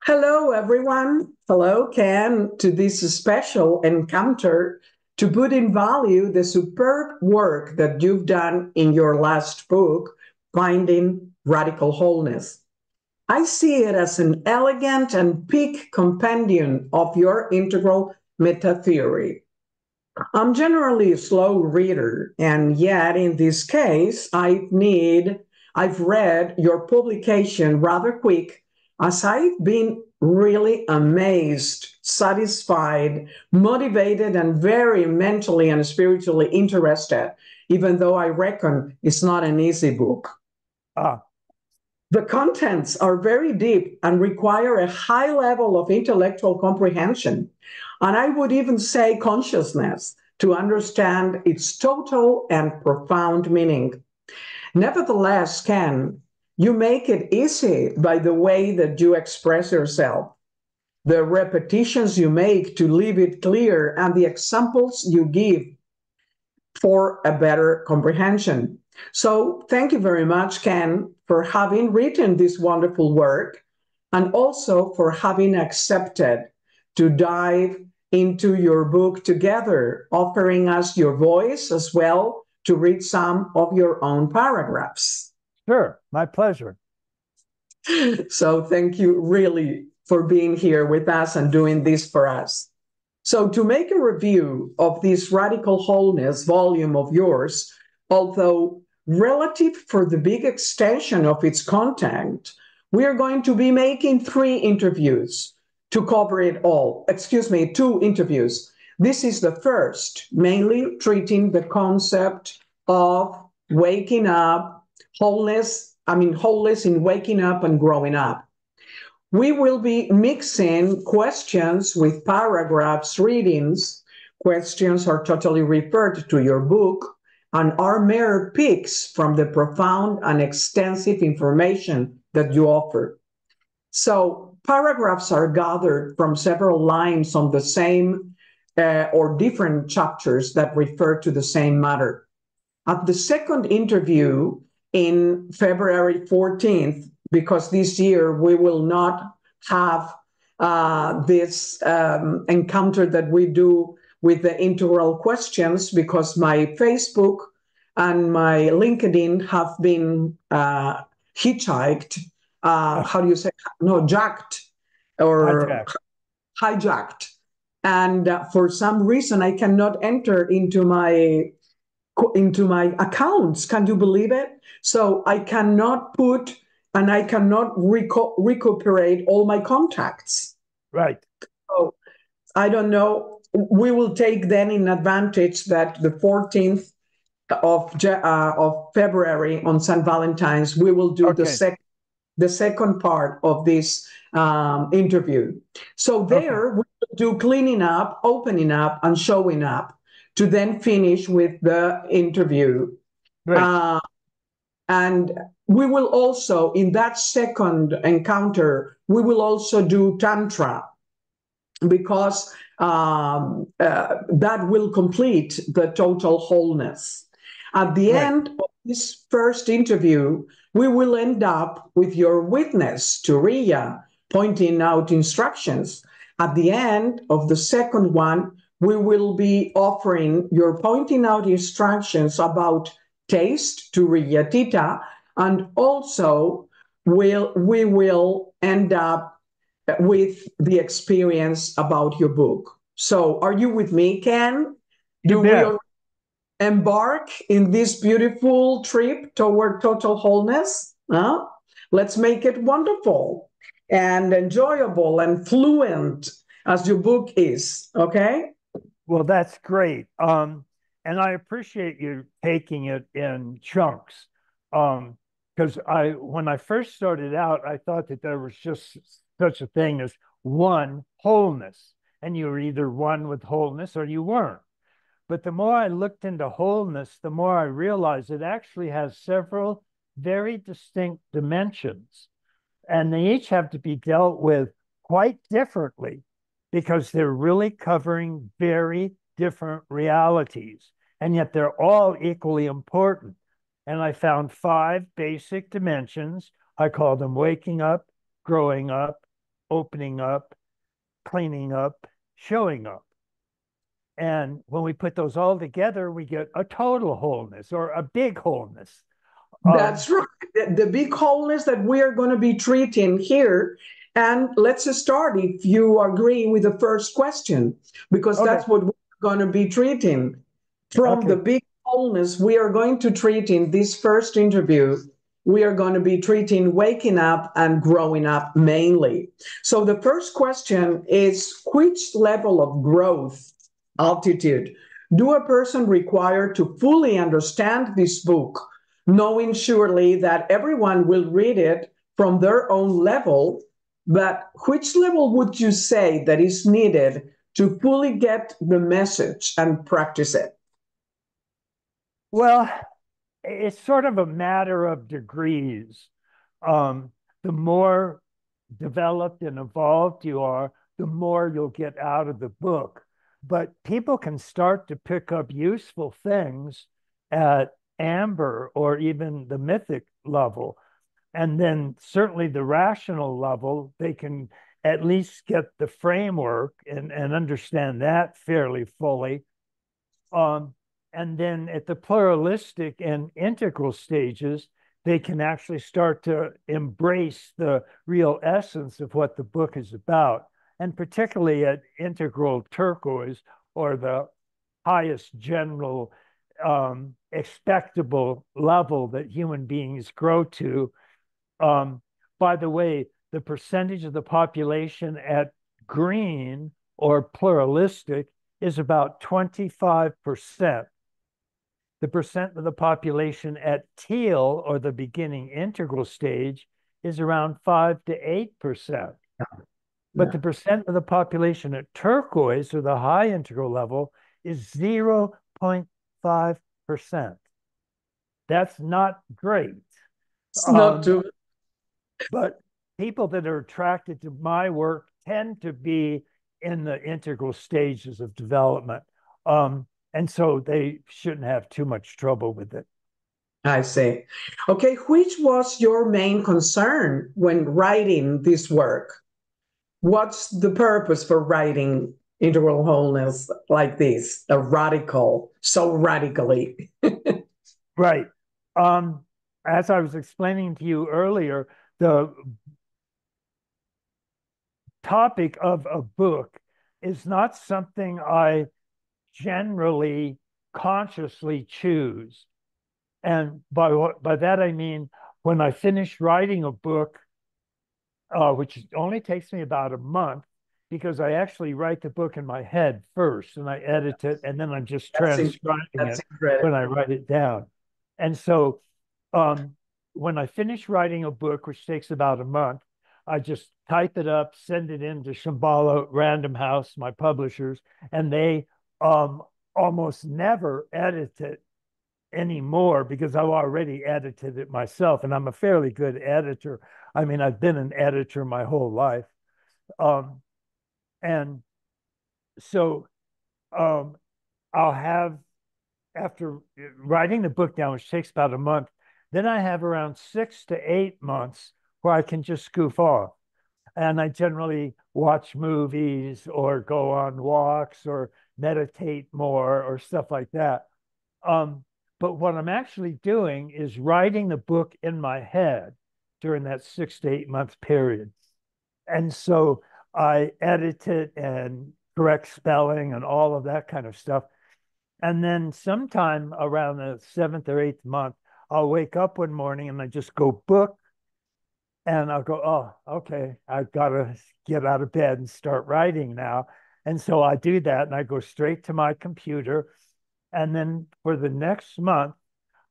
Hello, everyone. Hello, Ken, to this special encounter to put in value the superb work that you've done in your last book, Finding Radical Wholeness. I see it as an elegant and peak compendium of your integral meta theory. I'm generally a slow reader, and yet in this case, I've read your publication rather quick, as I've been really amazed, satisfied, motivated, and very mentally and spiritually interested, even though I reckon it's not an easy book. Ah, The contents are very deep and require a high level of intellectual comprehension, and I would even say consciousness, to understand its total and profound meaning. Nevertheless, Ken, you make it easy by the way that you express yourself, the repetitions you make to leave it clear, and the examples you give for a better comprehension. So thank you very much, Ken, for having written this wonderful work and also for having accepted to dive into your book together, offering us your voice as well to read some of your own paragraphs. sure. My pleasure. So thank you really for being here with us and doing this for us. So, to make a review of this Radical Wholeness volume of yours, although relative for the big extension of its content, we are going to be making three interviews to cover it all. Excuse me, two interviews. This is the first, mainly treating the concept of waking up, wholeness in waking up and growing up. We will be mixing questions with paragraphs, readings. Questions are totally referred to your book and are mere picks from the profound and extensive information that you offer. So, paragraphs are gathered from several lines on the same or different chapters that refer to the same matter. At the second interview in February 14th, because this year we will not have this encounter that we do with the integral questions, because my Facebook and my LinkedIn have been hitchhiked. How do you say? No, jacked or Hijack. hijacked. And for some reason, I cannot enter into my accounts. Can you believe it? So I cannot put and I cannot recuperate all my contacts. Right. So I don't know. We will take then in advantage that the 14th of February on St. Valentine's, we will do Okay. the second part of this interview. So Okay. there we will do cleaning up, opening up, and showing up to then finish with the interview. Great. Uh, and we will also, in that second encounter, we will also do Tantra because that will complete the total wholeness. At the Great. end of this first interview, we will end up with your witness, Turiya, pointing out instructions. At the end of the second one, we will be offering your pointing out instructions about taste, Turiya Tita, and also we will end up with the experience about your book. So, are you with me, Ken? You Do we bet. embark in this beautiful trip toward total wholeness? Huh? Let's make it wonderful and enjoyable and fluent as your book is. Okay? Well, that's great. And I appreciate you taking it in chunks. Because when I first started out, I thought that there was just such a thing as one wholeness, and you were either one with wholeness or you weren't. But the more I looked into wholeness, the more I realized it actually has several very distinct dimensions, and they each have to be dealt with quite differently because they're really covering very different realities, and yet they're all equally important. And I found five basic dimensions. I call them waking up, growing up, opening up, cleaning up, showing up. And when we put those all together, we get a total wholeness or a big wholeness. That's right. The big wholeness that we are going to be treating here. And let's start, if you agree, with the first question, because Okay. that's what we're going to be treating. From the big wholeness, we are going to treat in this first interview, we are going to be treating waking up and growing up mainly. So the first question is, which level of growth, altitude, do a person require to fully understand this book, knowing surely that everyone will read it from their own level, but which level would you say that is needed to fully get the message and practice it? Well, it's sort of a matter of degrees. The more developed and evolved you are, the more you'll get out of the book. But people can start to pick up useful things at amber or even the mythic level. And then certainly the rational level, they can at least get the framework and understand that fairly fully. And then at the pluralistic and integral stages, they can actually start to embrace the real essence of what the book is about. And particularly at integral turquoise, or the highest general expectable level that human beings grow to. By the way, the percentage of the population at green or pluralistic is about 25%. The percent of the population at teal, or the beginning integral stage, is around 5 to 8%. But the percent of the population at turquoise, or the high integral level, is 0.5%. That's not great. It's not too. But people that are attracted to my work tend to be in the integral stages of development. And so they shouldn't have too much trouble with it. I see. Okay, which was your main concern when writing this work? What's the purpose for writing Integral Wholeness like this, a radical, so radically? Right. As I was explaining to you earlier, the topic of a book is not something I generally consciously choose. And by that I mean, when I finish writing a book, which only takes me about a month, because I actually write the book in my head first and I edit it, and then I'm just transcribing it when I write it down. And so when I finish writing a book, which takes about a month, I just type it up, send it in to Shambhala Random House, my publishers, and they almost never edit it anymore, because I've already edited it myself, and I'm a fairly good editor. I mean, I've been an editor my whole life. And so I'll have, after writing the book down, which takes about a month, then I have around 6 to 8 months where I can just goof off. And I generally watch movies or go on walks or meditate more or stuff like that. But what I'm actually doing is writing the book in my head during that 6 to 8 month period. And so I edit it and correct spelling and all of that kind of stuff. And then sometime around the 7th or 8th month, I'll wake up one morning and I just go book, and I'll go, oh, okay, I've got to get out of bed and start writing now. And so I do that, and I go straight to my computer. And then for the next month,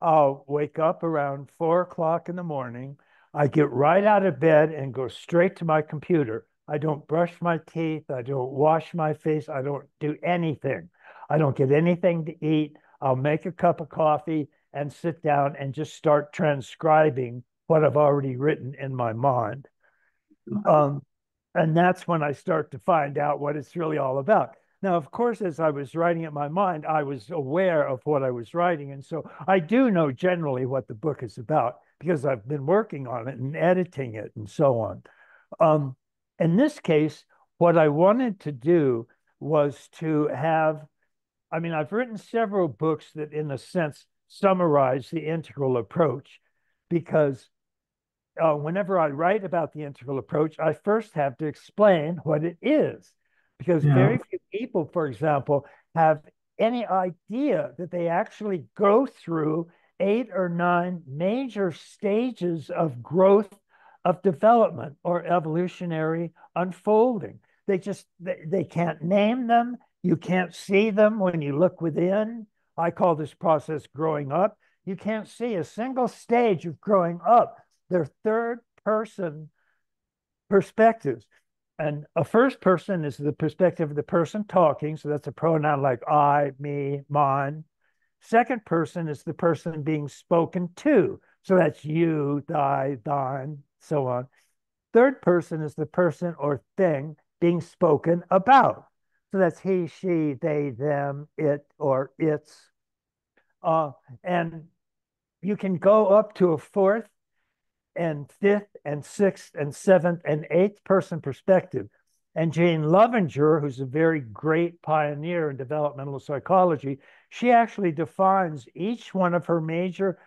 I'll wake up around 4 o'clock in the morning. I get right out of bed and go straight to my computer. I don't brush my teeth. I don't wash my face. I don't do anything. I don't get anything to eat. I'll make a cup of coffee and sit down and just start transcribing what I've already written in my mind. And that's when I start to find out what it's really all about. Now, of course, as I was writing it in my mind, I was aware of what I was writing. And so I do know generally what the book is about, because I've been working on it and editing it and so on. in this case, what I wanted to do was to have, I mean, I've written several books that, in a sense, summarize the integral approach because whenever I write about the integral approach, I first have to explain what it is. Because Yeah. very few people, for example, have any idea that they actually go through 8 or 9 major stages of growth, of development, or evolutionary unfolding. They can't name them. You can't see them when you look within. I call this process growing up. You can't see a single stage of growing up. They're third person perspectives. And a first person is the perspective of the person talking. So that's a pronoun like I, me, mine. Second person is the person being spoken to. So that's you, thy, thine, so on. Third person is the person or thing being spoken about. So that's he, she, they, them, it, or its. And you can go up to a fourth and fifth and sixth and seventh and eighth person perspective. And Jane Lovinger, who's a very great pioneer in developmental psychology, she actually defines each one of her major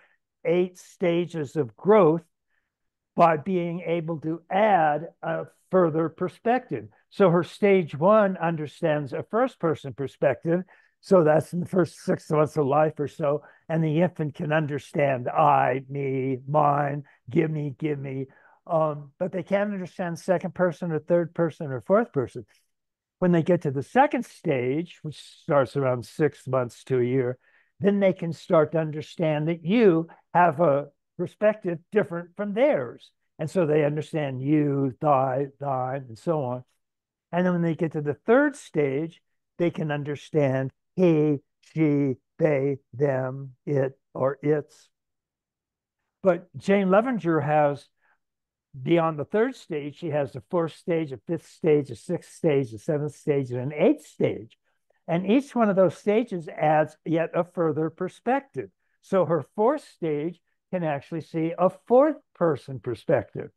8 stages of growth by being able to add a further perspective. So her stage 1 understands a first person perspective. So that's in the first 6 months of life or so. And the infant can understand I, me, mine, give me, give me. But they can't understand second person or third person or fourth person. When they get to the second stage, which starts around 6 months to a year, then they can start to understand that you have a perspective different from theirs. And so they understand you, thy, thine, and so on. And then when they get to the third stage, they can understand he, she, they, them, it, or its. But Jane Levenger has, beyond the third stage, she has the fourth stage, a fifth stage, a sixth stage, a seventh stage, and an eighth stage. And each one of those stages adds yet a further perspective. So her fourth stage can actually see a fourth person perspective.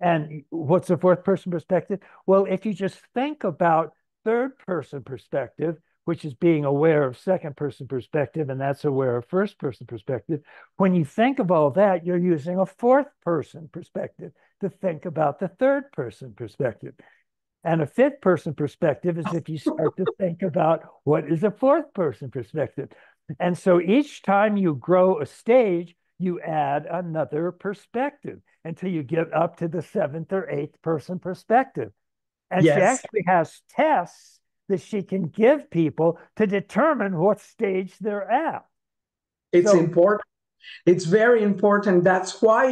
And what's a fourth person perspective? Well, if you just think about third person perspective, which is being aware of second person perspective, and that's aware of first person perspective, when you think of all that, you're using a fourth person perspective to think about the third person perspective. And a fifth person perspective is if you start to think about what is a fourth person perspective. And so each time you grow a stage, you add another perspective until you get up to the seventh or eighth person perspective. And she Yes. actually has tests that she can give people to determine what stage they're at. It's important. It's very important. That's why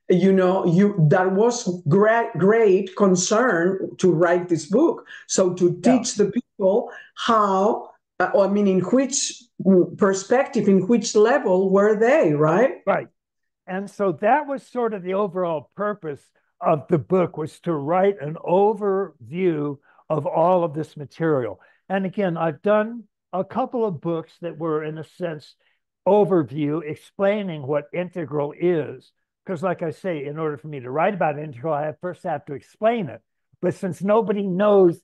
that was great concern to write this book. So to teach the people how, I mean, in which perspective, in which level were they, right? Right. And so that was sort of the overall purpose of the book, was to write an overview of all of this material. And again, I've done a couple of books that were, in a sense, overview explaining what integral is. Because like I say, in order for me to write about integral, I first have to explain it. But since nobody knows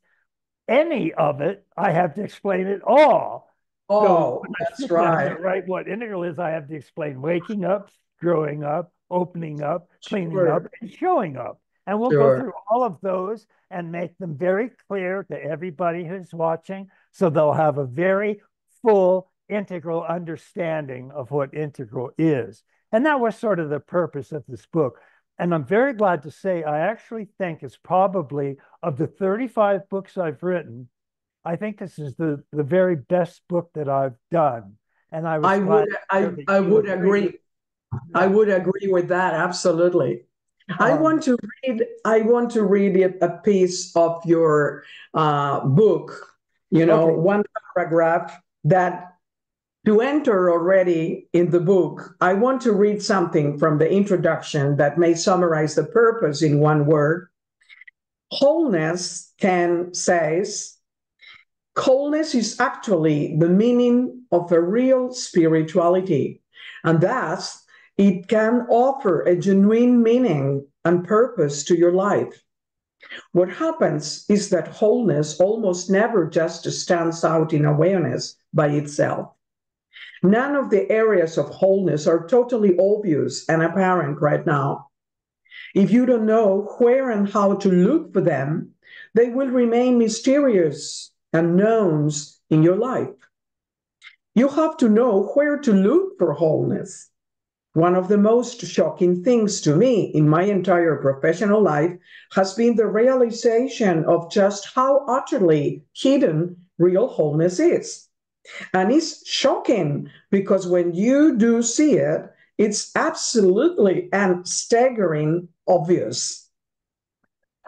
any of it, I have to explain it all. So when I That's sit down to right. write what integral is, I have to explain waking up, growing up, opening up, cleaning Sure. up, and showing up. And we'll go Sure. through all of those and make them very clear to everybody who's watching, so they'll have a very full integral understanding of what integral is. And that was sort of the purpose of this book. And I'm very glad to say I actually think it's probably, of the 35 books I've written, I think this is the very best book that I've done. And I was glad I would agree. I would agree with that, absolutely. I want to read a piece of your book, one paragraph that, to enter already in the book, I want to read something from the introduction that may summarize the purpose in one word. Wholeness, Ken says, wholeness is actually the meaning of a real spirituality, and thus it can offer a genuine meaning and purpose to your life. What happens is that wholeness almost never just stands out in awareness by itself. None of the areas of wholeness are totally obvious and apparent right now. If you don't know where and how to look for them, they will remain mysterious unknowns in your life. You have to know where to look for wholeness. One of the most shocking things to me in my entire professional life has been the realization of just how utterly hidden real wholeness is. And it's shocking because when you do see it, it's absolutely and staggering obvious.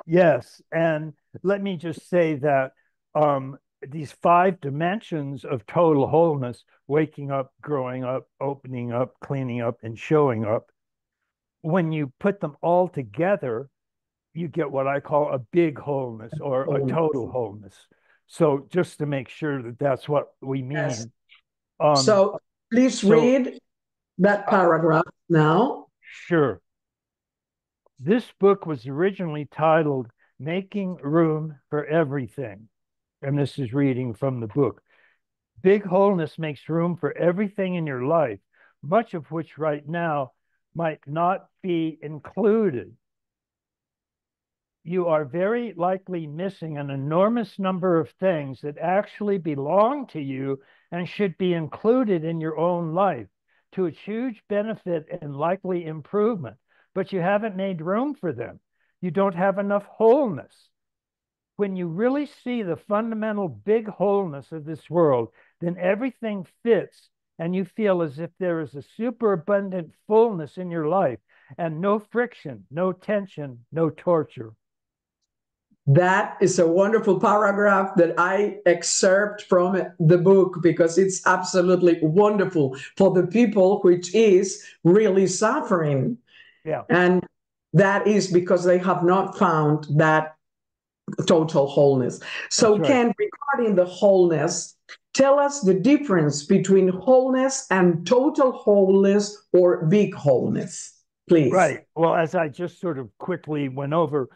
Yes. And let me just say that these 5 dimensions of total wholeness, waking up, growing up, opening up, cleaning up, and showing up, when you put them all together, you get what I call a big wholeness or a total wholeness. So just to make sure that that's what we mean. Yes. So please read that paragraph now. Sure. This book was originally titled Making Room for Everything. And this is reading from the book. Big wholeness makes room for everything in your life, much of which right now might not be included. You are very likely missing an enormous number of things that actually belong to you and should be included in your own life to a huge benefit and likely improvement, but you haven't made room for them. You don't have enough wholeness. When you really see the fundamental big wholeness of this world, then everything fits and you feel as if there is a superabundant fullness in your life and no friction, no tension, no torture. That is a wonderful paragraph that I excerpt from the book because it's absolutely wonderful for the people which is really suffering. Yeah. And that is because they have not found that total wholeness. So, right. Ken, regarding the wholeness, tell us the difference between wholeness and total wholeness or big wholeness, please. Right. Well, as I just sort of quickly went over,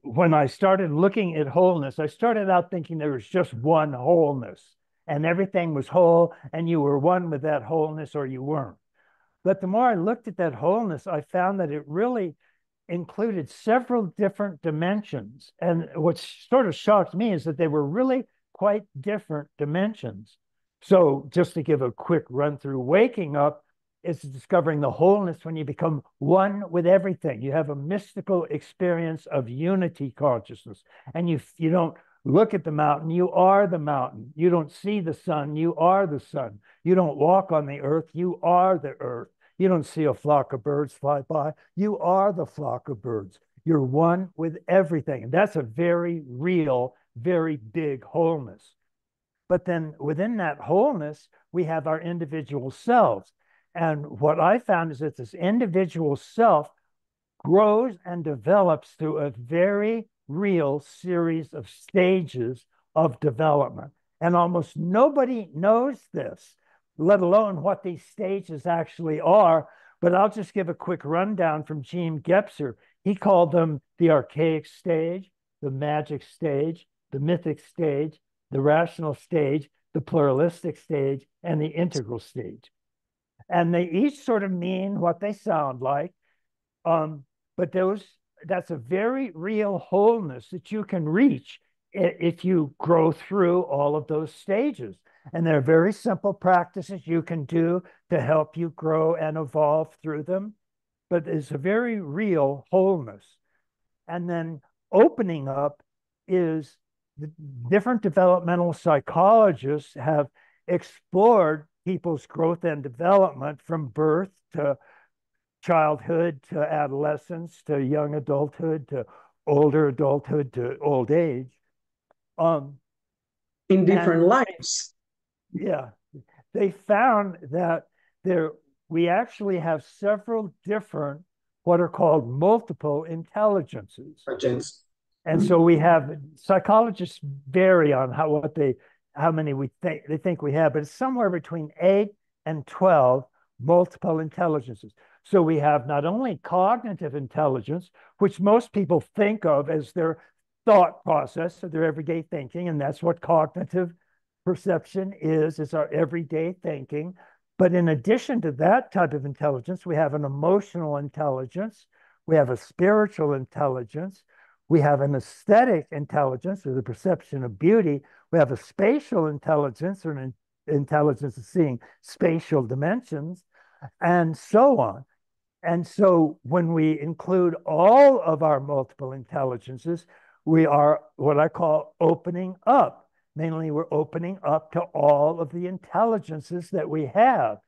when I started looking at wholeness, I started out thinking there was just one wholeness and everything was whole and you were one with that wholeness or you weren't. But the more I looked at that wholeness, I found that it really included several different dimensions. And what sort of shocked me is that they were really quite different dimensions. So just to give a quick run through, waking up is discovering the wholeness when you become one with everything. You have a mystical experience of unity consciousness. And you don't look at the mountain, you are the mountain. You don't see the sun, you are the sun. You don't walk on the earth, you are the earth. You don't see a flock of birds fly by, you are the flock of birds. You're one with everything. And that's a very real, very big wholeness. But then within that wholeness, we have our individual selves. And what I found is that this individual self grows and develops through a very real series of stages of development. And almost nobody knows this, let alone what these stages actually are. But I'll just give a quick rundown from Gene Gebser. He called them the archaic stage, the magic stage, the mythic stage, the rational stage, the pluralistic stage, and the integral stage. And they each sort of mean what they sound like. But that's a very real wholeness that you can reach if you grow through all of those stages. And there are very simple practices you can do to help you grow and evolve through them. But it's a very real wholeness. And then opening up is the different developmental psychologists have explored people's growth and development from birth to childhood to adolescence to young adulthood to older adulthood to old age. In different lives. Yeah. They found that we actually have several different what are called multiple intelligences. And so we have psychologists vary on how many they think we have, but it's somewhere between 8 and 12 multiple intelligences. So we have not only cognitive intelligence, which most people think of as their thought process of their everyday thinking, and that's what cognitive perception is our everyday thinking. But in addition to that type of intelligence, we have an emotional intelligence, we have a spiritual intelligence, we have an aesthetic intelligence, or the perception of beauty, we have a spatial intelligence, or an intelligence of seeing spatial dimensions, and so on. And so when we include all of our multiple intelligences, we are what I call opening up. Mainly, we're opening up to all of the intelligences that we have.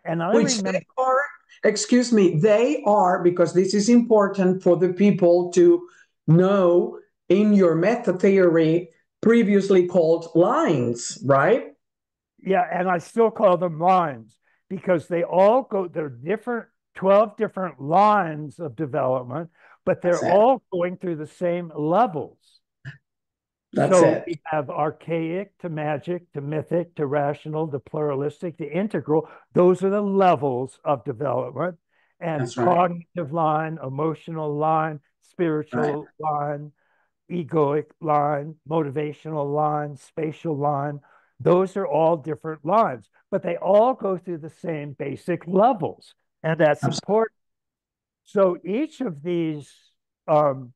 And I Which remember, they are, excuse me, they are, because this is important for the people to know, in your meta theory, previously called lines, right? yeah, and I still call them lines because they all go, they're different, 12 different lines of development, but That's they're it. all going through the same levels. That's So it. we have archaic to magic to mythic to rational to pluralistic to integral. Those are the levels of development. And That's right. cognitive line, emotional line, Right. spiritual line, egoic line, motivational line, spatial line. Those are all different lines, but they all go through the same basic levels. And that's Absolutely. important. So each of these um,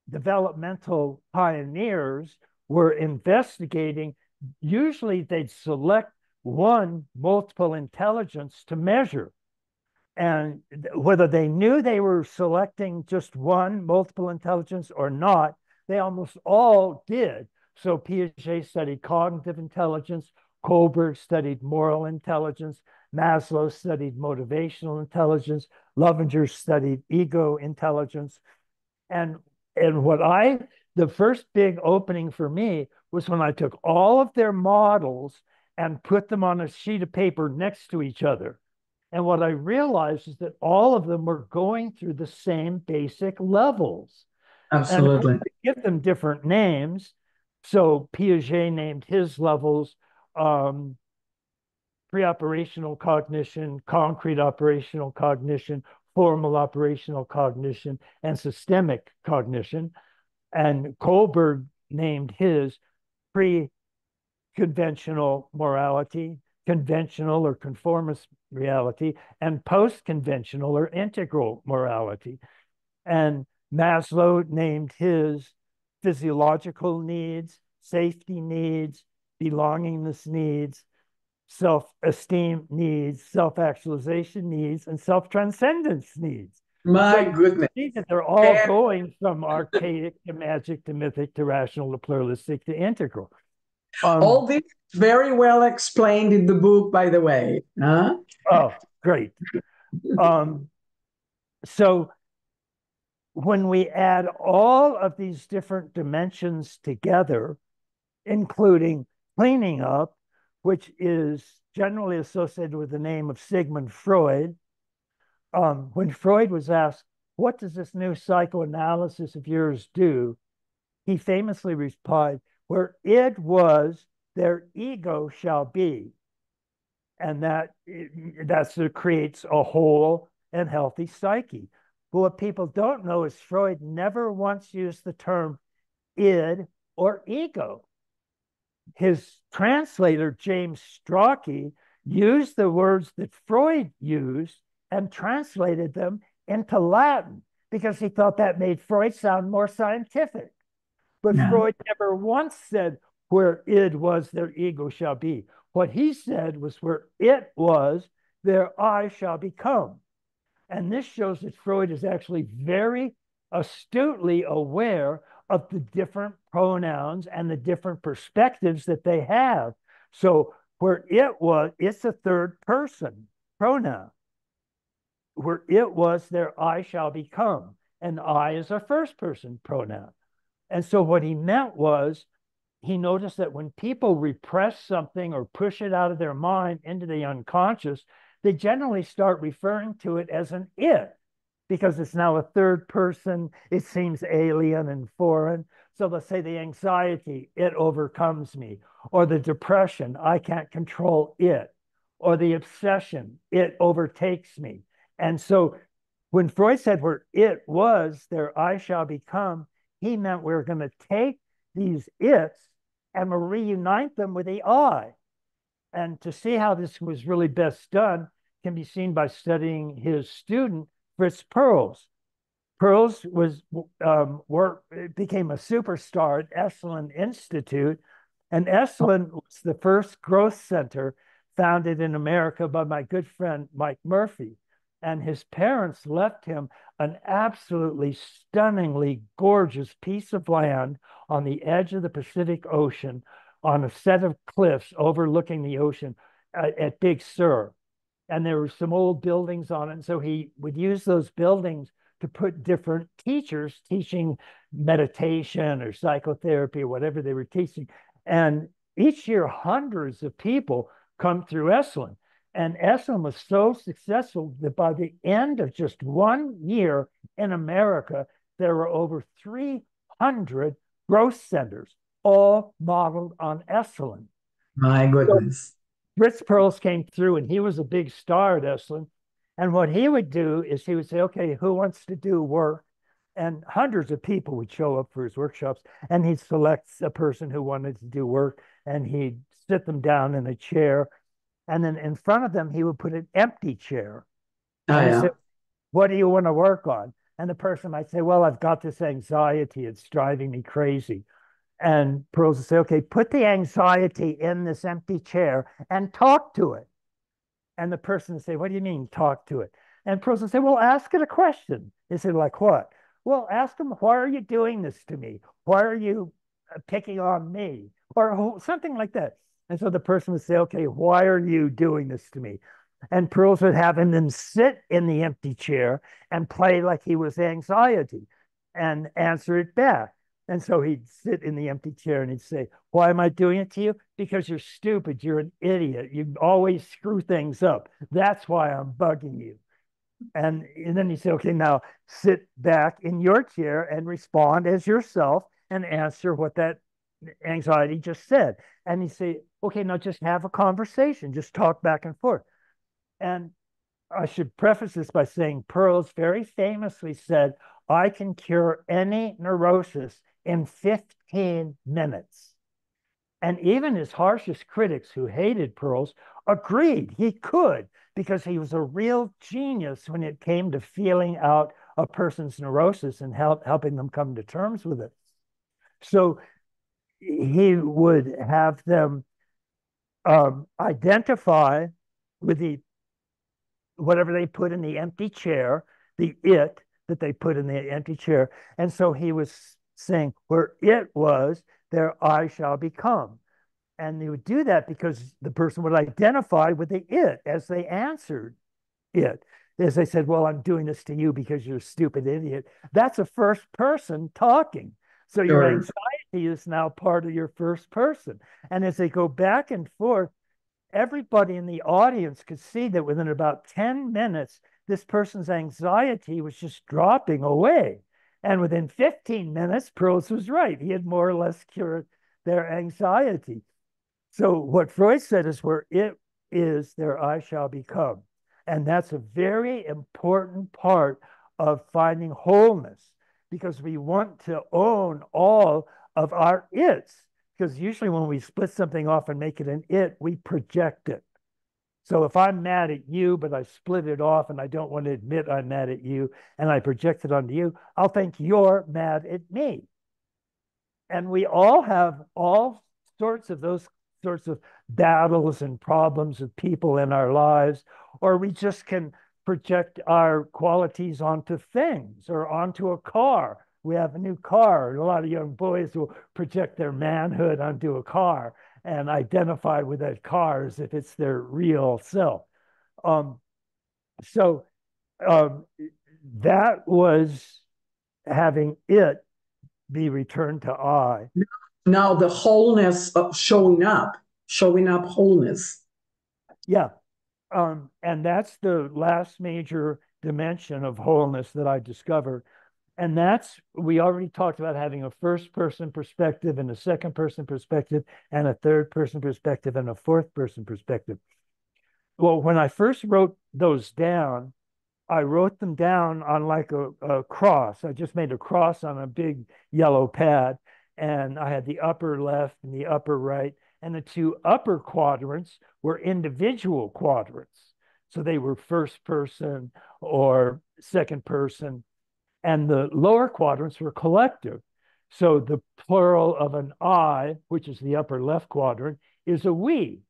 developmental pioneers were investigating, usually they'd select one multiple intelligence to measure. And whether they knew they were selecting just one multiple intelligence or not, they almost all did. So Piaget studied cognitive intelligence, Kohlberg studied moral intelligence, Maslow studied motivational intelligence, Lovinger studied ego intelligence. And the first big opening for me was when I took all of their models and put them on a sheet of paper next to each other. And what I realized is that all of them were going through the same basic levels. And of course, Absolutely. I give them different names. So Piaget named his levels um, pre-operational cognition, concrete operational cognition, formal operational cognition, and systemic cognition. And Kohlberg named his pre-conventional morality, conventional or conformist reality, and post-conventional or integral morality. And Maslow named his physiological needs, safety needs, belongingness needs, self-esteem needs, self-actualization needs, and self-transcendence needs. So My you goodness. see that they're all And going from archaic to magic to mythic to rational to pluralistic to integral. Um, all this very well explained in the book, by the way. Huh? oh, great. Um, so when we add all of these different dimensions together, including cleaning up, which is generally associated with the name of Sigmund Freud. When Freud was asked, what does this new psychoanalysis of yours do? He famously replied, where id was, their ego shall be. And that sort of creates a whole and healthy psyche. But what people don't know is Freud never once used the term id or ego. His translator, James Strachey, used the words that Freud used and translated them into Latin because he thought that made Freud sound more scientific. But Yeah. Freud never once said, where id was, their ego shall be. What he said was, where it was, their I shall become. And this shows that Freud is actually very astutely aware of the different pronouns and the different perspectives that they have. So where it was, it's a third person pronoun. Where it was, their I shall become. And I is a first person pronoun. And so what he meant was, he noticed that when people repress something or push it out of their mind into the unconscious, they generally start referring to it as an it because it's now a third person. It seems alien and foreign. So let's say the anxiety, it overcomes me, or the depression, I can't control it, or the obsession, it overtakes me. And so when Freud said where it was, there I shall become, he meant we're going to take these it's and we'll reunite them with the I. And to see how this was really best done can be seen by studying his student, Fritz Perls. Perls became a superstar at Esalen Institute, and Esalen was the first growth center founded in America by my good friend Mike Murphy. And his parents left him an absolutely stunningly gorgeous piece of land on the edge of the Pacific Ocean on a set of cliffs overlooking the ocean at Big Sur. And there were some old buildings on it. And so he would use those buildings to put different teachers teaching meditation or psychotherapy or whatever they were teaching. And each year, hundreds of people come through Esalen. And Esalen was so successful that by the end of just 1 year in America, there were over 300 growth centers, all modeled on Esalen. My goodness. So Fritz Perls came through, and he was a big star at Esalen. And what he would do is he would say, okay, who wants to do work? And hundreds of people would show up for his workshops, and he'd select a person who wanted to do work, and he'd sit them down in a chair. And then in front of them, he would put an empty chair. And he said, what do you want to work on? And the person might say, well, I've got this anxiety. It's driving me crazy. And Perls would say, okay, put the anxiety in this empty chair and talk to it. And the person would say, what do you mean, talk to it? And Perls would say, well, ask it a question. He said, like what? Well, ask them, why are you doing this to me? Why are you picking on me? Or something like that. And so the person would say, okay, why are you doing this to me? And Perls would have him then sit in the empty chair and play like he was anxiety and answer it back. And so he'd sit in the empty chair and he'd say, why am I doing it to you? Because you're stupid. You're an idiot. You always screw things up. That's why I'm bugging you. And then he'd say, okay, now sit back in your chair and respond as yourself and answer what that anxiety just said. And he'd say, okay, now just have a conversation. Just talk back and forth. And I should preface this by saying Perls very famously said, I can cure any neurosis in 15 minutes. And even his harshest critics who hated Perls agreed he could, because he was a real genius when it came to feeling out a person's neurosis and helping them come to terms with it. So he would have them identify with whatever they put in the empty chair, the it that they put in the empty chair. And so he was saying, where it was, there I shall become. And they would do that because the person would identify with the it as they answered it. As they said, well, I'm doing this to you because you're a stupid idiot. That's a first person talking. So your anxiety is now part of your first person. And as they go back and forth, everybody in the audience could see that within about 10 minutes, this person's anxiety was just dropping away. And within 15 minutes, Perls was right. He had more or less cured their anxiety. So what Freud said is, where it is, there I shall become. And that's a very important part of finding wholeness, because we want to own all of our it's. Because usually when we split something off and make it an it, we project it. So if I'm mad at you, but I split it off and I don't want to admit I'm mad at you and I project it onto you, I'll think you're mad at me. And we all have all sorts of those sorts of battles and problems with people in our lives, or we just can project our qualities onto things or onto a car. We have a new car, and a lot of young boys will project their manhood onto a car and identify with that car as if it's their real self. So that was having it be returned to I. Now the wholeness of showing up wholeness. Yeah. And that's the last major dimension of wholeness that I discovered. And we already talked about having a first person perspective and a second person perspective and a third person perspective and a fourth person perspective. Well, when I first wrote those down, I wrote them down on like a cross. I just made a cross on a big yellow pad, and I had the upper left and the upper right, and the two upper quadrants were individual quadrants. So they were first person or second person, and the lower quadrants were collective. So the plural of an I, which is the upper left quadrant, is a we,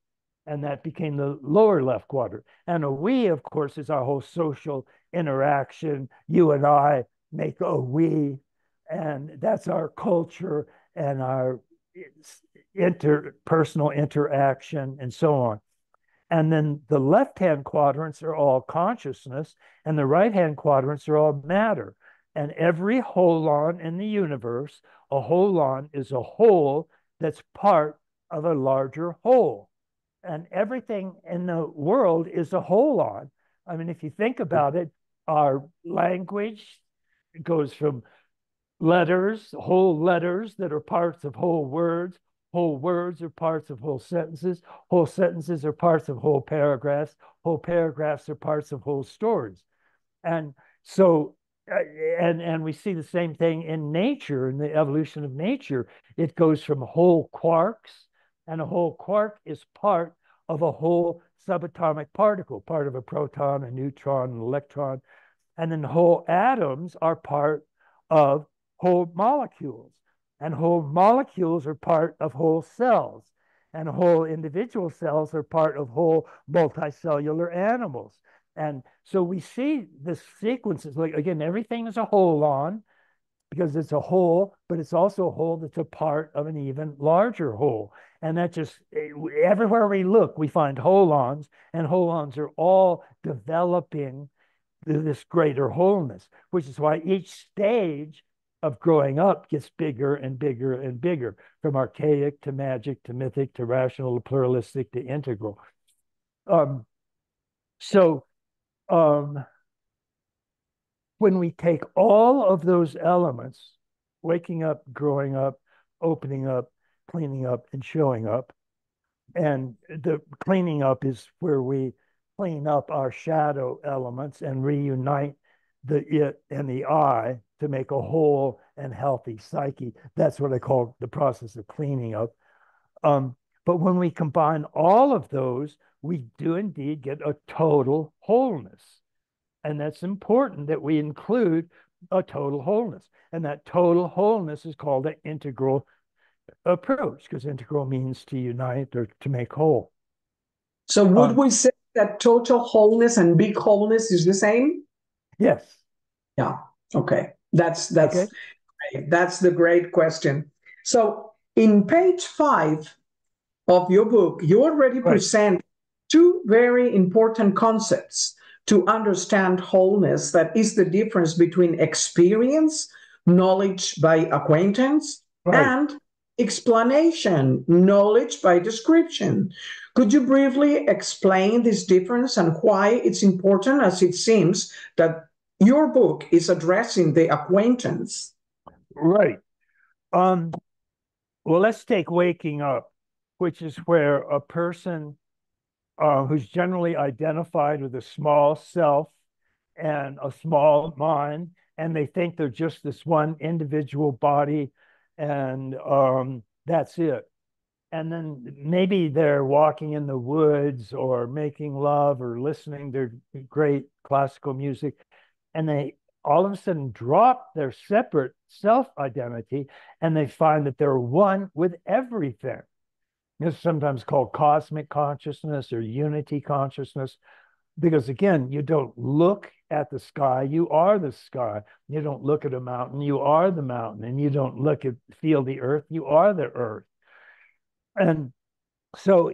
and that became the lower left quadrant. And a we, of course, is our whole social interaction. You and I make a we, and that's our culture and our interpersonal interaction and so on. And then the left-hand quadrants are all consciousness, and the right-hand quadrants are all matter. And every holon in the universe, a holon is a whole that's part of a larger whole. And everything in the world is a holon. I mean, if you think about it, our language goes from letters, whole letters that are parts of whole words. Whole words are parts of whole sentences. Whole sentences are parts of whole paragraphs. Whole paragraphs are parts of whole stories. And so, and we see the same thing in nature, in the evolution of nature. It goes from whole quarks, and a whole quark is part of a whole subatomic particle, part of a proton, a neutron, an electron. And then whole atoms are part of whole molecules. And whole molecules are part of whole cells. And whole individual cells are part of whole multicellular animals. And so we see this sequence is like, again, everything is a holon because it's a whole, but it's also a whole that's a part of an even larger whole. And that just, everywhere we look, we find holons, and holons are all developing this greater wholeness, which is why each stage of growing up gets bigger and bigger and bigger, from archaic to magic to mythic to rational to pluralistic to integral. So when we take all of those elements, waking up, growing up, opening up, cleaning up, and showing up, and the cleaning up is where we clean up our shadow elements and reunite the it and the I to make a whole and healthy psyche. That's what I call the process of cleaning up. But when we combine all of those, we do indeed get a total wholeness. And that's important that we include a total wholeness. And that total wholeness is called an integral approach, because integral means to unite or to make whole. So would we say that total wholeness and big wholeness is the same? Yes. Yeah. Okay. That's Okay. great. That's the great question. So in page 5 of your book, you already present two very important concepts to understand wholeness. That is the difference between experience, knowledge by acquaintance, and explanation, knowledge by description. Could you briefly explain this difference and why it's important, as it seems that your book is addressing the acquaintance? Right. Well, let's take waking up, which is where a person who's generally identified with a small self and a small mind, and they think they're just this one individual body, and that's it. And then maybe they're walking in the woods or making love or listening to great classical music, and they all of a sudden drop their separate self-identity, and they find that they're one with everything. It's sometimes called cosmic consciousness or unity consciousness, because again, you don't look at the sky, you are the sky. You don't look at a mountain, you are the mountain. And you don't feel the earth, you are the earth. And so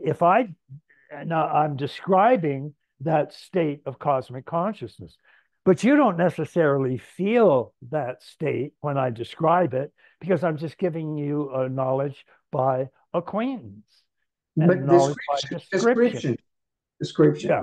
now I'm describing that state of cosmic consciousness, but you don't necessarily feel that state when I describe it, because I'm just giving you a knowledge by acquaintance. But description. Yeah,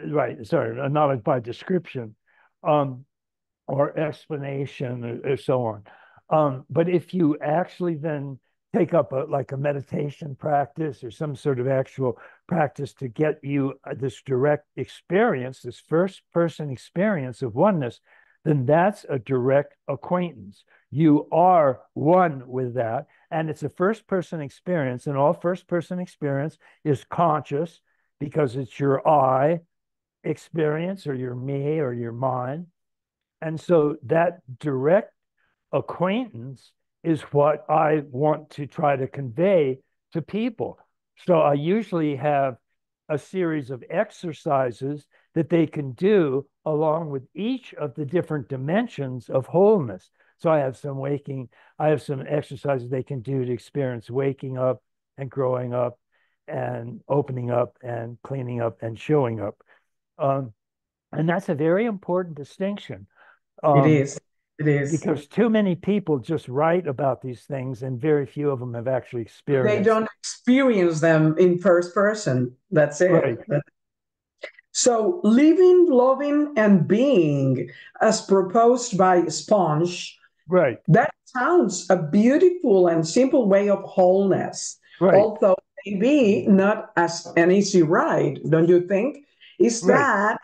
right. Sorry, a knowledge by description, or explanation, or so on. But if you actually then take up like a meditation practice or some sort of actual practice to get you this direct experience, this first person experience of oneness, then that's a direct acquaintance. You are one with that. And it's a first person experience. And all first person experience is conscious because it's your I experience or your me or your mind. And so that direct acquaintance is what I want to try to convey to people. So I usually have a series of exercises that they can do along with each of the different dimensions of wholeness. So I have some exercises they can do to experience waking up and growing up and opening up and cleaning up and showing up. And that's a very important distinction. It Um, is. It is. because too many people just write about these things and very few of them have actually They experienced. don't experience them in first person. That's Right, it. So, living, loving, and being, as proposed by Sponge, right, that sounds a beautiful and simple way of wholeness, right, although maybe not as an easy ride, don't you think? Is right. that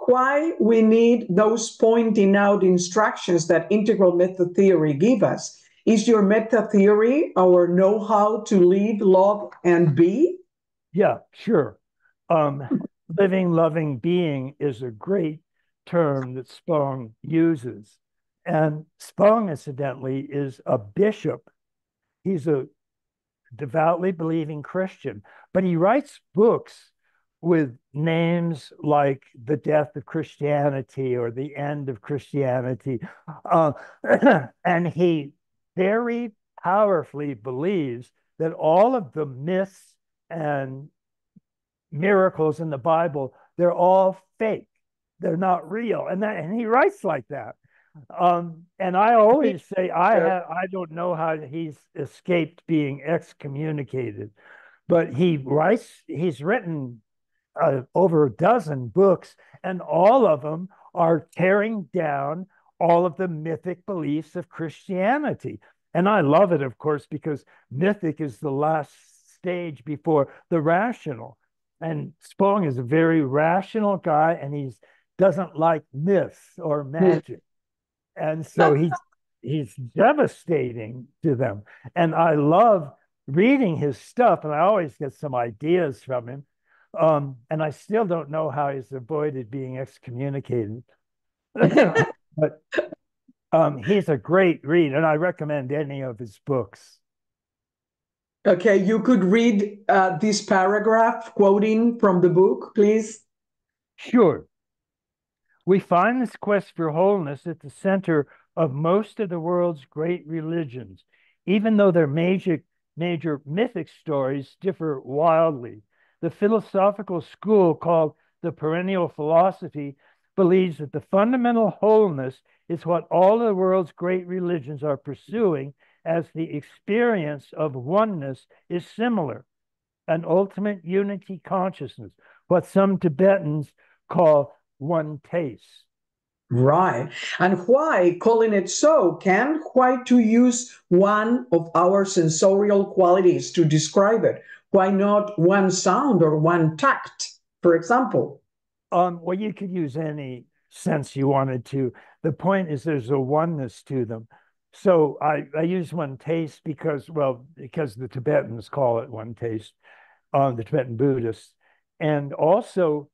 why we need those pointing out instructions that integral method theory give us? Is your meta theory our know-how to live, love, and be? Yeah, sure. Um, living, loving being is a great term that Spong uses. And Spong, incidentally, is a bishop. He's a devoutly believing Christian, but he writes books with names like The Death of Christianity or The End of Christianity. Uh, and he very powerfully believes that all of the myths and miracles in the Bible, they're all fake. They're not real. And he writes like that. And I always say I don't know how he's escaped being excommunicated, but he's written over a dozen books, and all of them are tearing down all of the mythic beliefs of Christianity. And I love it, of course, because mythic is the last stage before the rational. And Spong is a very rational guy, and he doesn't like myths or magic. And so he's devastating to them. And I love reading his stuff, and I always get some ideas from him. And I still don't know how he's avoided being excommunicated. But he's a great read, and I recommend any of his books. Okay, you could read this paragraph quoting from the book, please. Sure. We find this quest for wholeness at the center of most of the world's great religions, even though their major mythic stories differ wildly. The philosophical school called the perennial philosophy believes that the fundamental wholeness is what all the world's great religions are pursuing, as the experience of oneness is similar, an ultimate unity consciousness, what some Tibetans call one taste. Right. And why calling it so? Can why to use one of our sensorial qualities to describe it? Why not one sound or one tact, for example? Well, you could use any sense you wanted to. The point is there's a oneness to them. So I use one taste because the Tibetans call it one taste, the Tibetan Buddhists. And also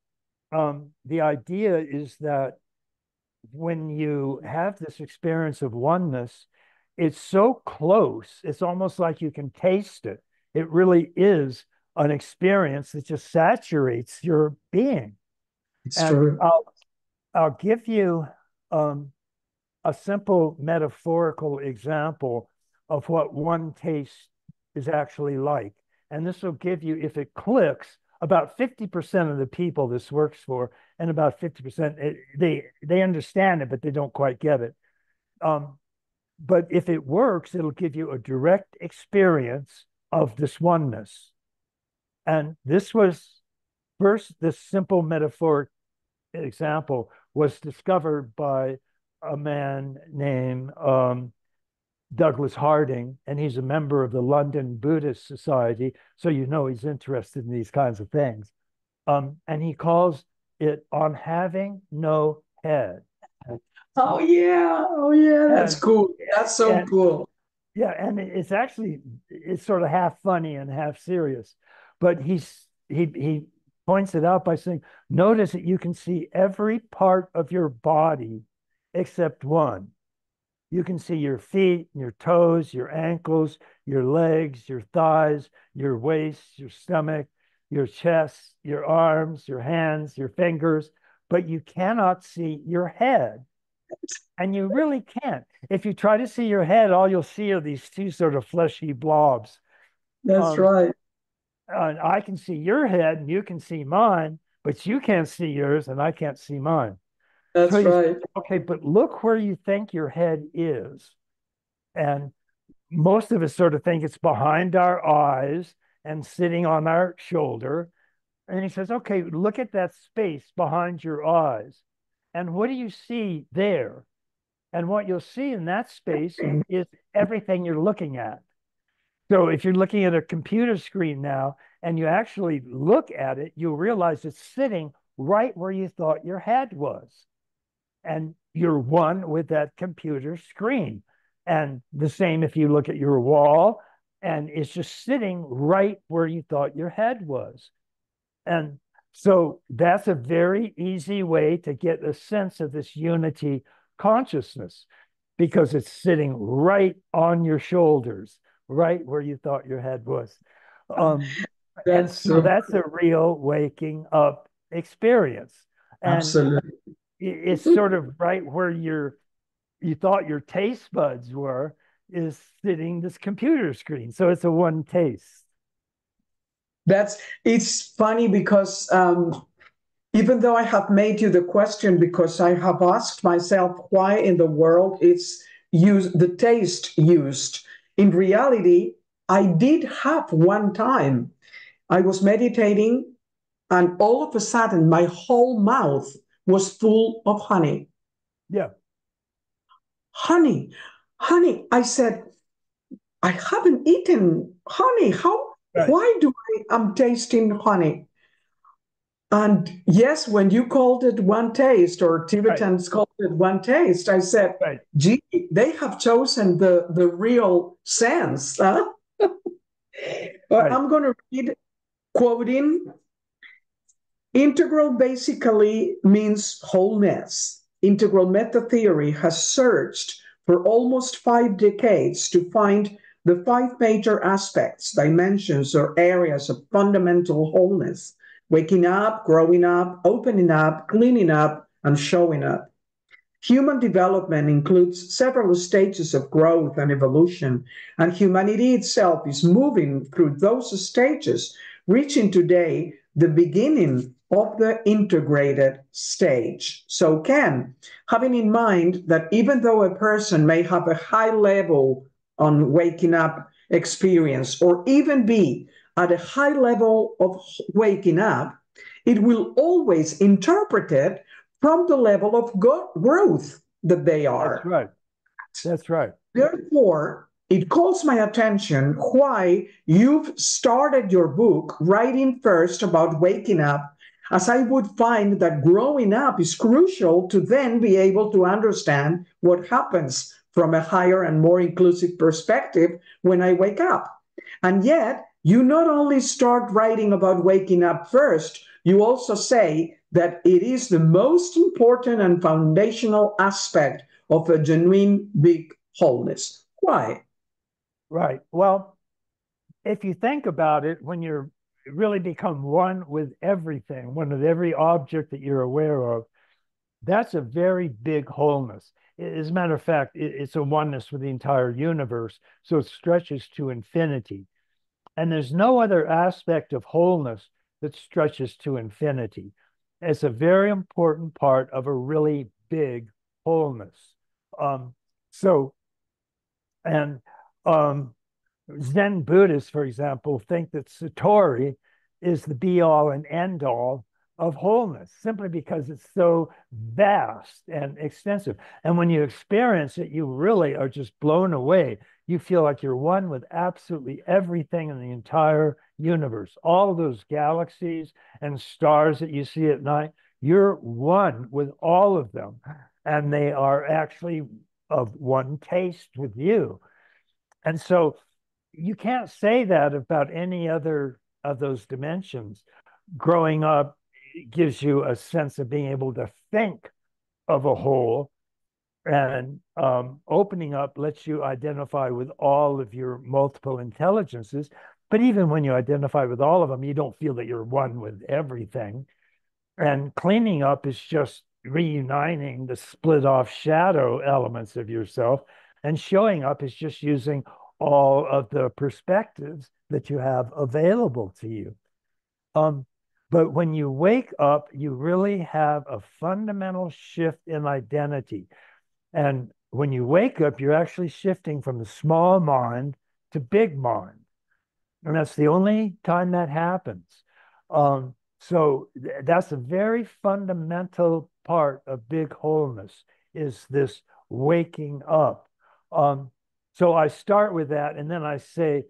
the idea is that when you have this experience of oneness, it's so close, it's almost like you can taste it. It really is an experience that just saturates your being. It's And true. I'll give you a simple metaphorical example of what one taste is actually like. And this will give you, if it clicks, about 50% of the people this works for, and about 50% they understand it, but they don't quite get it. But if it works, it'll give you a direct experience of this oneness. And this simple metaphoric example was discovered by a man named Douglas Harding, and he's a member of the London Buddhist Society, so you know he's interested in these kinds of things. And he calls it On Having No Head. Oh yeah, that's And cool. That's so and cool. yeah, and it's sort of half funny and half serious, but he points it out by saying, notice that you can see every part of your body except one. You can see your feet, your toes, your ankles, your legs, your thighs, your waist, your stomach, your chest, your arms, your hands, your fingers, but you cannot see your head. And you really can't. If you try to see your head, all you'll see are these two sort of fleshy blobs. That's Um, right. I can see your head and you can see mine, but you can't see yours and I can't see mine. So That's you say, right. okay, but look where you think your head is. And most of us sort of think it's behind our eyes and sitting on our shoulder. And he says, okay, look at that space behind your eyes. And what do you see there? And what you'll see in that space is everything you're looking at. So if you're looking at a computer screen now and you actually look at it, you'll realize it's sitting right where you thought your head was. And you're one with that computer screen. And the same if you look at your wall and it's just sitting right where you thought your head was. And so that's a very easy way to get a sense of this unity consciousness because it's sitting right on your shoulders, right where you thought your head was. And That's so so that's a real waking up experience. And absolutely. it's sort of right where you thought your taste buds were is sitting this computer screen. So it's a one taste. That's it's funny because even though I have made you the question, because I have asked myself why in the world it's used, the taste used. In reality, I did have one time. I was meditating, and all of a sudden, my whole mouth was full of honey. Yeah. Honey, honey. I said, I haven't eaten honey. How? Right. Why do I'm tasting honey? And yes, when you called it one taste, or Right. Tibetans called it one taste, I said, Right. gee, they have chosen the real sense. Huh? But Right. I'm going to read, quoting, integral basically means wholeness. Integral meta theory has searched for almost 5 decades to find the 5 major aspects, dimensions, or areas of fundamental wholeness: waking up, growing up, opening up, cleaning up, and showing up. Human development includes several stages of growth and evolution, and humanity itself is moving through those stages, reaching today the beginning of the integrated stage. So, Ken, having in mind that even though a person may have a high level on waking up experience, or even be at a high level of waking up, it will always interpret it from the level of growth that they That's are. right. That's right. Therefore, it calls my attention why you've started your book writing first about waking up, as I would find that growing up is crucial to then be able to understand what happens from a higher and more inclusive perspective when I wake up. And yet, you not only start writing about waking up first, you also say that it is the most important and foundational aspect of a genuine big wholeness. Why? Right. Well, if you think about it, when you're really become one with everything, one with every object that you're aware of, that's a very big wholeness. As a matter of fact, it's a oneness with the entire universe. So it stretches to infinity. And there's no other aspect of wholeness that stretches to infinity. It's a very important part of a really big wholeness. Um, so, and um, Zen Buddhists, for example, think that Satori is the be all and end all of wholeness, simply because it's so vast and extensive. And when you experience it, you really are just blown away. You feel like you're one with absolutely everything in the entire universe. All of those galaxies and stars that you see at night, you're one with all of them. And they are actually of one taste with you. And so you can't say that about any other of those dimensions. Growing up gives you a sense of being able to think of a whole, and opening up lets you identify with all of your multiple intelligences. But even when you identify with all of them, you don't feel that you're one with everything. And cleaning up is just reuniting the split off shadow elements of yourself. And showing up is just using all of the perspectives that you have available to you. Um, but when you wake up, you really have a fundamental shift in identity. And when you wake up, you're actually shifting from the small mind to big mind. And that's the only time that happens. So that's a very fundamental part of big wholeness, is this waking up. So I start with that, and then I say,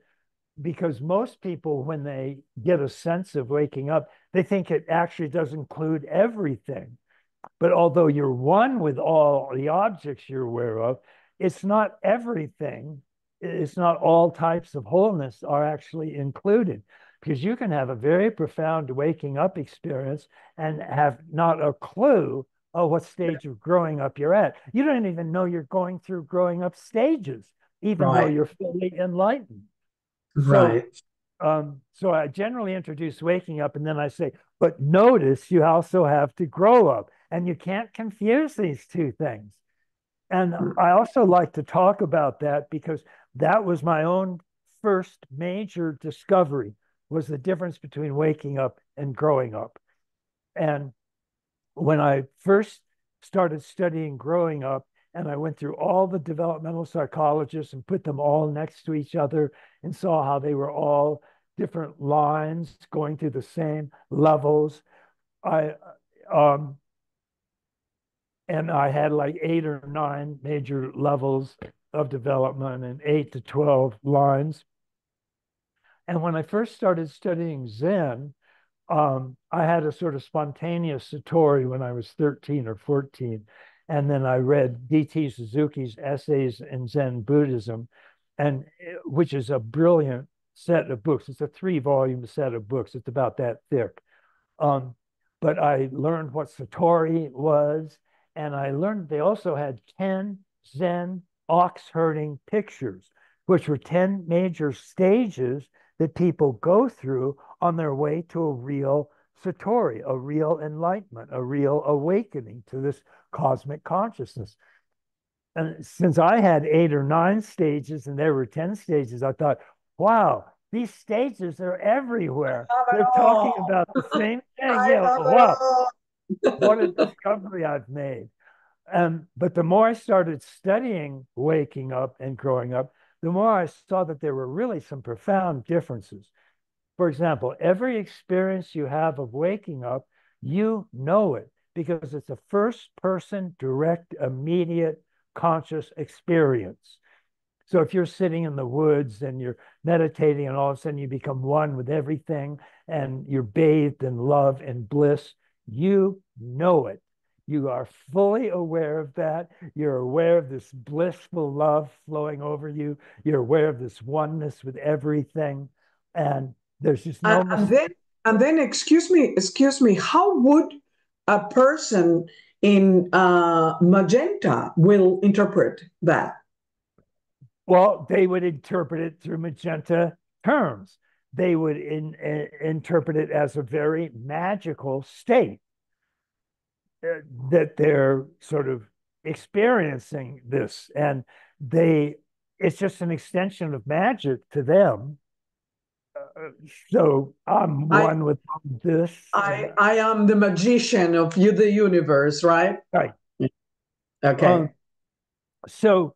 because most people, when they get a sense of waking up, they think it actually does include everything. But although you're one with all the objects you're aware of, it's not everything. It's not all types of wholeness are actually included, because you can have a very profound waking up experience and have not a clue of what stage of growing up you're at. You don't even know you're going through growing up stages, even though Right. you're fully enlightened. So, Right. so I generally introduce waking up, and then I say, but notice you also have to grow up, and you can't confuse these two things. And I also like to talk about that, because that was my own first major discovery, was the difference between waking up and growing up. And when I first started studying growing up, and I went through all the developmental psychologists and put them all next to each other and saw how they were all different lines going through the same levels. I um, and I had like 8 or 9 major levels of development and 8 to 12 lines. And when I first started studying Zen, I had a sort of spontaneous satori when I was 13 or 14. And then I read D.T. Suzuki's Essays in Zen Buddhism, and which is a brilliant set of books. It's a 3-volume set of books. It's about that thick. Um, but I learned what satori was, and I learned they also had 10 Zen ox herding pictures, which were 10 major stages that people go through on their way to a real satori, a real enlightenment, a real awakening to this cosmic consciousness. And since I had 8 or 9 stages and there were 10 stages, I thought, wow, these stages are everywhere. Love it They're talking all. about the same thing. I Yeah, love wow, it what a all. discovery I've made. But the more I started studying waking up and growing up, the more I saw that there were really some profound differences. For example, every experience you have of waking up, you know it, because it's a first person, direct, immediate, conscious experience. So if you're sitting in the woods and you're meditating and all of a sudden you become one with everything and you're bathed in love and bliss, you know it. You are fully aware of that. You're aware of this blissful love flowing over you. You're aware of this oneness with everything. And there's just no And mistake. then, excuse me, how would a person in magenta will interpret that? Well, they would interpret it through magenta terms. They would interpret it as a very magical state, that they're sort of experiencing this, and they it's just an extension of magic to them. So I'm I, one with this, and I am the magician of you, the universe, right? right. Okay. Um, so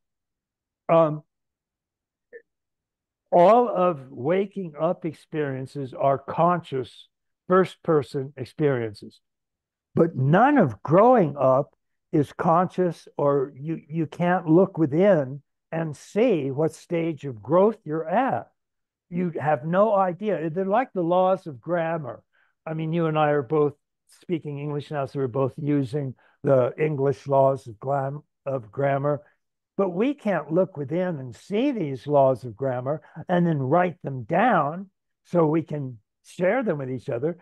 um, all of waking up experiences are conscious first-person experiences. But none of growing up is conscious, or you can't look within and see what stage of growth you're at. You have no idea. They're like the laws of grammar. I mean, you and I are both speaking English now, so we're both using the English laws of grammar. But we can't look within and see these laws of grammar and then write them down so we can share them with each other.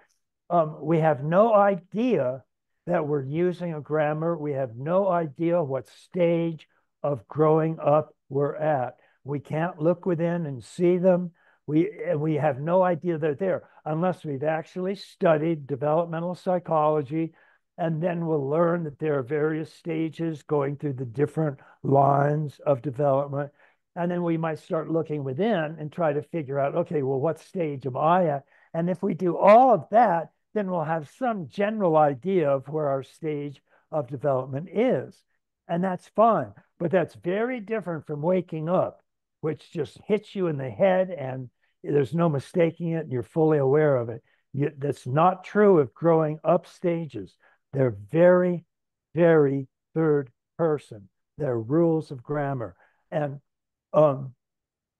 We have no idea that we're using a grammar. We have no idea what stage of growing up we're at. We can't look within and see them. We have no idea they're there unless we've actually studied developmental psychology, and then we'll learn that there are various stages going through the different lines of development. And then we might start looking within and try to figure out, okay, well, what stage am I at? And if we do all of that, then we'll have some general idea of where our stage of development is. And that's fine. But that's very different from waking up, which just hits you in the head and there's no mistaking it and you're fully aware of it. That's not true of growing up stages. They're very, very third person. They're rules of grammar. And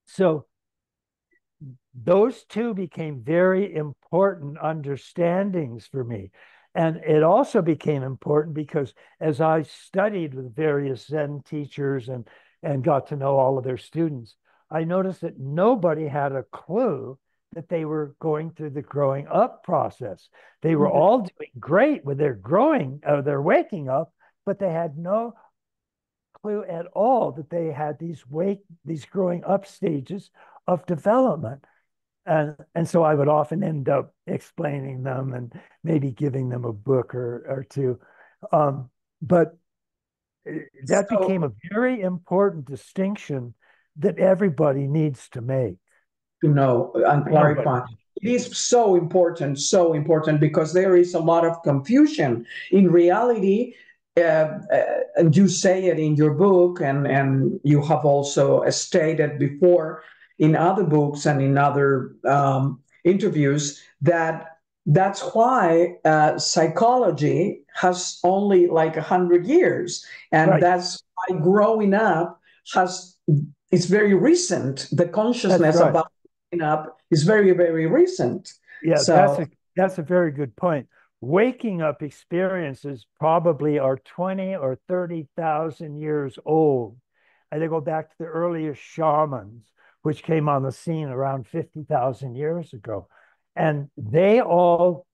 so those two became very important understandings for me. And it also became important because as I studied with various Zen teachers and got to know all of their students, I noticed that nobody had a clue that they were going through the growing up process. They were all doing great with their their waking up, but they had no clue at all that they had these growing up stages of development. And so I would often end up explaining them and maybe giving them a book or two. But that became a very important distinction that everybody needs to make. To know and clarify. It is so important because there is a lot of confusion. In reality, and you say it in your book, and you have also stated before in other books and in other interviews, that's why psychology has only like 100 years. And that's why growing up it's very recent. The consciousness about growing up is very, very recent. Yeah, so that's a very good point. Waking up experiences probably are 20 or 30,000 years old. And they go back to the earliest shamans, which came on the scene around 50,000 years ago. And they all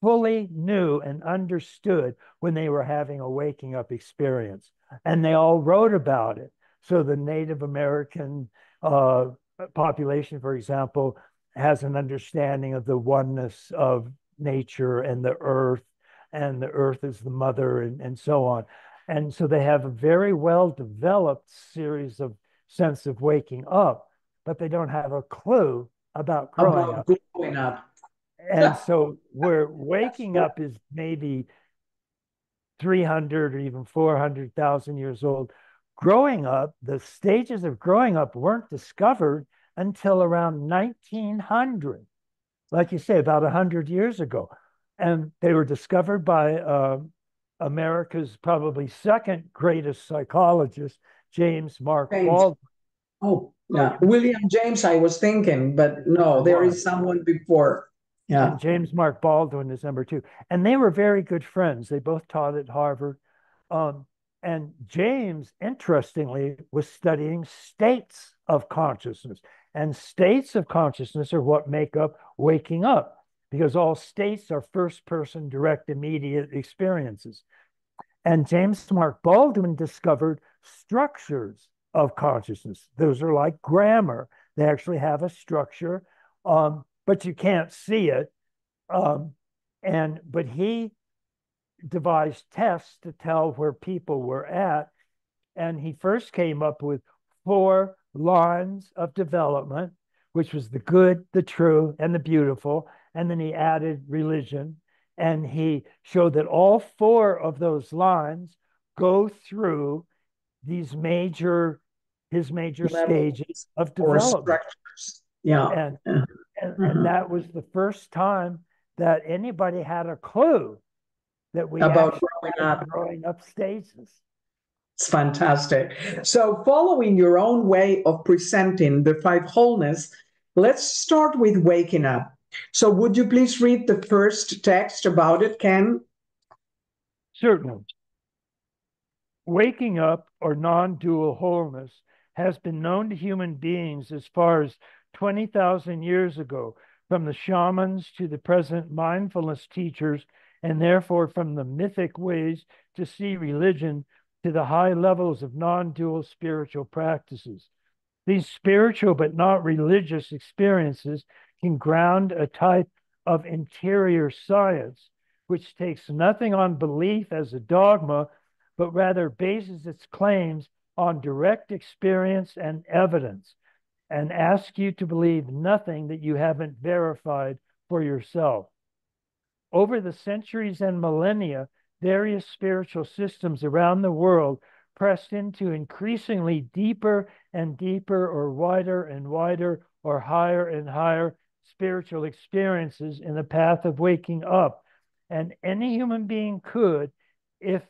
fully knew and understood when they were having a waking up experience. And they all wrote about it. So the Native American population, for example, has an understanding of the oneness of nature and the earth is the mother and so on. And so they have a very well-developed series of sense of waking up, but they don't have a clue about growing up. And so where waking up is maybe 300 or even 400,000 years old, growing up, the stages of growing up weren't discovered until around 1900, like you say, about 100 years ago. And they were discovered by America's probably second greatest psychologist, James Mark Baldwin. Oh, yeah. William James, I was thinking, but no, there is someone before. Yeah. And James Mark Baldwin is number two. And they were very good friends. They both taught at Harvard. And James, interestingly, was studying states of consciousness. And states of consciousness are what make up waking up, because all states are first-person, direct, immediate experiences. And James Mark Baldwin discovered structures of consciousness. Those are like grammar. They actually have a structure, but you can't see it. But he devised tests to tell where people were at. And he first came up with 4 lines of development, which was the good, the true, and the beautiful. And then he added religion. And he showed that all 4 of those lines go through his major stages of development. Yeah. And that was the first time that anybody had a clue that we About actually growing were up. growing up stages. It's fantastic. So, following your own way of presenting the five wholeness, let's start with waking up. So, would you please read the first text about it, Ken? Certainly. Waking up, or non-dual wholeness, has been known to human beings as far as 20,000 years ago, from the shamans to the present mindfulness teachers, and therefore from the mythic ways to see religion to the high levels of non-dual spiritual practices. These spiritual but not religious experiences can ground a type of interior science, which takes nothing on belief as a dogma, but rather bases its claims on direct experience and evidence, and asks you to believe nothing that you haven't verified for yourself. Over the centuries and millennia, various spiritual systems around the world pressed into increasingly deeper and deeper, or wider and wider, or higher and higher spiritual experiences in the path of waking up. And any human being could, if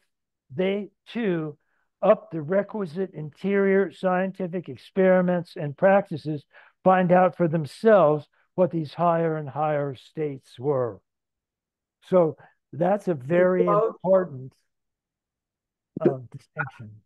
they too up the requisite interior scientific experiments and practices, find out for themselves what these higher and higher states were. So that's a very important distinction.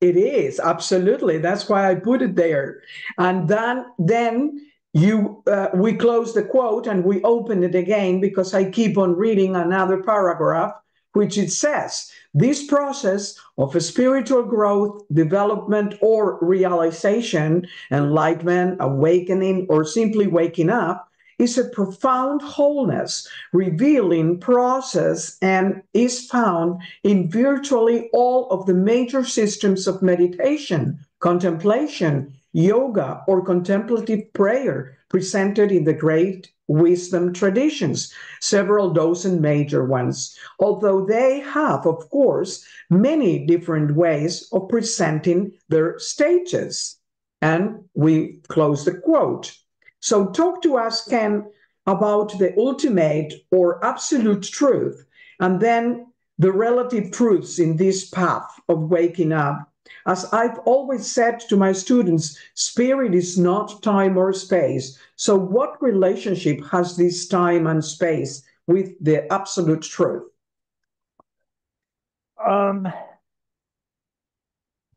It is, absolutely. That's why I put it there. And then we close the quote and we open it again, because I keep on reading another paragraph, which it says, this process of a spiritual growth, development, or realization, enlightenment, awakening, or simply waking up, is a profound wholeness revealing process, and is found in virtually all of the major systems of meditation, contemplation, yoga, or contemplative prayer presented in the great wisdom traditions, several dozen major ones, although they have, of course, many different ways of presenting their stages. And we close the quote. So, talk to us, Ken, about the ultimate or absolute truth, and then the relative truths in this path of waking up. As I've always said to my students, spirit is not time or space. So, what relationship has this time and space with the absolute truth?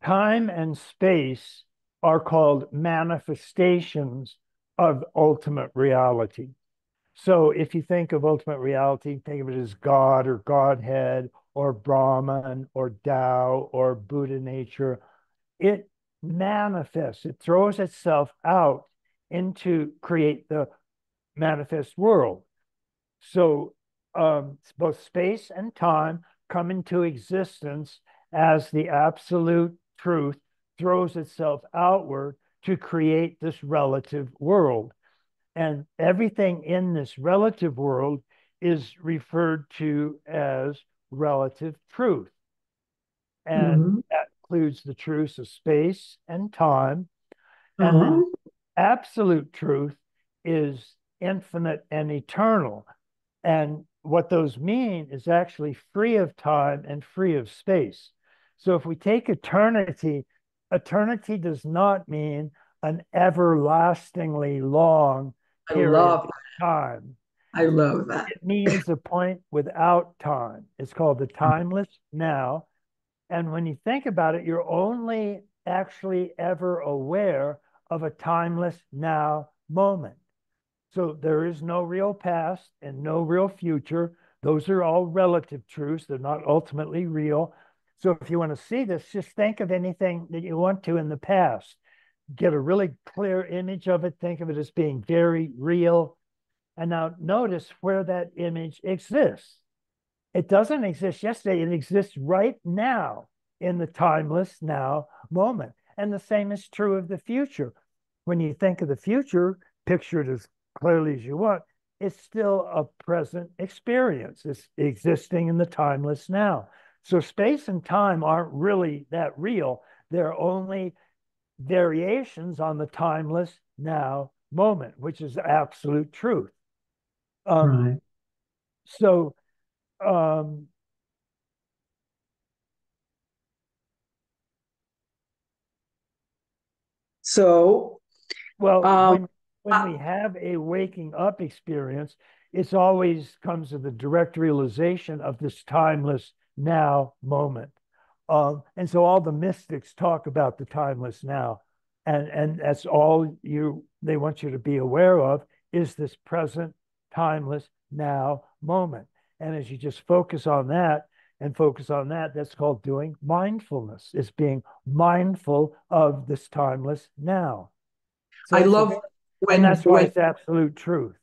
Time and space are called manifestations of ultimate reality. So if you think of ultimate reality, think of it as God or Godhead or Brahman or Tao or Buddha nature. It manifests, it throws itself out into create the manifest world. So both space and time come into existence as the absolute truth throws itself outward to create this relative world. And everything in this relative world is referred to as relative truth. And that includes the truths of space and time. And then absolute truth is infinite and eternal. And what those mean is actually free of time and free of space. So if we take eternity, eternity does not mean an everlastingly long period of time. I love that. It means a point without time. It's called the timeless now. And when you think about it, you're only actually ever aware of a timeless now moment. So there is no real past and no real future. Those are all relative truths. They're not ultimately real. So if you want to see this, just think of anything that you want to in the past. Get a really clear image of it. Think of it as being very real. And now notice where that image exists. It doesn't exist yesterday. It exists right now in the timeless now moment. And the same is true of the future. When you think of the future, picture it as clearly as you want, it's still a present experience. It's existing in the timeless now. So space and time aren't really that real. They're only variations on the timeless now moment, which is absolute truth. Right. So, um, So, well, um, when we have a waking up experience, it's always comes to the direct realization of this timeless now moment. And so all the mystics talk about the timeless now. And that's all they want you to be aware of is this present timeless now moment. And as you just focus on that and focus on that, that's called doing mindfulness. It's being mindful of this timeless now. So I it's a love very, and when that's why it's absolute truth.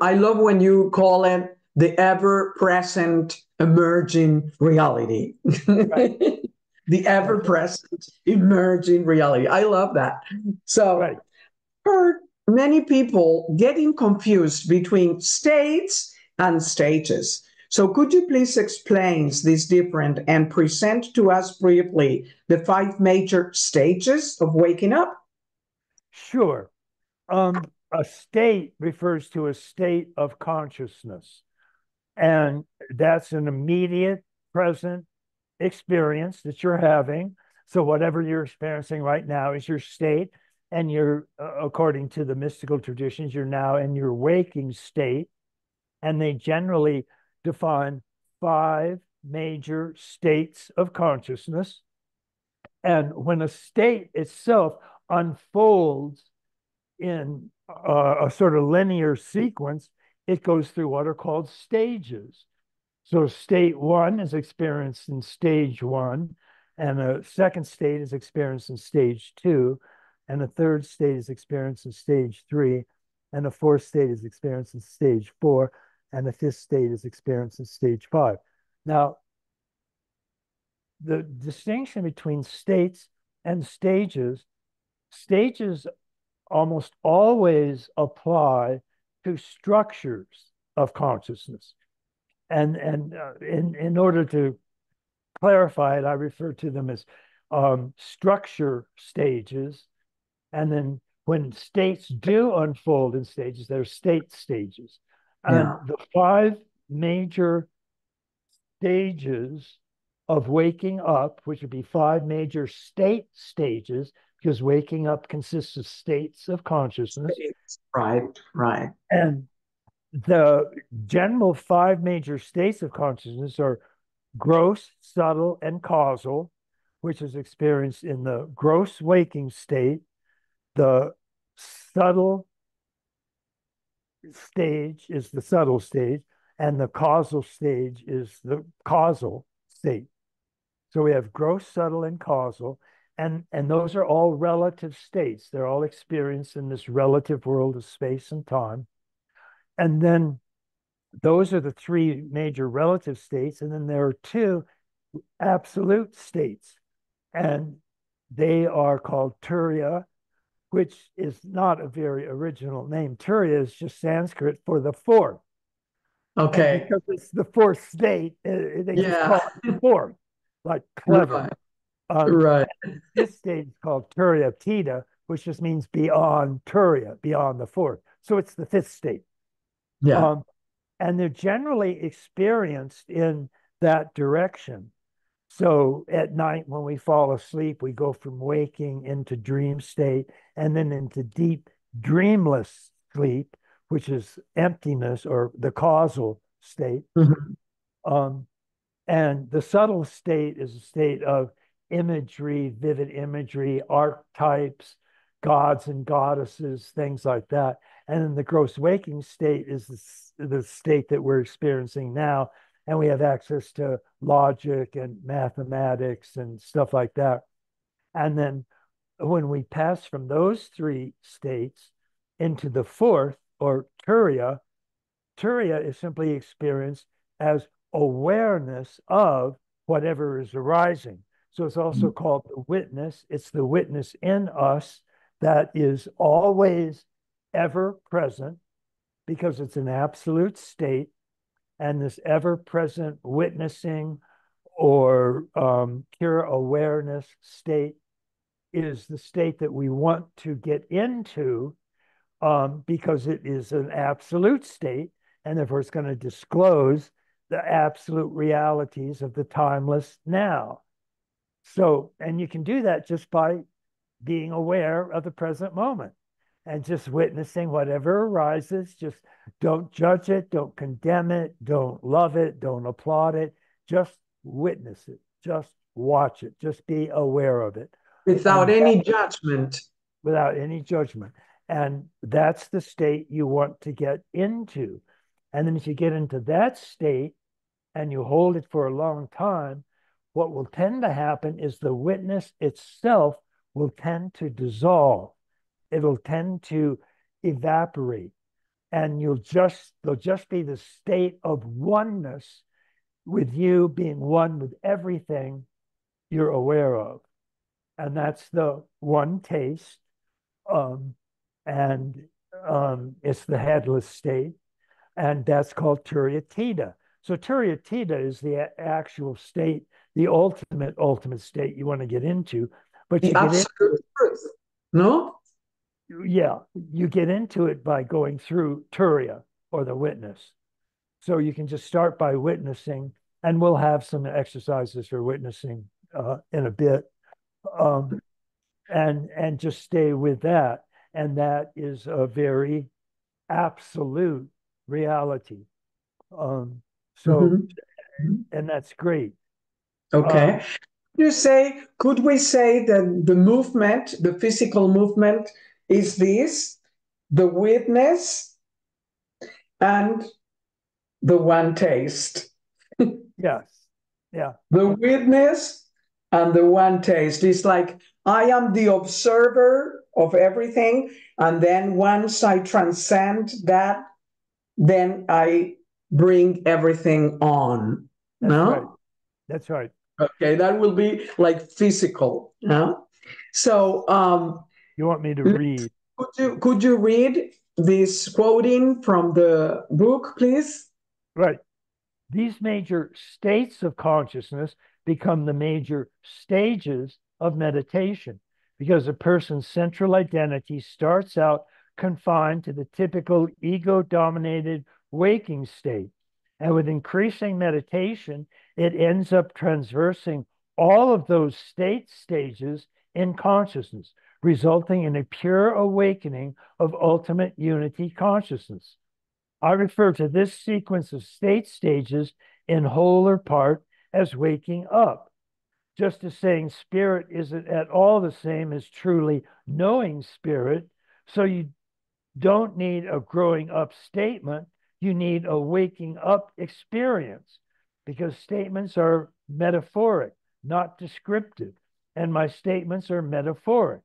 I love when you call it the ever-present emerging reality. Right. The That's right. ever-present emerging reality. I love that. So, Right. heard many people getting confused between states and stages. So, could you please explain this difference and present to us briefly the five major stages of waking up? Sure. A state refers to a state of consciousness, and that's an immediate present experience that you're having. So whatever you're experiencing right now is your state, and you're, according to the mystical traditions, you're now in your waking state, and they generally define five major states of consciousness. And when a state itself unfolds in a sort of linear sequence, it goes through what are called stages. So state one is experienced in stage one, and a second state is experienced in stage two, and a third state is experienced in stage three, and a fourth state is experienced in stage four, and the fifth state is experienced in stage five. Now, the distinction between states and stages almost always apply to structures of consciousness. And in order to clarify it, I refer to them as structure stages. And then when states do unfold in stages, they're state stages. Yeah. And the five major stages of waking up, which would be five major state stages, because waking up consists of states of consciousness. Right, right. And the general five major states of consciousness are gross, subtle, and causal, which is experienced in the gross waking state. The subtle stage is the subtle stage, and the causal stage is the causal state. So we have gross, subtle, and causal, and those are all relative states. They're all experienced in this relative world of space and time. And then those are the three major relative states. And then there are two absolute states, and they are called Turiya, which is not a very original name. Turiya is just Sanskrit for the fourth. And Okay. because it's the fourth state, they just call Yeah. it the fourth, like clever. Right. Um, Right. this state is called Turiya Tita, which just means beyond Turiya, beyond the fourth. So it's the fifth state. Yeah. Um, and they're generally experienced in that direction. So at night, when we fall asleep, we go from waking into dream state and then into deep dreamless sleep, which is emptiness or the causal state. Mhm. Um, and the subtle state is a state of imagery, vivid imagery, archetypes, gods and goddesses, things like that. And then the gross waking state is the state that we're experiencing now. And we have access to logic and mathematics and stuff like that. And then when we pass from those three states into the fourth, or Turiya, Turiya is simply experienced as awareness of whatever is arising. So it's also called the witness. It's the witness in us that is always ever present because it's an absolute state. And this ever present witnessing or pure awareness state is the state that we want to get into because it is an absolute state and therefore it's going to disclose the absolute realities of the timeless now. So, and you can do that just by being aware of the present moment and just witnessing whatever arises. Just don't judge it, don't condemn it, don't love it, don't applaud it. Just witness it, just watch it, just be aware of it. Without any judgment. Without any judgment. And that's the state you want to get into. And then if you get into that state and you hold it for a long time, what will tend to happen is the witness itself will tend to dissolve. It will tend to evaporate. And there'll just be the state of oneness with you being one with everything you're aware of. And that's the one taste. It's the headless state. And that's called Turiya. So Turiya is the actual state, the ultimate state you want to get into. But the absolute truth, no? Yeah, you get into it by going through Turiya, or the witness. So you can just start by witnessing, and we'll have some exercises for witnessing in a bit, and just stay with that. And that is a very absolute reality. And that's great. Okay. Could we say that the movement, the physical movement, is this, the witness and the one taste? Yes. Yeah. The witness and the one taste. It's like I am the observer of everything, and then once I transcend that, then I bring everything on. That's no? Right. That's right. Okay, that will be like physical. No? So you want me to read? Could you read this quoting from the book, please? Right. These major states of consciousness become the major stages of meditation, because a person's central identity starts out confined to the typical ego-dominated waking state. And with increasing meditation, it ends up transversing all of those stages in consciousness, resulting in a pure awakening of ultimate unity consciousness. I refer to this sequence of state stages in whole or part as waking up. Just as saying spirit isn't at all the same as truly knowing spirit, so you don't need a growing up statement, you need a waking up experience, because statements are metaphoric, not descriptive, and my statements are metaphoric.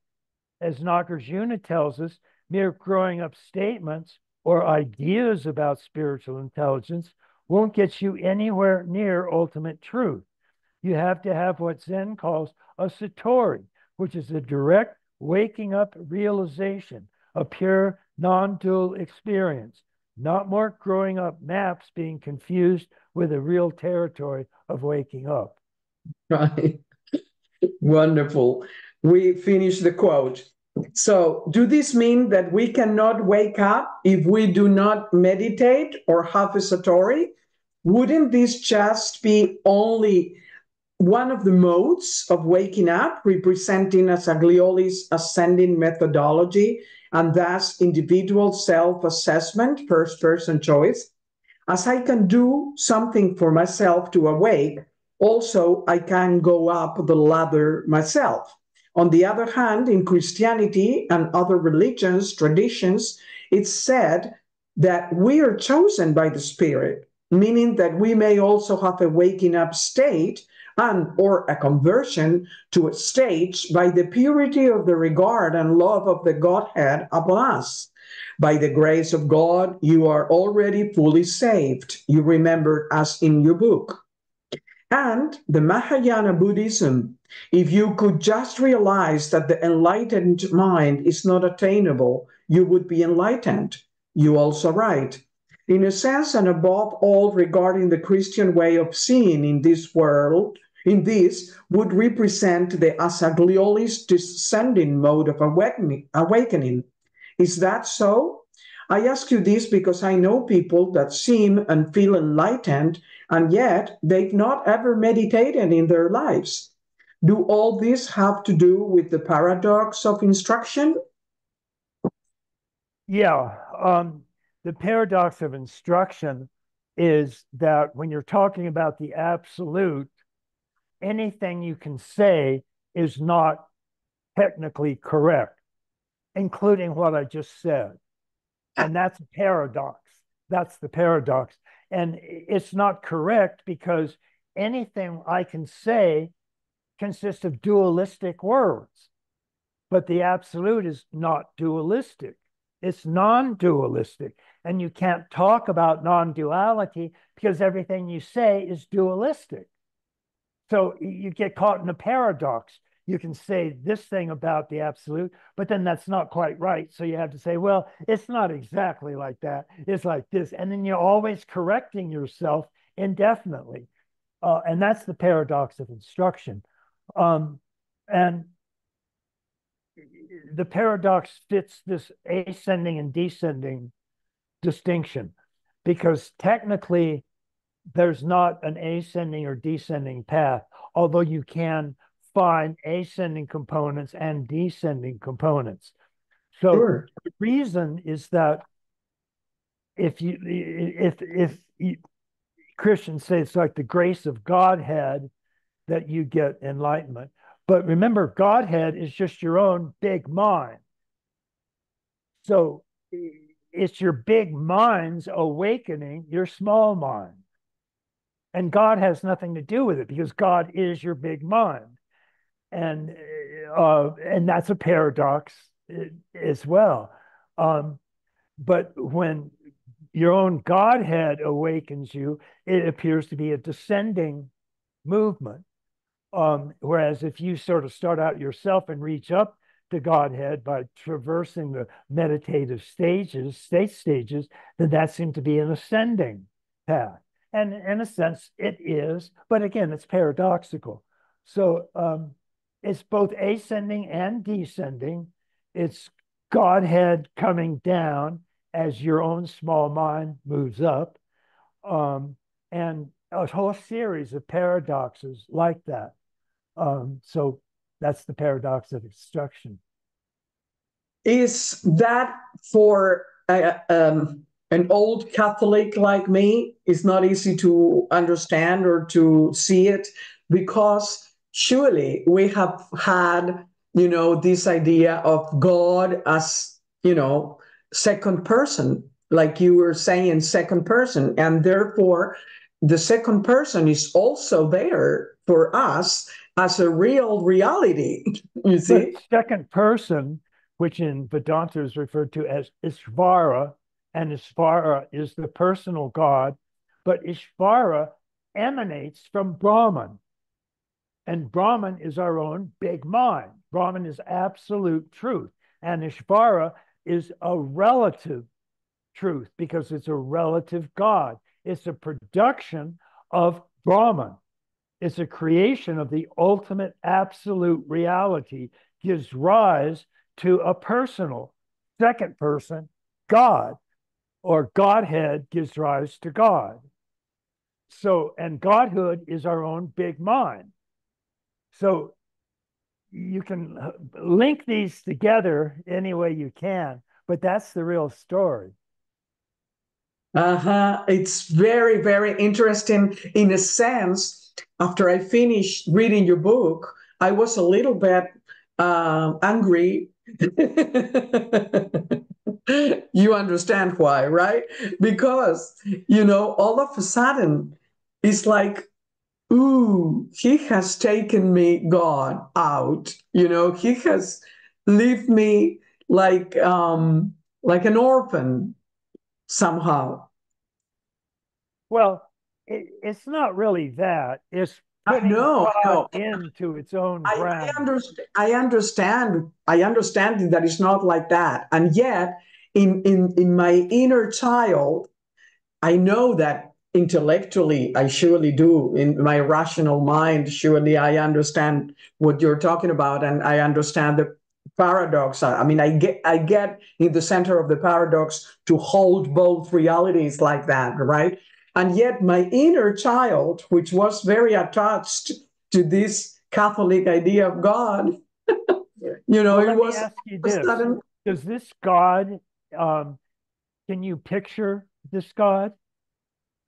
As Nagarjuna tells us, mere growing up statements or ideas about spiritual intelligence won't get you anywhere near ultimate truth. You have to have what Zen calls a satori, which is a direct waking up realization, a pure non-dual experience, not more growing up maps being confused with a real territory of waking up. Right. Wonderful. We finished the quote. So, do this mean that we cannot wake up if we do not meditate or have a satori? Wouldn't this just be only one of the modes of waking up, representing Asaglioli's ascending methodology, and thus individual self-assessment, first-person choice? As I can do something for myself to awake, also I can go up the ladder myself. On the other hand, in Christianity and other religions, traditions, it's said that we are chosen by the Spirit, meaning that we may also have a waking up state and or a conversion to a stage by the purity of the regard and love of the Godhead upon us. By the grace of God, you are already fully saved. You remember as in your book. And the Mahayana Buddhism, if you could just realize that the enlightened mind is not attainable, you would be enlightened. You also write, in a sense, and above all regarding the Christian way of seeing in this world, in this would represent the Asaglioli's descending mode of awakening. Is that so? I ask you this because I know people that seem and feel enlightened, and yet they've not ever meditated in their lives. Do all this have to do with the paradox of instruction? Yeah. The paradox of instruction is that when you're talking about the absolute, anything you can say is not technically correct, including what I just said. And that's a paradox. That's the paradox. And it's not correct because anything I can say consists of dualistic words. But the absolute is not dualistic. It's non-dualistic. And you can't talk about non-duality because everything you say is dualistic. So you get caught in a paradox. You can say this thing about the absolute, but then that's not quite right. So you have to say, well, it's not exactly like that. It's like this. And then you're always correcting yourself indefinitely. And that's the paradox of instruction. And the paradox fits this ascending and descending distinction because technically there's not an ascending or descending path, although you can find ascending components and descending components. So Sure. the reason is that if Christians say it's like the grace of Godhead that you get enlightenment. But remember, Godhead is just your own big mind. So it's your big mind's awakening your small mind. And God has nothing to do with it because God is your big mind. And that's a paradox as well. But when your own Godhead awakens you, it appears to be a descending movement. Whereas if you sort of start out yourself and reach up to Godhead by traversing the meditative state stages, then that seems to be an ascending path. And in a sense, it is, but again, it's paradoxical. So it's both ascending and descending. It's Godhead coming down as your own small mind moves up, and a whole series of paradoxes like that. So that's the paradox of instruction. Is that for an old Catholic like me? It's not easy to understand or to see it because surely we have had, this idea of God as, second person, like you were saying, second person. And therefore, the second person is also there for us as a real reality, you see? But second person, which in Vedanta is referred to as Ishvara, and Ishvara is the personal God, but Ishvara emanates from Brahman. And Brahman is our own big mind. Brahman is absolute truth. And Ishvara is a relative truth because it's a relative God. It's a production of Brahman. It's a creation of the ultimate absolute reality, gives rise to a personal second person, God, or Godhead gives rise to God. So, and Godhood is our own big mind. So you can link these together any way you can, but that's the real story. It's very, very interesting. In a sense, after I finished reading your book, I was a little bit angry. You understand why, right? Because, all of a sudden, it's like, ooh, he has taken me, God, out. He has left me like an orphan somehow. Well, it's not really that. It's I putting know, I God know. into its own I ground. understand. I understand that it's not like that, and yet, in my inner child, I know that intellectually, I surely do. In my rational mind, surely I understand what you're talking about, and I understand paradox. I mean, I get in the center of the paradox to hold both realities like that, right? And yet my inner child, which was very attached to this Catholic idea of God, Well, it let me was ask you a this. sudden. Does this God, can you picture this God?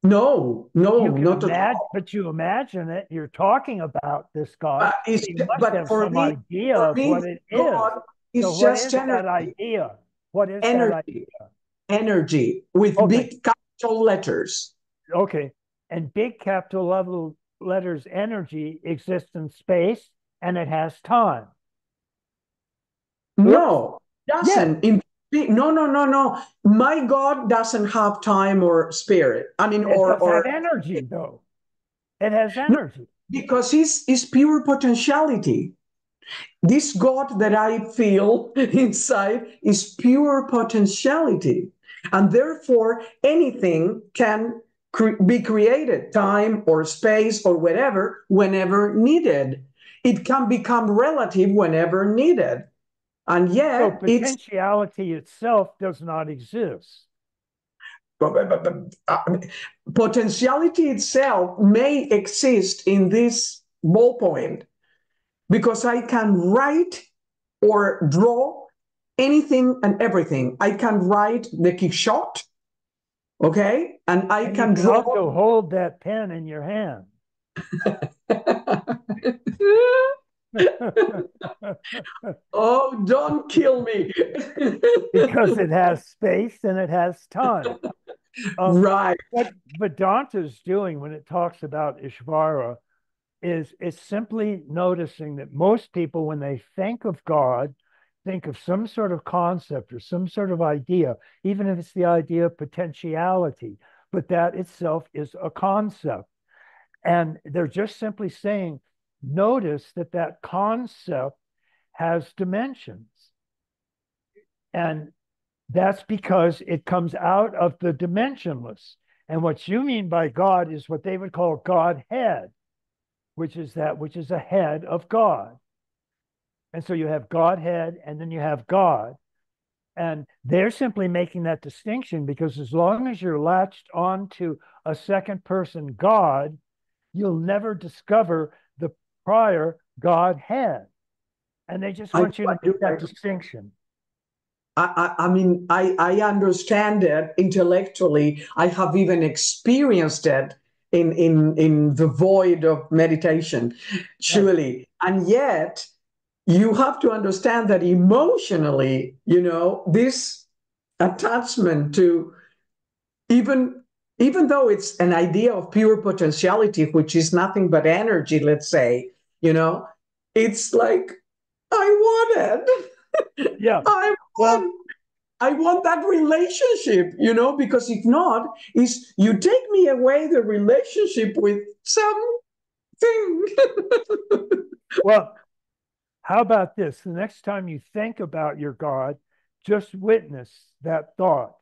No, no, You can not at imagine, all. but you imagine it. You're talking about this God, so you must But have some idea for of me, what it is. God So is what just is that energy, idea? What is that energy, idea? energy with Okay, big capital letters. okay. And big capital level letters energy exists in space and it has time. Oops. No, Yes, doesn't. No, no, no, no. My God doesn't have time or spirit. I mean, it does have or energy though. It has no, energy. because he's pure potentiality. This God that I feel inside is pure potentiality. And therefore, anything can be created, time or space or whatever, whenever needed. It can become relative whenever needed. And So yet, it's potentiality itself does not exist. potentiality itself may exist in this ballpoint because I can write or draw anything and everything. I can write the Quixote, okay? And I And you can can draw. also hold that pen in your hand. Oh, don't kill me. Because it has space and it has time. Um, Right. what Vedanta's doing when it talks about Ishvara is it's simply noticing that most people, when they think of God, think of some sort of concept or some sort of idea, even if it's the idea of potentiality, but that itself is a concept. And they're just simply saying, notice that that concept has dimensions. And that's because it comes out of the dimensionless. And what you mean by God is what they would call Godhead, which is that which is ahead of God. And so you have Godhead and then you have God. And they're simply making that distinction because as long as you're latched onto a second person God, you'll never discover the prior Godhead. And they just I, want you to do. make that distinction. I mean, I understand it intellectually. I have even experienced it in the void of meditation, Yes. surely. And yet, you have to understand that emotionally, this attachment to even even though it's an idea of pure potentiality, which is nothing but energy, let's say, you know, it's like I want it. Yeah. I Well, want I want that relationship, because if not, is you take me away the relationship with something. well, how about this? The next time you think about your God, just witness that thought,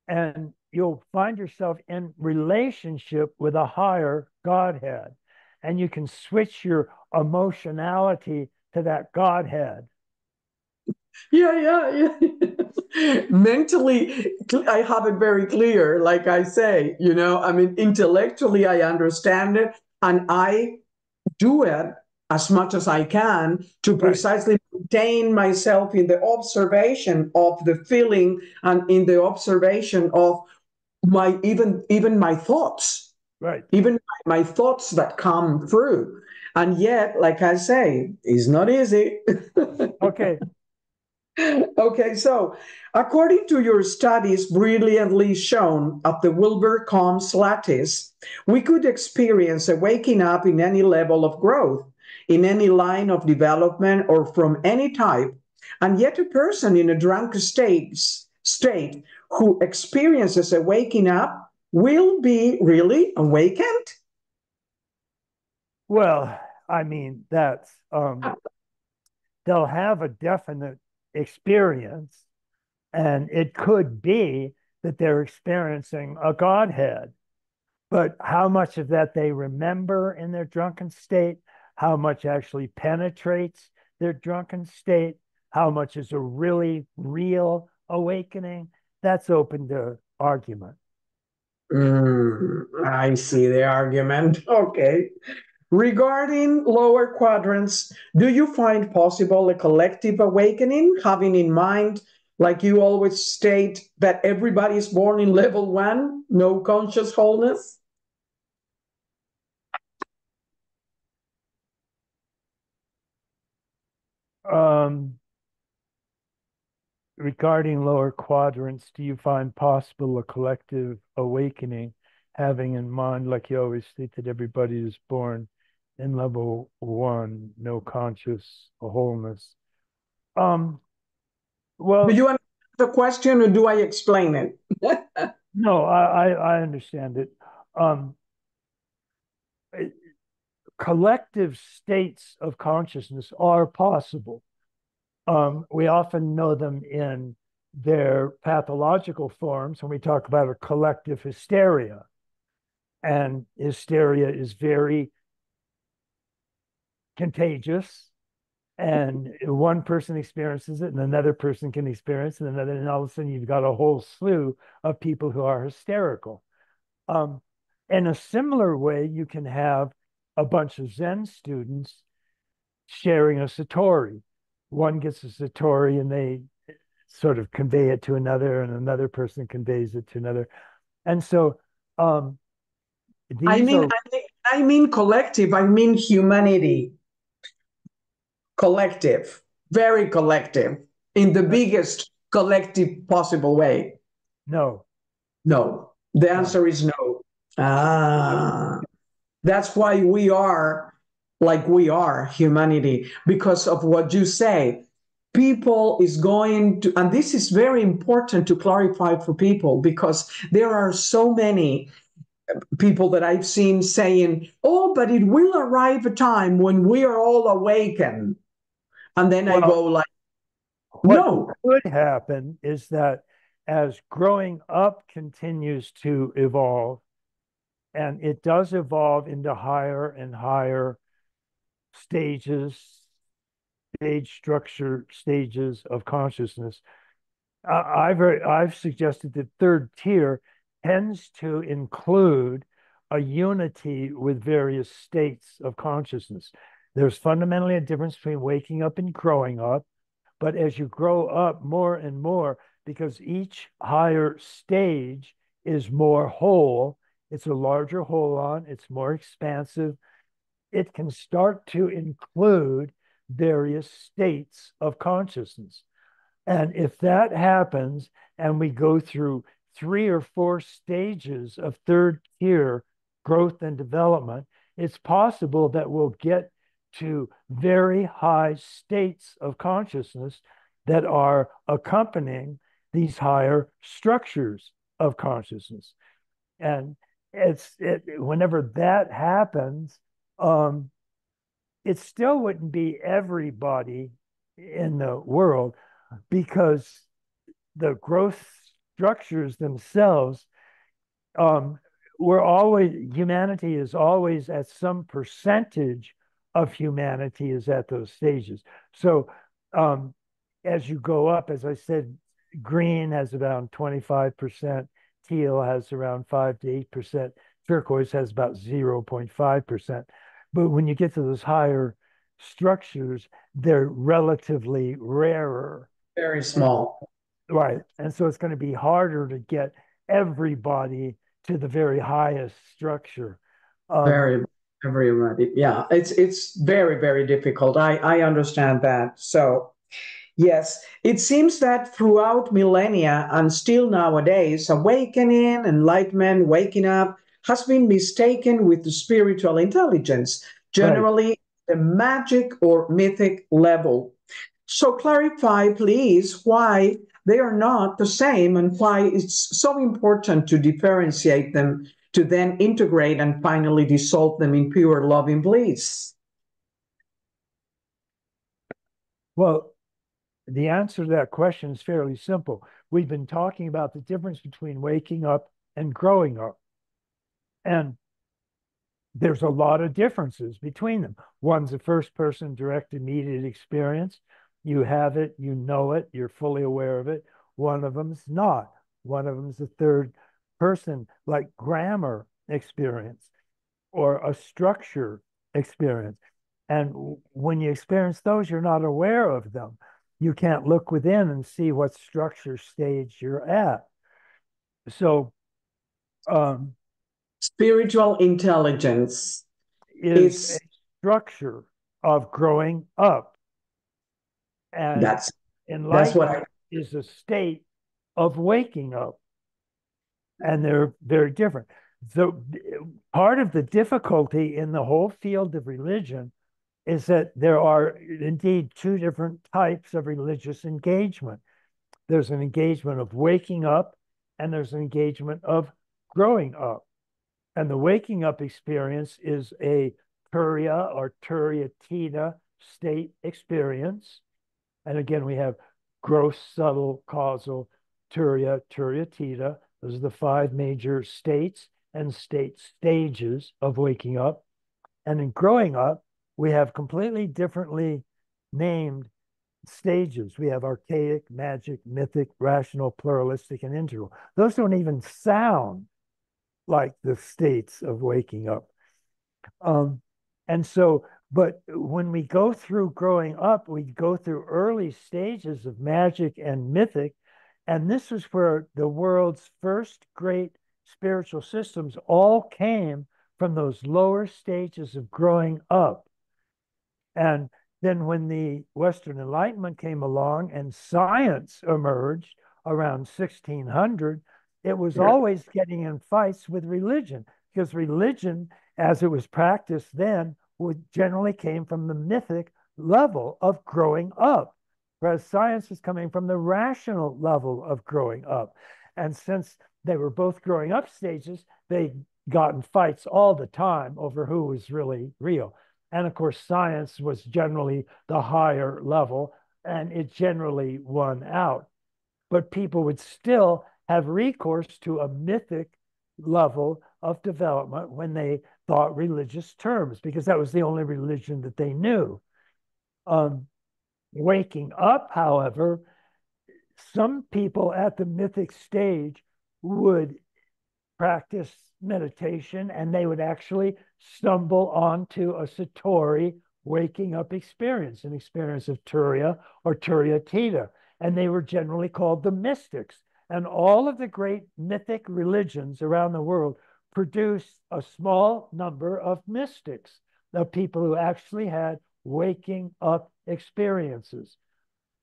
and you'll find yourself in relationship with a higher Godhead. And you can switch your emotionality to that Godhead. Yeah, yeah. Mentally, I have it very clear, like I say, I mean, intellectually, I understand it and I do it as much as I can to Right, precisely maintain myself in the observation of the feeling and in the observation of my even my thoughts, right. even my thoughts that come through. And yet, like I say, it's not easy. Okay. Okay, so according to your studies brilliantly shown at the Wilber Combs lattice, we could experience a waking up in any level of growth, in any line of development, or from any type. And yet, a person in a drunk state who experiences a waking up will be really awakened. Well, I mean, that's they'll have a definite experience, and it could be that they're experiencing a Godhead. But how much of that they remember in their drunken state, how much actually penetrates their drunken state, how much is a really real awakening, that's open to argument. I see the argument. Okay. Regarding lower quadrants, do you find possible a collective awakening, having in mind, like you always state, that everybody is born in level 1, no conscious wholeness? Regarding lower quadrants, do you find possible a collective awakening, having in mind, like you always state, that everybody is born in level 1, no conscious wholeness? Well, Do you understand the question, or do I explain it? no, I understand it. Um, Collective states of consciousness are possible. We often know them in their pathological forms when we talk about a collective hysteria. And hysteria is very contagious. And one person experiences it, and another person can experience it, and all of a sudden you've got a whole slew of people who are hysterical. In a similar way, you can have a bunch of Zen students sharing a Satori. One gets a Satori and they sort of convey it to another, and another person conveys it to another. And so I mean collective, I mean humanity. Collective, very collective, in the biggest collective possible way. No. No. The answer is no. That's why we are like we are, humanity, because of what you say. People is going to, and this is very important to clarify for people, because there are so many people that I've seen saying, oh, but it will arrive a time when we are all awakened. And then I go like, no. What could happen is that as growing up continues to evolve, and it does evolve into higher and higher stages, stage structure stages of consciousness, I've suggested that third tier tends to include a unity with various states of consciousness. There's fundamentally a difference between waking up and growing up, but as you grow up more and more, because each higher stage is more whole, it's a larger holon, it's more expansive, it can start to include various states of consciousness. And if that happens, and we go through 3 or 4 stages of third tier growth and development, it's possible that we'll get to very high states of consciousness that are accompanying these higher structures of consciousness. And whenever that happens, it still wouldn't be everybody in the world, because the growth structures themselves, humanity is always at some percentage of humanity is at those stages. So as you go up, as I said, green has around 25%, teal has around 5 to 8%, turquoise has about 0.5%. But when you get to those higher structures, they're relatively rarer. Very small. Right. And so it's going to be harder to get everybody to the very highest structure. Very, very, yeah. It's very, very difficult. I understand that. So yes, it seems that throughout millennia and still nowadays, awakening, enlightenment, waking up has been mistaken with the spiritual intelligence, generally right, the magic or mythic level. So clarify, please, why they are not the same and why it's so important to differentiate them to then integrate and finally dissolve them in pure loving bliss. Well, the answer to that question is fairly simple. We've been talking about the difference between waking up and growing up. And there's a lot of differences between them. One's a first-person direct immediate experience. You have it, you know it, you're fully aware of it. One of them's not. One of them's a third person, like grammar experience or a structure experience. And when you experience those, you're not aware of them. You can't look within and see what structure stage you're at. So, Spiritual intelligence is a is structure of growing up, and that's what enlightenment is a state of waking up, and they're very different. So part of the difficulty in the whole field of religion is that there are indeed two different types of religious engagement. There's an engagement of waking up, and there's an engagement of growing up. And the waking up experience is a Turiya or Turiya state experience. And again, we have gross, subtle, causal, Turiya, Turiya. Those are the five major states and state stages of waking up. And in growing up, we have completely differently named stages. We have archaic, magic, mythic, rational, pluralistic, and integral. Those don't even sound like the states of waking up. And so, but when we go through growing up, we go through early stages of magic and mythic. And this is where the world's first great spiritual systems all came from those lower stages of growing up. And then when the Western Enlightenment came along and science emerged around 1600, it was always getting in fights with religion, because religion, as it was practiced then, generally came from the mythic level of growing up, whereas science is coming from the rational level of growing up. And since they were both growing up stages, they got in fights all the time over who was really real. And of course, science was generally the higher level, and it generally won out. But people would still have recourse to a mythic level of development when they thought religious terms, because that was the only religion that they knew. Waking up, however, some people at the mythic stage would practice meditation, and they would actually stumble onto a Satori waking up experience, an experience of Turiya or Turiya. And they were generally called the mystics. And all of the great mythic religions around the world produced a small number of mystics, of people who actually had waking up experiences.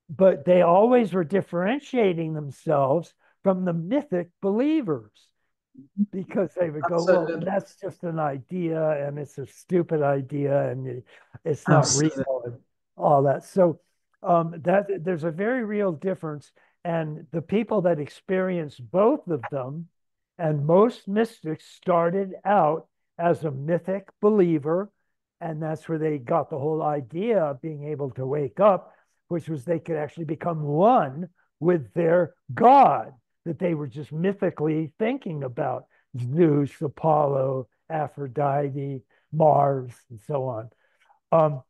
But they always were differentiating themselves from the mythic believers, because they would go, well, that's just an idea, and it's a stupid idea, and it's not real, and all that. So that there's a very real difference. And the people that experience both of them, and most mystics started out as a mythic believer, and that's where they got the whole idea of being able to wake up, which was they could actually become one with their God that they were just mythically thinking about: Zeus, Apollo, Aphrodite, Mars, and so on.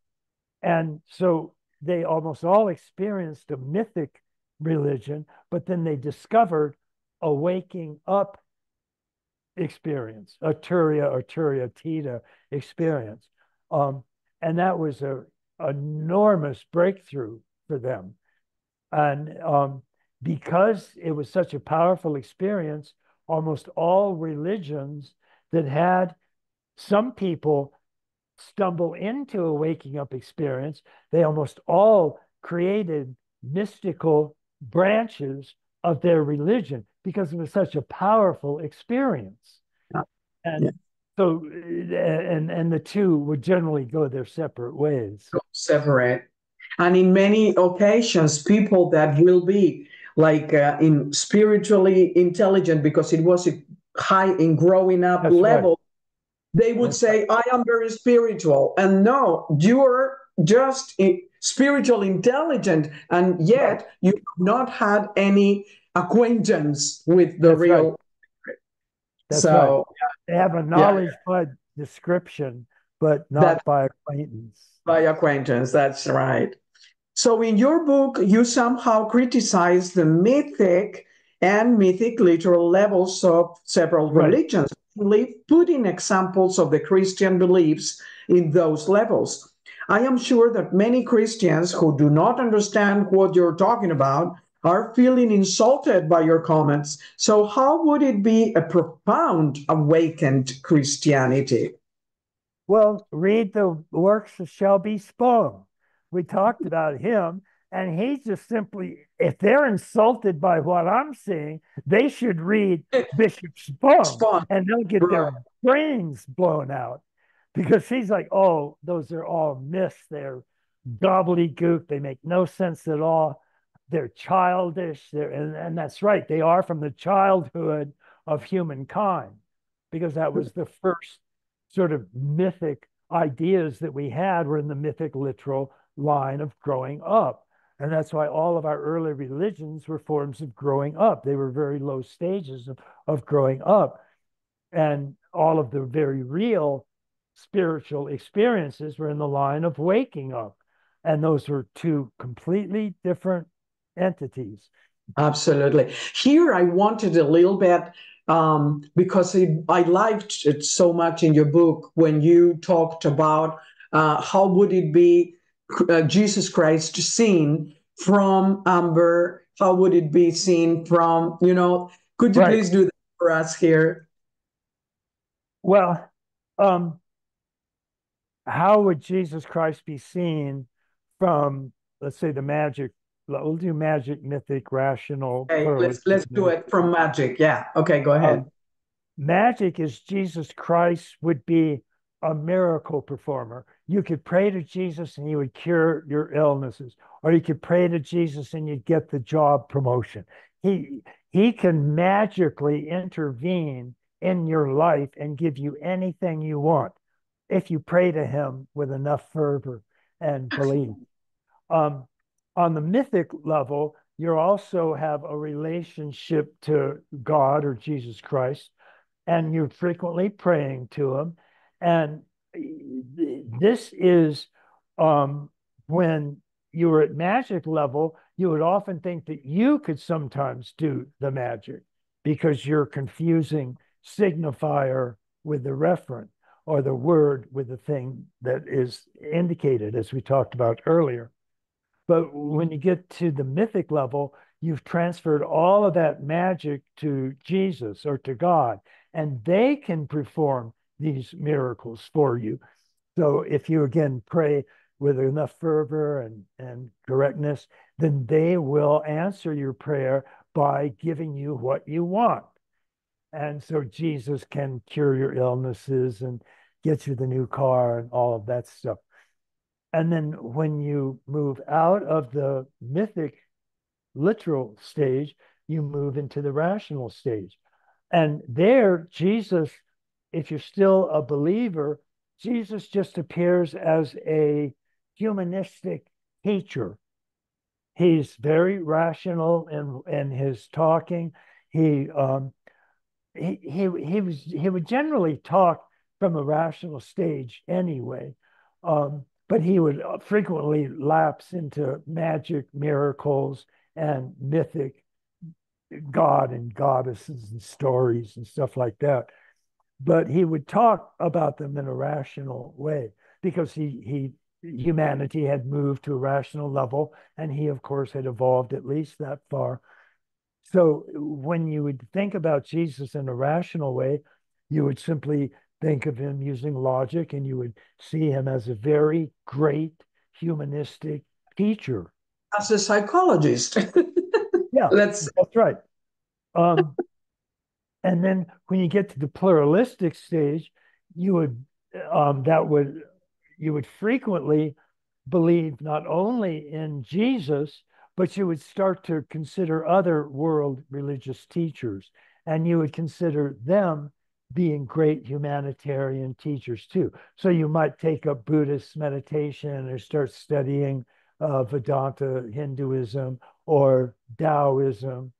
And so they almost all experienced a mythic religion, but then they discovered a waking up experience, a Turiya or Turiya experience. And that was an enormous breakthrough for them. And because it was such a powerful experience, almost all religions that had some people stumble into a waking up experience, they almost all created mystical branches of their religion because it was such a powerful experience. And so, and the two would generally go their separate ways. Separate. And in many occasions, people that will be like in spiritually intelligent, because it was a high in growing up level, they would say, I am very spiritual. And no, you are just spiritual intelligent, and yet you have not had any acquaintance with the real. That's right. They have a knowledge bud description, but That not by acquaintance. by acquaintance, that's right. So in your book, you somehow criticize the mythic and mythic literal levels of several Right. religions, putting examples of the Christian beliefs in those levels. I am sure that many Christians who do not understand what you're talking about are feeling insulted by your comments. So, how would it be a profound awakened Christianity? Well, read the works of Shelby Spong. We talked about him, and he just simply, if they're insulted by what I'm seeing, they should read Bishop Spong Respond. and they'll get their brains blown out because he's like, oh, those are all myths. They're gobbledygook. They make no sense at all. They're childish. And that's right. They are from the childhood of humankind because that was the first sort of mythic ideas that we had were in the mythic literal line of growing up. And that's why all of our early religions were forms of growing up. They were very low stages of growing up. And all of the very real spiritual experiences were in the line of waking up. And those were two completely different entities. Absolutely. Here, I wanted a little bit because I liked it so much in your book when you talked about how would it be Jesus Christ seen from Amber? How would it be seen from, could you Right. please do that for us here? Well, um, how would Jesus Christ be seen from, let's say, the magic? We'll do magic, mythic, rational, Okay, let's pluralistic. do it from magic. Yeah. Okay, go ahead. Magic is Jesus Christ would be a miracle performer. You could pray to Jesus and he would cure your illnesses, or you could pray to Jesus and you'd get the job promotion. He can magically intervene in your life and give you anything you want if you pray to him with enough fervor and belief. Um, on the mythic level, you also have a relationship to God or Jesus Christ, and you're frequently praying to him. And this is when you were at magic level, you would often think that you could sometimes do the magic because you're confusing signifier with the referent or the word with the thing that is indicated, as we talked about earlier. But when you get to the mythic level, you've transferred all of that magic to Jesus or to God, and they can perform these miracles for you. So if you again pray with enough fervor and correctness, then they will answer your prayer by giving you what you want. And so Jesus can cure your illnesses and get you the new car and all of that stuff. And then when you move out of the mythic literal stage, you move into the rational stage. And there, Jesus, if you're still a believer, Jesus just appears as a humanistic teacher. He's very rational in his talking. He he would generally talk from a rational stage anyway, but he would frequently lapse into magic, miracles, and mythic god and goddesses and stories and stuff like that. But he would talk about them in a rational way because he humanity had moved to a rational level, and he, of course, had evolved at least that far. So when you would think about Jesus in a rational way, you would simply think of him using logic and you would see him as a very great humanistic teacher. As a psychologist, Yeah, let's. that's right. Um, and then when you get to the pluralistic stage, you would that would you would frequently believe not only in Jesus, but you would start to consider other world religious teachers, and you would consider them being great humanitarian teachers too. So you might take up Buddhist meditation or start studying Vedanta Hinduism or Taoism,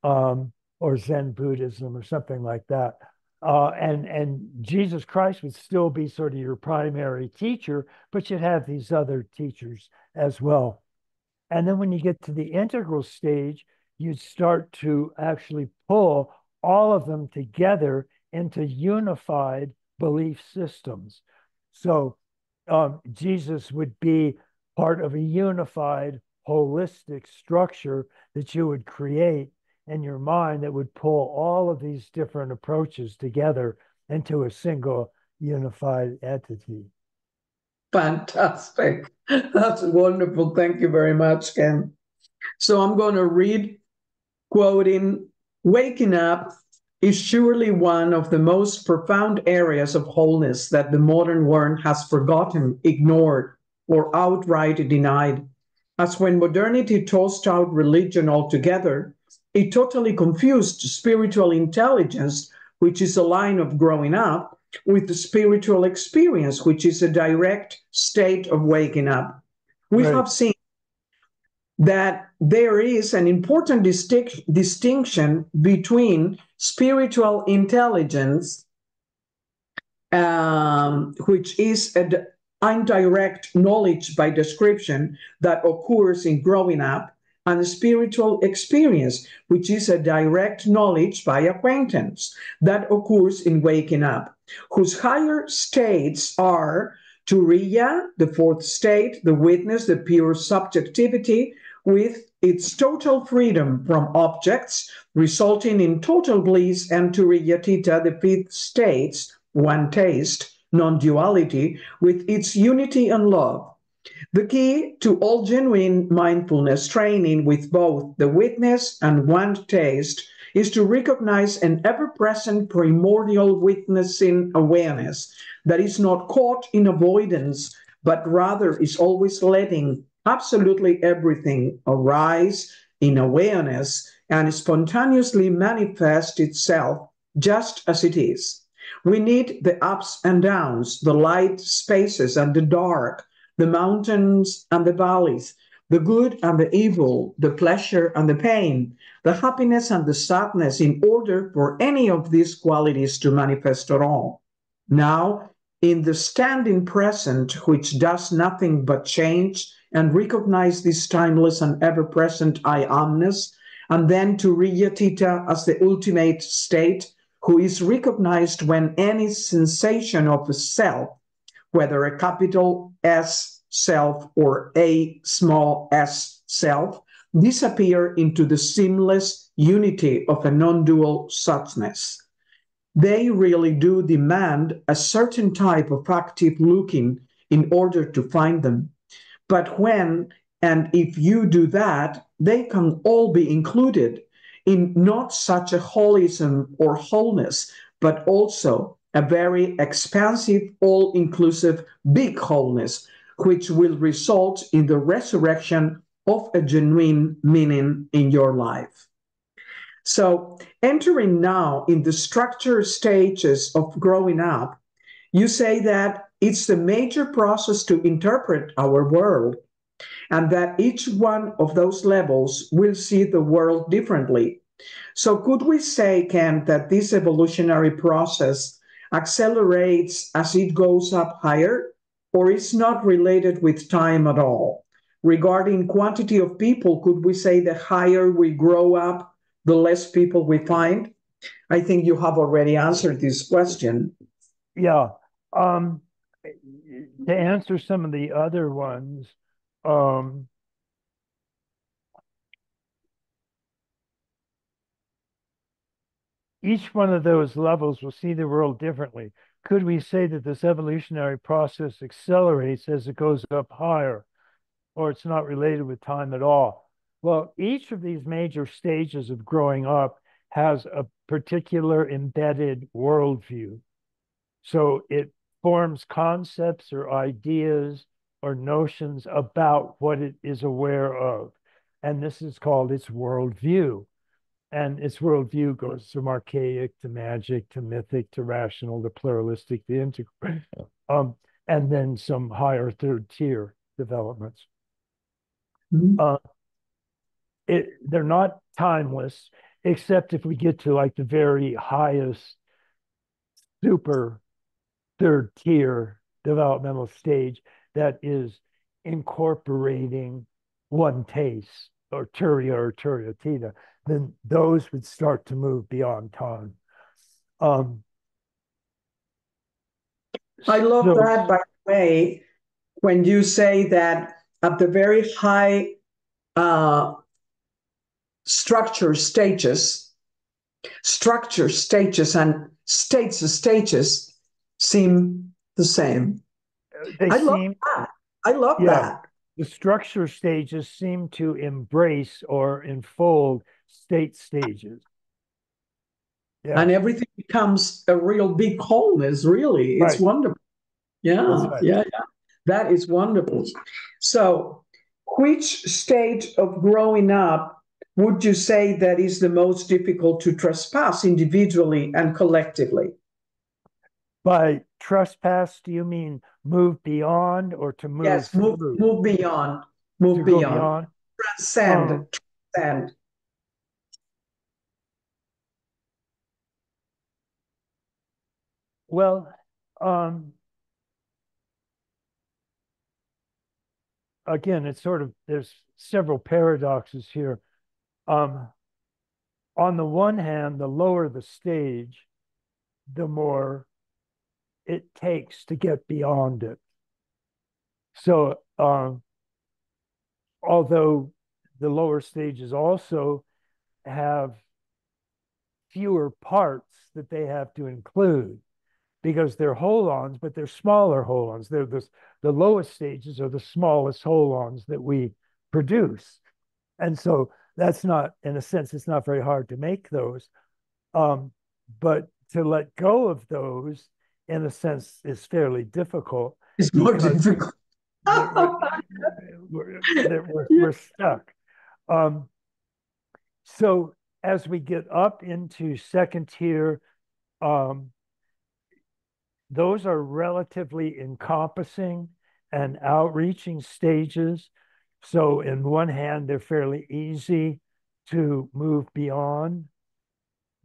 or Zen Buddhism or something like that. And Jesus Christ would still be sort of your primary teacher, but you'd have these other teachers as well. And then when you get to the integral stage, you'd start to actually pull all of them together into unified belief systems. So Jesus would be part of a unified, holistic structure that you would create in your mind that would pull all of these different approaches together into a single unified entity. Fantastic. That's wonderful. Thank you very much, Ken. So I'm going to read, quoting, "Waking up is surely one of the most profound areas of wholeness that the modern world has forgotten, ignored, or outright denied. As when modernity tossed out religion altogether, it totally confused spiritual intelligence, which is a line of growing up, with the spiritual experience, which is a direct state of waking up. We Right. have seen that there is an important distinction between spiritual intelligence, which is an indirect knowledge by description that occurs in growing up, and spiritual experience, which is a direct knowledge by acquaintance that occurs in waking up, whose higher states are Turiya, the fourth state, the witness, the pure subjectivity, with its total freedom from objects, resulting in total bliss, and Turiya Theta, the fifth states, one taste, non-duality, with its unity and love. The key to all genuine mindfulness training with both the witness and one taste is to recognize an ever-present primordial witnessing awareness that is not caught in avoidance, but rather is always letting absolutely everything arise in awareness and spontaneously manifest itself just as it is. We need the ups and downs, the light spaces and the dark, the mountains and the valleys, the good and the evil, the pleasure and the pain, the happiness and the sadness, in order for any of these qualities to manifest at all. Now, in the standing present, which does nothing but change, and recognize this timeless and ever-present I amness, and then to Turiya Theta as the ultimate state, who is recognized when any sensation of a self, whether a capital S self or a small s self, disappear into the seamless unity of a non-dual suchness. They really do demand a certain type of active looking in order to find them. But when and if you do that, they can all be included in not such a holism or wholeness, but also a very expansive, all-inclusive big wholeness, which will result in the resurrection of a genuine meaning in your life. So, entering now in the structure stages of growing up, you say that it's the major process to interpret our world, and that each one of those levels will see the world differently. So could we say, Ken, that this evolutionary process accelerates as it goes up higher, or is not related with time at all? Regarding quantity of people, could we say the higher we grow up, the less people we find? I think you have already answered this question. Yeah. To answer some of the other ones, each one of those levels will see the world differently. Could we say that this evolutionary process accelerates as it goes up higher, or it's not related with time at all? Well, each of these major stages of growing up has a particular embedded worldview. So it forms concepts or ideas or notions about what it is aware of. And this is called its worldview. And its worldview goes from archaic to magic to mythic to rational to pluralistic to integral, and then some higher third tier developments. Mhm. They're not timeless, except if we get to like the very highest super third tier developmental stage that is incorporating one taste or Turiya, then those would start to move beyond time. I love that, by the way, when you say that at the very high uh, structure stages and stages seem the same. Love that. I love that. The structure stages seem to embrace or enfold state stages. Yeah. And everything becomes a real big wholeness, really. It's wonderful. Yeah, yeah. That is wonderful. So, which stage of growing up would you say that is the most difficult to trespass individually and collectively? By trespass, do you mean move beyond or to move? Yes, move beyond. Move beyond. Transcend. Transcend. Well, again, it's sort of, there's several paradoxes here. On the one hand, the lower the stage, the more it takes to get beyond it. So, although the lower stages also have fewer parts that they have to include because they're holons, but they're smaller holons. They're the lowest stages are the smallest holons that we produce. And so that's not, in a sense, it's not very hard to make those. But to let go of those, in a sense, is fairly difficult. It's more difficult. We're stuck. So as we get up into second tier, those are relatively encompassing and outreaching stages. So in one hand, they're fairly easy to move beyond,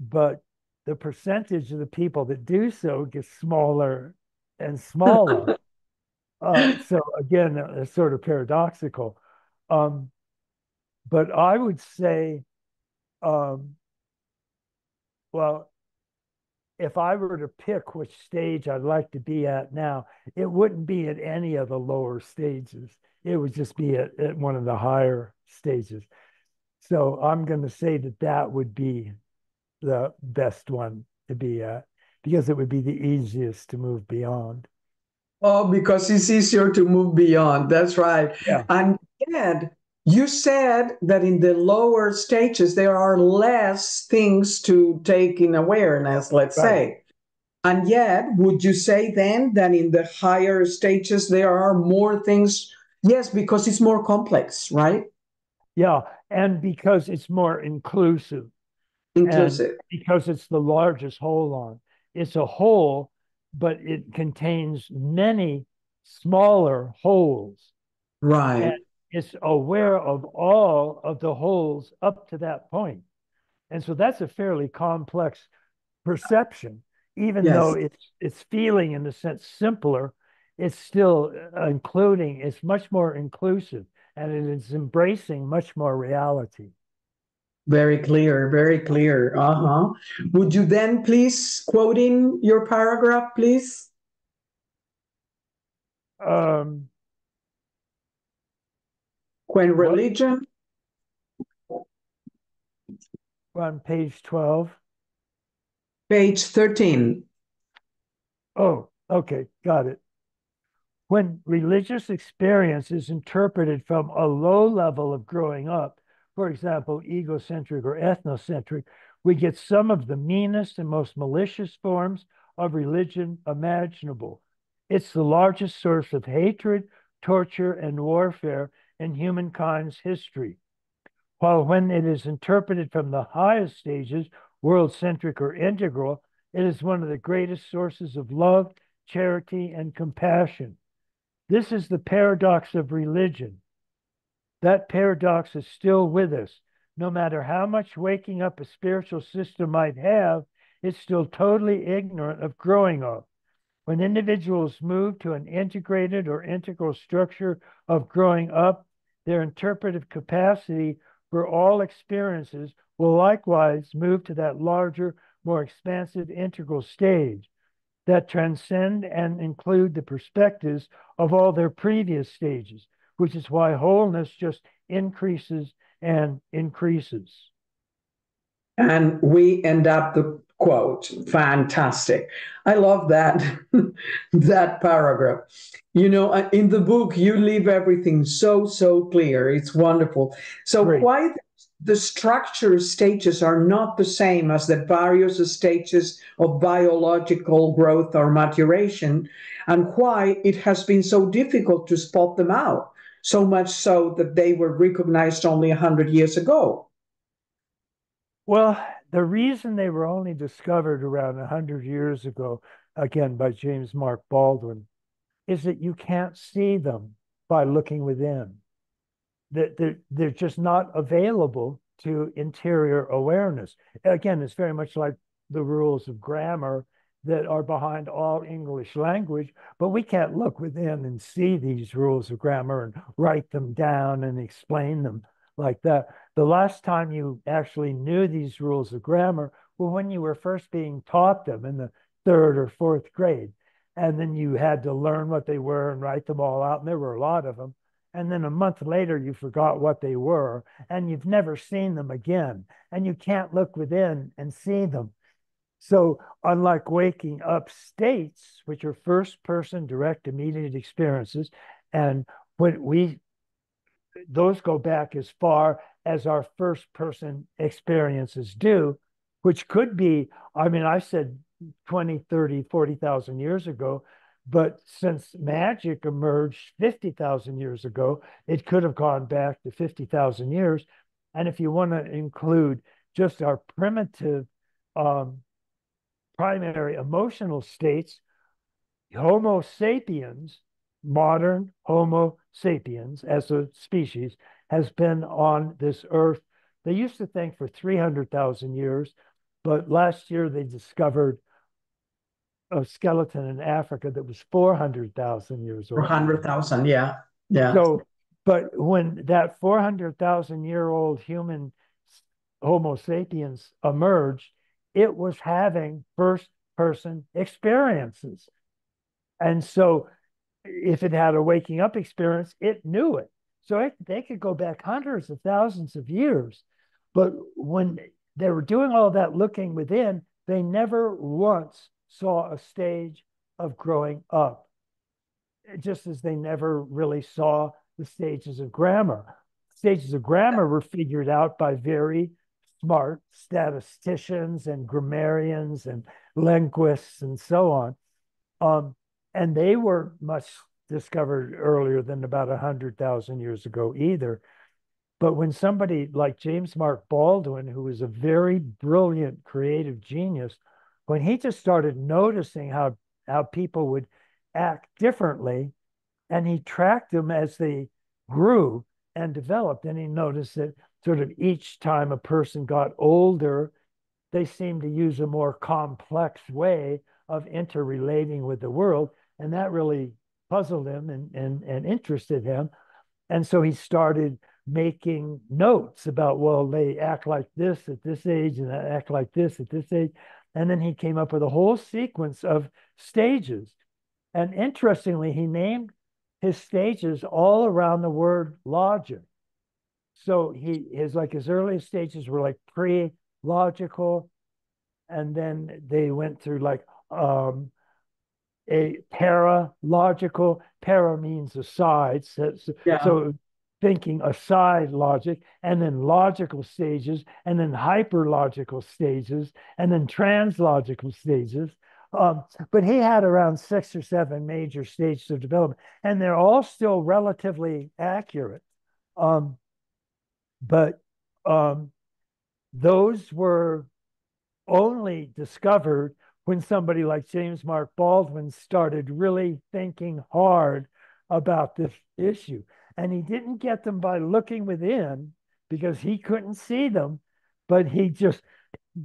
but the percentage of the people that do so gets smaller and smaller. So again, it's sort of paradoxical. But I would say, well, if I were to pick which stage I'd like to be at now, it wouldn't be at any of the lower stages. It would just be at one of the higher stages. So I'm going to say that that would be the best one to be at because it would be the easiest to move beyond. Oh, because it's easier to move beyond. That's right. Yeah. And yet, you said that in the lower stages, there are less things to take in awareness, let's say. And yet, would you say then that in the higher stages, there are more things? Yes, because it's more complex, right? Yeah. And because it's more inclusive. Inclusive. And because it's the largest holon. It's a whole, but it contains many smaller holes. Right. And it's aware of all of the holes up to that point. And so that's a fairly complex perception. Even though it's feeling in a sense simpler, it's still including, it's much more inclusive and it is embracing much more reality. Very clear, very clear. Would you then please quote in your paragraph, please? When religion. We're on page 12. Page 13. Oh, okay, got it. When religious experience is interpreted from a low level of growing up, for example, egocentric or ethnocentric, we get some of the meanest and most malicious forms of religion imaginable. It's the largest source of hatred, torture, and warfare in humankind's history. While when it is interpreted from the highest stages, world-centric or integral, it is one of the greatest sources of love, charity, and compassion. This is the paradox of religion. That paradox is still with us. No matter how much waking up a spiritual system might have, it's still totally ignorant of growing up. When individuals move to an integrated or integral structure of growing up, their interpretive capacity for all experiences will likewise move to that larger, more expansive integral stage that transcend and include the perspectives of all their previous stages, which is why wholeness just increases and increases. And we end up the quote. Fantastic. I love that, that paragraph. You know, in the book, you leave everything so, so clear. It's wonderful. So Great. why the structure stages are not the same as the various stages of biological growth or maturation, and why it has been so difficult to spot them out, so much so that they were recognized only 100 years ago. Well, the reason they were only discovered around 100 years ago, again by James Mark Baldwin, is that you can't see them by looking within. They're just not available to interior awareness. Again, it's very much like the rules of grammar that are behind all English language, but we can't look within and see these rules of grammar and write them down and explain them like that. The last time you actually knew these rules of grammar was when you were first being taught them in the third or fourth grade. And then you had to learn what they were and write them all out. And there were a lot of them. And then a month later, you forgot what they were, and you've never seen them again. And you can't look within and see them. So unlike waking up states, which are first person direct immediate experiences, and when those go back as far as our first person experiences do, which could be, I mean, I said 20, 30, 40,000 years ago, but since magic emerged 50,000 years ago, it could have gone back to 50,000 years. And if you want to include just our primitive primary emotional states, Homo sapiens, modern Homo sapiens as a species, has been on this earth. They used to think for 300,000 years, but last year they discovered a skeleton in Africa that was 400,000 years old. 400,000, yeah. Yeah. So, but when that 400,000-year-old human Homo sapiens emerged, it was having first person experiences. And so if it had a waking up experience, it knew it. So they could go back hundreds of thousands of years. But when they were doing all that looking within, they never once saw a stage of growing up, just as they never really saw the stages of grammar. Stages of grammar were figured out by very smart statisticians and grammarians and linguists and so on. And they were much discovered earlier than about 100,000 years ago either. But when somebody like James Mark Baldwin, who was a very brilliant creative genius, when he just started noticing how people would act differently, and he tracked them as they grew and developed, and he noticed that sort of each time a person got older, they seemed to use a more complex way of interrelating with the world. And that really puzzled him and interested him. And so he started making notes about, well, they act like this at this age and they act like this at this age. And then he came up with a whole sequence of stages. And interestingly, he named his stages all around the word logic. So his earliest stages were like pre-logical, and then they went through like a paralogical. Para means aside, so thinking aside logic, and then logical stages, and then hyperlogical stages, and then translogical stages. But he had around 6 or 7 major stages of development, and they're all still relatively accurate. But those were only discovered when somebody like James Mark Baldwin started really thinking hard about this issue. And he didn't get them by looking within because he couldn't see them, but he just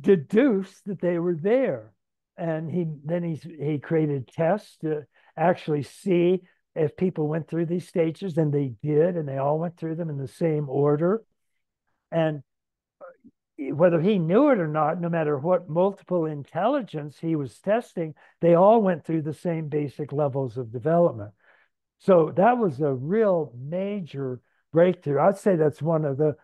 deduced that they were there. And he created tests to actually see if people went through these stages, and they did, and they all went through them in the same order. And whether he knew it or not, no matter what multiple intelligence he was testing, they all went through the same basic levels of development. So that was a real major breakthrough. I'd say that's one of the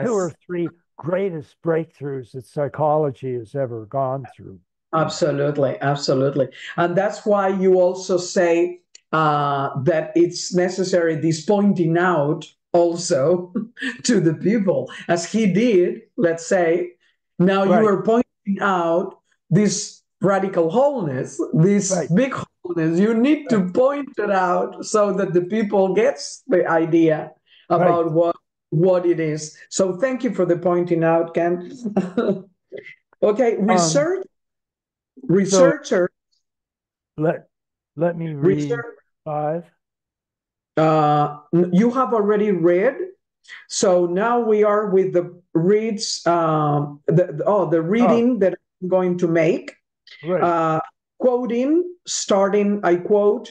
two or three greatest breakthroughs that psychology has ever gone through. Absolutely, absolutely. And that's why you also say that it's necessary, this pointing out also to the people, as he did, let's say. Now you are pointing out this radical wholeness, this big wholeness. You need to point it out so that the people gets the idea about what it is. So thank you for the pointing out, Ken. Okay, researchers. Let me read 5. You have already read. So now we are with the reads. The reading that I'm going to make. Quoting, starting. I quote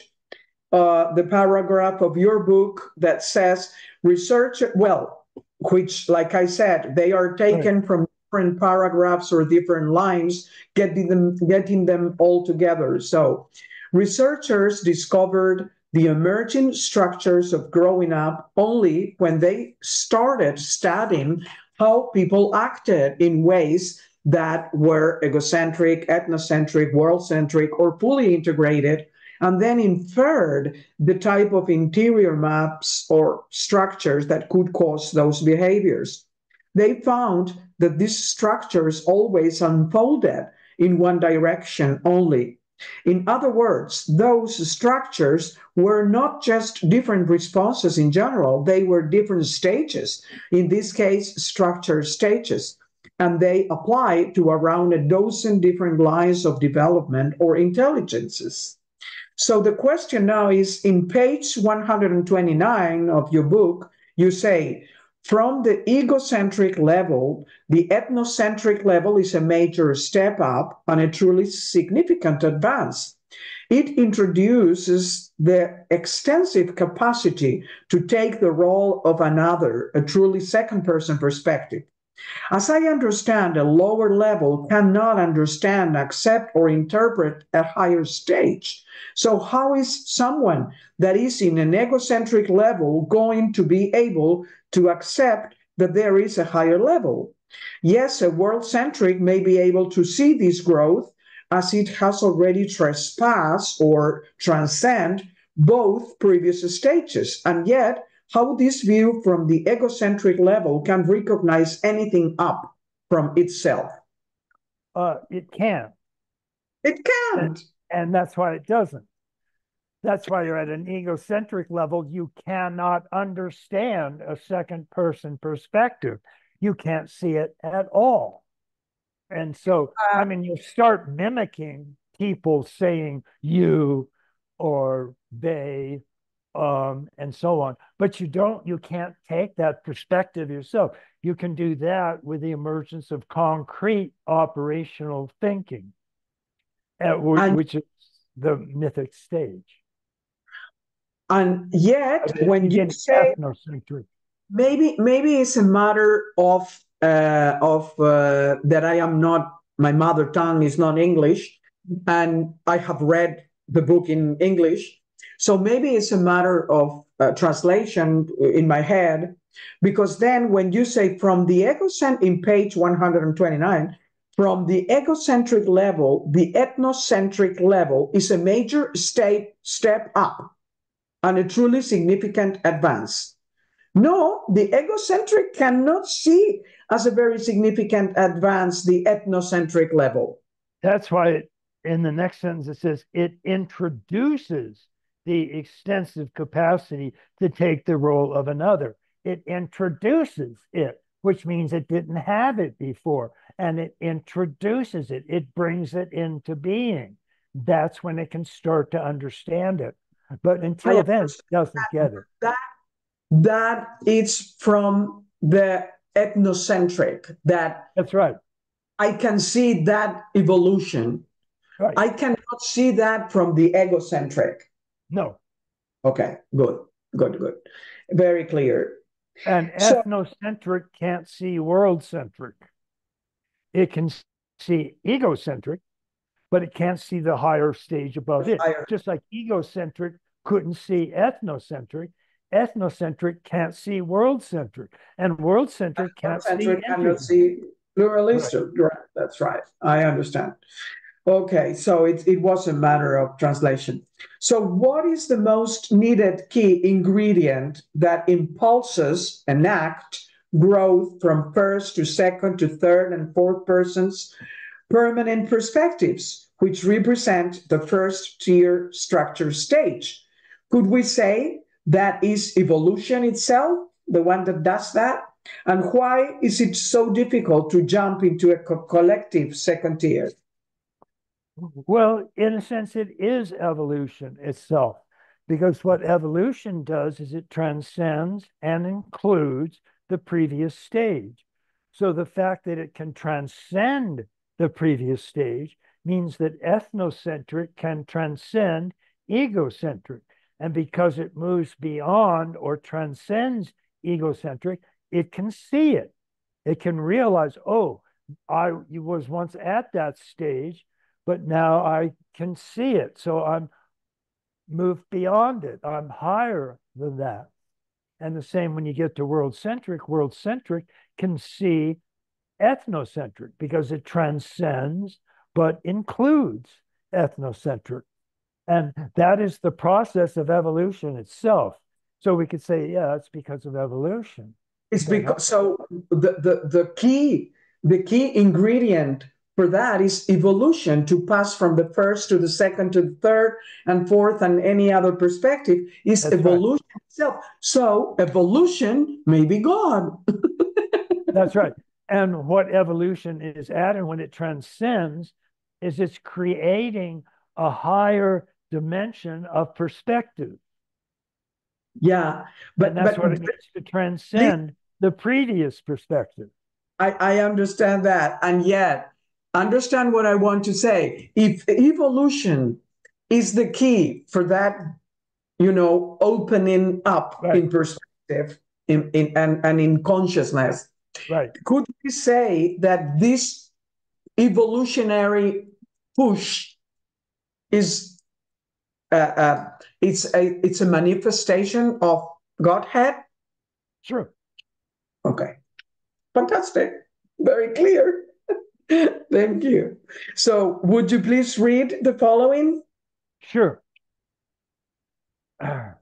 the paragraph of your book that says research. Well, which, like I said, they are taken from different paragraphs or different lines, getting them all together. So researchers discovered the emerging structures of growing up only when they started studying how people acted in ways that were egocentric, ethnocentric, world-centric, or fully integrated, and then inferred the type of interior maps or structures that could cause those behaviors. They found that these structures always unfolded in one direction only. In other words, those structures were not just different responses in general, they were different stages, in this case, structure stages, and they apply to around a dozen different lines of development or intelligences. So the question now is, in page 129 of your book, you say, from the egocentric level, the ethnocentric level is a major step up and a truly significant advance. It introduces the extensive capacity to take the role of another, a truly second-person perspective. As I understand, a lower level cannot understand, accept, or interpret a higher stage. So how is someone that is in an egocentric level going to be able to accept that there is a higher level? Yes, a world-centric may be able to see this growth as it has already trespassed or transcend both previous stages, and yet how this view from the egocentric level can recognize anything up from itself. It can't. It can't. And that's why it doesn't. That's why you're at an egocentric level. You cannot understand a second person perspective. You can't see it at all. And so, I mean, you start mimicking people saying you or they, and so on. But you can't take that perspective yourself. You can do that with the emergence of concrete operational thinking, which is the mythic stage. And yet, when you say maybe it's a matter of that I am not, my mother tongue is not English, and I have read the book in English. So maybe it's a matter of translation in my head, because then when you say from the egocentric, in page 129, from the egocentric level, the ethnocentric level is a major step up and a truly significant advance. No, the egocentric cannot see as a very significant advance the ethnocentric level. That's why in the next sentence it says it introduces the extensive capacity to take the role of another. It introduces it, which means it didn't have it before, and it introduces it. It brings it into being. That's when it can start to understand it. But until then, it doesn't get it. That it's from the ethnocentric. That's right. I can see that evolution. Right. I cannot see that from the egocentric. No. Okay, good, good, good. Very clear. And So, ethnocentric can't see world-centric. It can see egocentric, but it can't see the higher stage above it. Just like egocentric couldn't see ethnocentric, ethnocentric can't see world-centric, and world-centric can't see cannot integral. see pluralistic. Right. Right, that's right. I understand. Okay, so it was a matter of translation. So, what is the most needed key ingredient that impulses an act growth from first to second to third and fourth persons permanent perspectives, which represent the first tier structure stage? Could we say that is evolution itself, the one that does that? And why is it so difficult to jump into a collective second tier? Well, in a sense, it is evolution itself, because what evolution does is it transcends and includes the previous stage. So the fact that it can transcend the previous stage means that ethnocentric can transcend egocentric. And because it moves beyond or transcends egocentric, it can see it. It can realize, oh, I was once at that stage, but now I can see it. So I'm moved beyond it. I'm higher than that. And the same when you get to world centric can see ethnocentric because it transcends but includes ethnocentric. And that is the process of evolution itself. So we could say, yeah, it's because of evolution. It's because so the key ingredient for that is evolution to pass from the first to the second to the third and fourth and any other perspective is That's evolution right. itself. So evolution may be God. That's right. And what evolution is at, and when it transcends, is it's creating a higher dimension of perspective. Yeah, And that's what it means to transcend the previous perspective. I understand that. And yet, understand what I want to say. If evolution is the key for that, opening up Right. in perspective and in consciousness, Right. could we say that this evolutionary push is it's a manifestation of Godhead? Sure. Okay. Fantastic. Very clear. Thank you. So, would you please read the following? Sure. The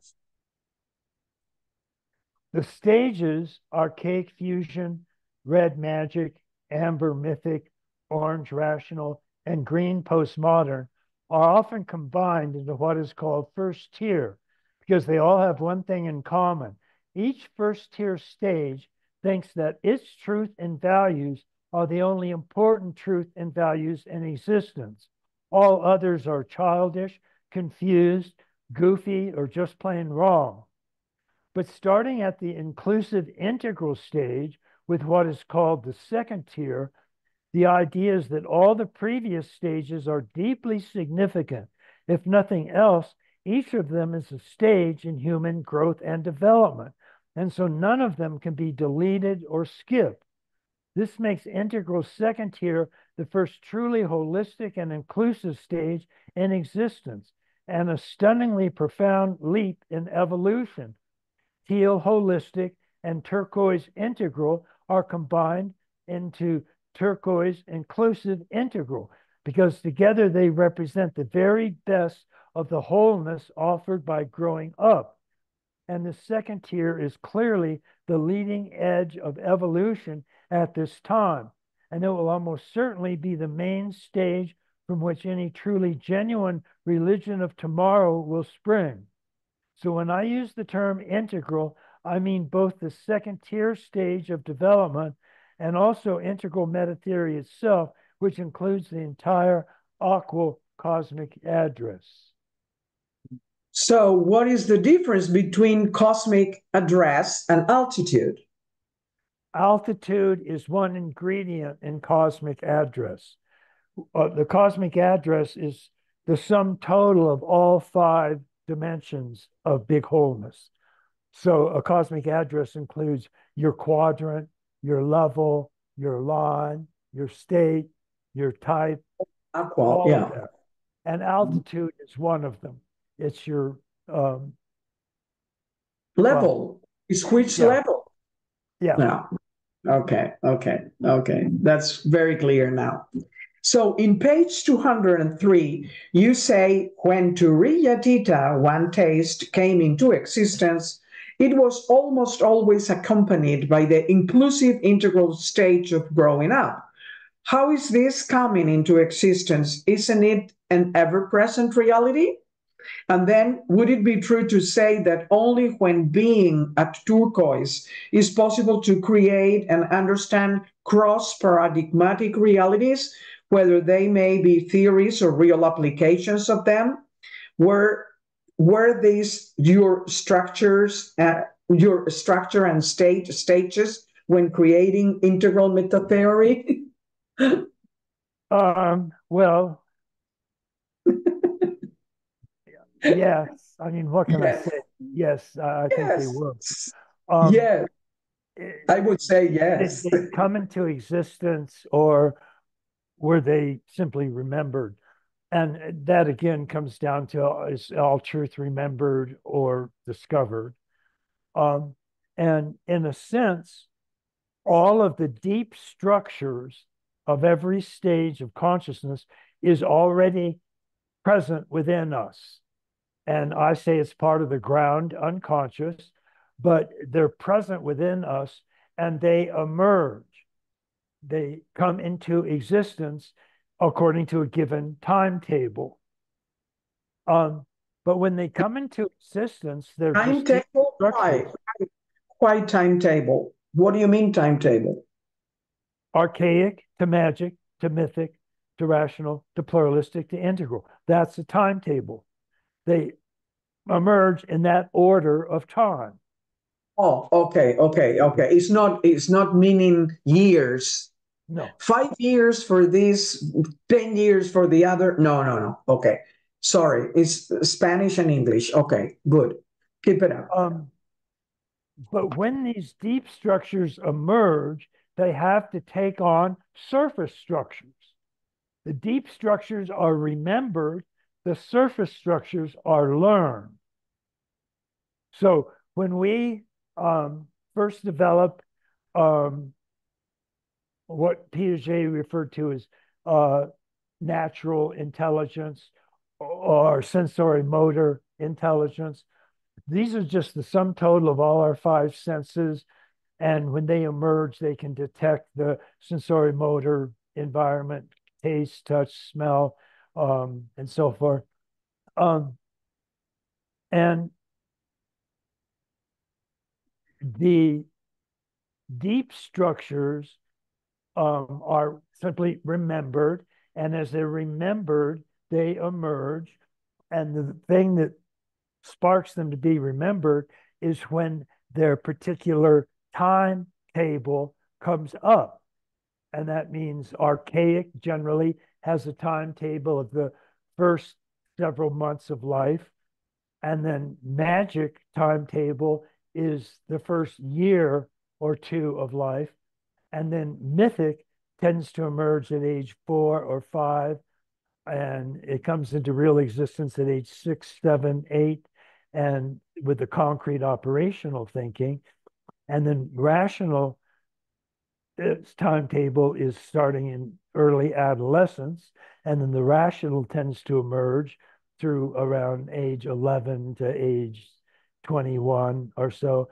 stages are cake fusion, red magic, amber mythic, orange rational, and green postmodern are often combined into what is called first tier because they all have one thing in common. Each first tier stage thinks that its truth and values are the only important truth and values in existence. All others are childish, confused, goofy, or just plain wrong. But starting at the inclusive integral stage with what is called the second tier, the idea is that all the previous stages are deeply significant. If nothing else, each of them is a stage in human growth and development. And so none of them can be deleted or skipped. This makes integral second tier the first truly holistic and inclusive stage in existence and a stunningly profound leap in evolution. Teal holistic and turquoise integral are combined into turquoise inclusive integral because together they represent the very best of the wholeness offered by growing up. And the second tier is clearly the leading edge of evolution at this time. And it will almost certainly be the main stage from which any truly genuine religion of tomorrow will spring. So when I use the term integral, I mean both the second tier stage of development and also integral meta theory itself, which includes the entire aqua cosmic address. So, what is the difference between cosmic address and altitude? altitude is one ingredient in cosmic address. The cosmic address is the sum total of all 5 dimensions of big wholeness. So a cosmic address includes your quadrant, your level, your line, your state, your type, all of that. And altitude is one of them. It's your level. It's which level? Yeah. No. Okay. That's very clear now. So in page 203, you say, when Turiya Tita, one taste, came into existence, it was almost always accompanied by the inclusive integral stage of growing up. How is this coming into existence? Isn't it an ever-present reality? And then, would it be true to say that only when being at turquoise is possible to create and understand cross-paradigmatic realities, whether they may be theories or real applications of them? Were these your structure and stages when creating integral meta theory? Well, yes. I mean, what can I say? Yes, I think they were. Yes, I would say yes. They come into existence, or were they simply remembered? And that again comes down to, is all truth remembered or discovered? And in a sense, all of the deep structures of every stage of consciousness is already present within us. And I say it's part of the ground unconscious, but they're present within us and they emerge. They come into existence according to a given timetable. But when they come into existence, they're timetable. Why timetable? What do you mean timetable? Archaic to magic to mythic to rational to pluralistic to integral. That's a timetable. They emerge in that order of time. Oh, okay. It's not meaning years. No. 5 years for this, 10 years for the other. No. Okay. Sorry. It's Spanish and English. Okay, good. Keep it up. But when these deep structures emerge, they have to take on surface structures. The deep structures are remembered, the surface structures are learned. So when we first develop what Piaget referred to as natural intelligence or sensory motor intelligence, these are just the sum total of all our 5 senses. And when they emerge, they can detect the sensory motor environment, taste, touch, smell, and so forth. And the deep structures are simply remembered. And as they're remembered, they emerge. And the thing that sparks them to be remembered is when their particular timetable comes up. And that means archaic generally has a timetable of the first several months of life. And then magic timetable is the first year or 2 of life. And then mythic tends to emerge at age 4 or 5. And it comes into real existence at age 6, 7, 8, and with the concrete operational thinking. And then rational, its timetable is starting in early adolescence. And then the rational tends to emerge through around age 11 to age 21 or so.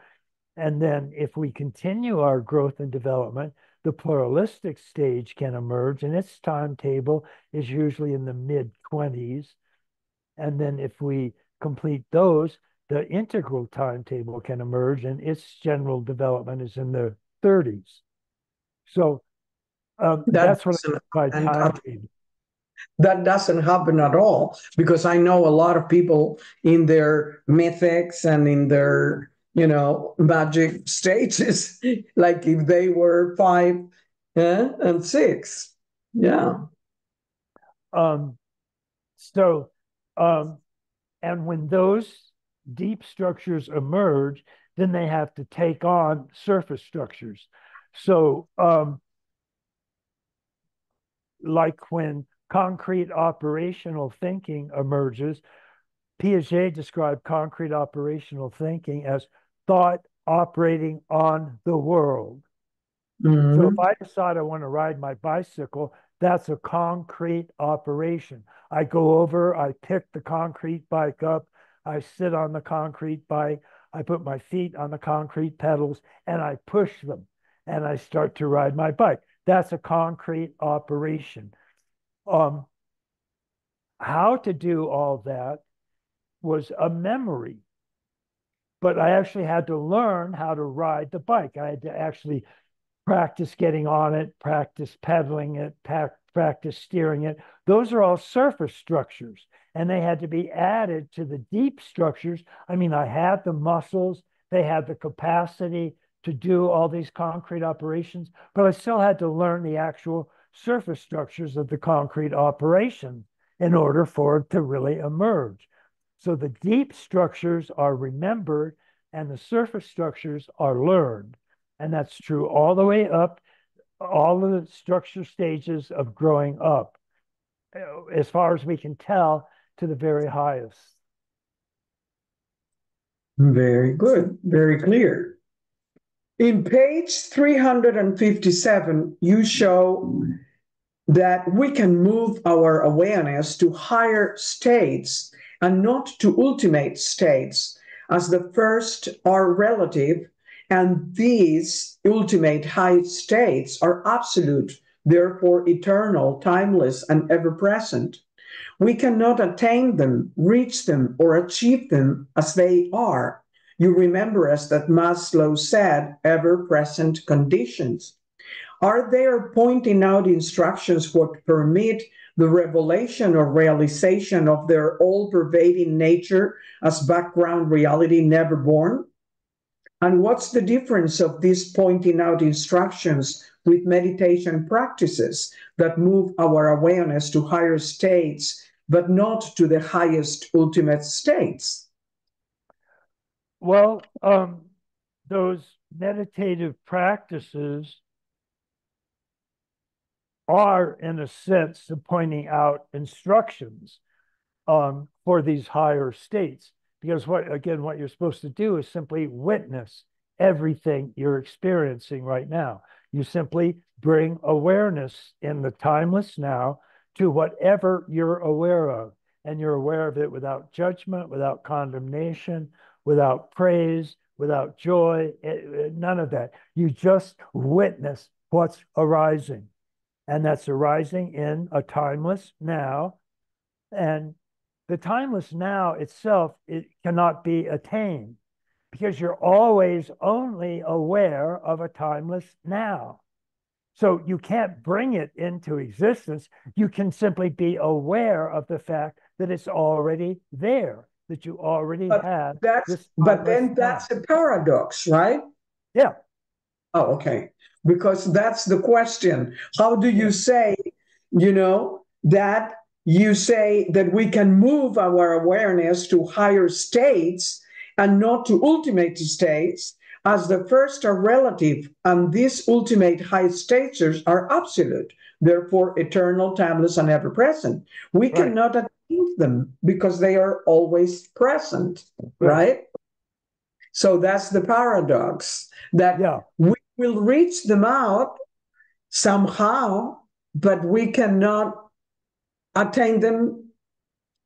And then if we continue our growth and development, the pluralistic stage can emerge, and its timetable is usually in the mid-20s. And then if we complete those, the integral timetable can emerge, and its general development is in the 30s. So that's what I mean by timetable. That doesn't happen at all, because I know a lot of people in their mythics and in their magic stages, like if they were 5 and 6. Yeah. So, and when those deep structures emerge, then they have to take on surface structures. So, like when concrete operational thinking emerges, Piaget described concrete operational thinking as thought operating on the world. Mm-hmm. So if I decide I want to ride my bicycle, that's a concrete operation. I go over, I pick the concrete bike up, I sit on the concrete bike, I put my feet on the concrete pedals, and I push them, and I start to ride my bike. That's a concrete operation. How to do all that was a memory, but I actually had to learn how to ride the bike. I had to actually practice getting on it, practice pedaling it, practice steering it. Those are all surface structures, and they had to be added to the deep structures. I mean, I had the muscles, they had the capacity to do all these concrete operations, but I still had to learn the actual surface structures of the concrete operation in order for it to really emerge. So the deep structures are remembered and the surface structures are learned. And that's true all the way up, all of the structure stages of growing up, as far as we can tell, to the very highest. Very good. Very clear. In page 357, you show that we can move our awareness to higher states and not to ultimate states, as the first are relative, and these ultimate high states are absolute, therefore eternal, timeless, and ever-present. We cannot attain them, reach them, or achieve them as they are. You remember us that Maslow said, ever-present conditions. Are there pointing out instructions what permit the revelation or realization of their all-pervading nature as background reality never born? And what's the difference of these pointing out instructions with meditation practices that move our awareness to higher states, but not to the highest ultimate states? Well, those meditative practices are, in a sense, pointing out instructions for these higher states. Because what you're supposed to do is simply witness everything you're experiencing right now. You simply bring awareness in the timeless now to whatever you're aware of. And you're aware of it without judgment, without condemnation, without praise, without joy, none of that. You just witness what's arising. And that's arising in a timeless now. And the timeless now itself, it cannot be attained because you're always only aware of a timeless now. So you can't bring it into existence. You can simply be aware of the fact that it's already there, that you already have this. But then that's a paradox, right? Yeah. Oh, okay. Because that's the question. How do you say, that you say that we can move our awareness to higher states and not to ultimate states, as the first are relative and these ultimate high states are absolute, therefore eternal, timeless, and ever present. We cannot achieve them because they are always present, right? So that's the paradox, that we will reach them out somehow, but we cannot attain them.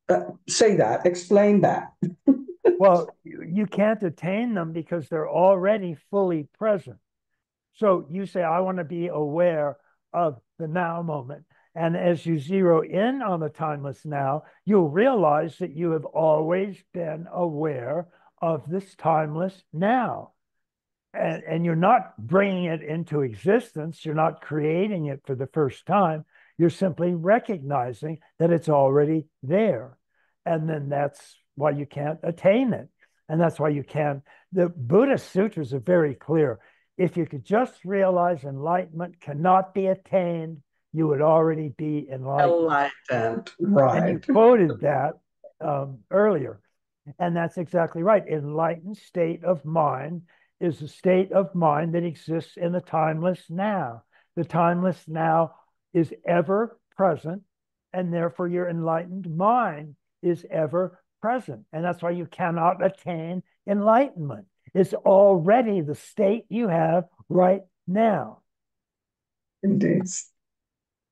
Explain that. Well, you can't attain them because they're already fully present. So you say, I want to be aware of the now moment. And as you zero in on the timeless now, you'll realize that you have always been aware of this timeless now. And you're not bringing it into existence. You're not creating it for the first time. You're simply recognizing that it's already there. And then that's why you can't attain it. And that's why you can't. the Buddhist sutras are very clear. If you could just realize enlightenment cannot be attained, you would already be enlightened. Enlightened, And you right. quoted that earlier. And that's exactly right. Enlightened state of mind is a state of mind that exists in the timeless now. The timeless now is ever present, and therefore your enlightened mind is ever present. And that's why you cannot attain enlightenment. It's already the state you have right now. It is.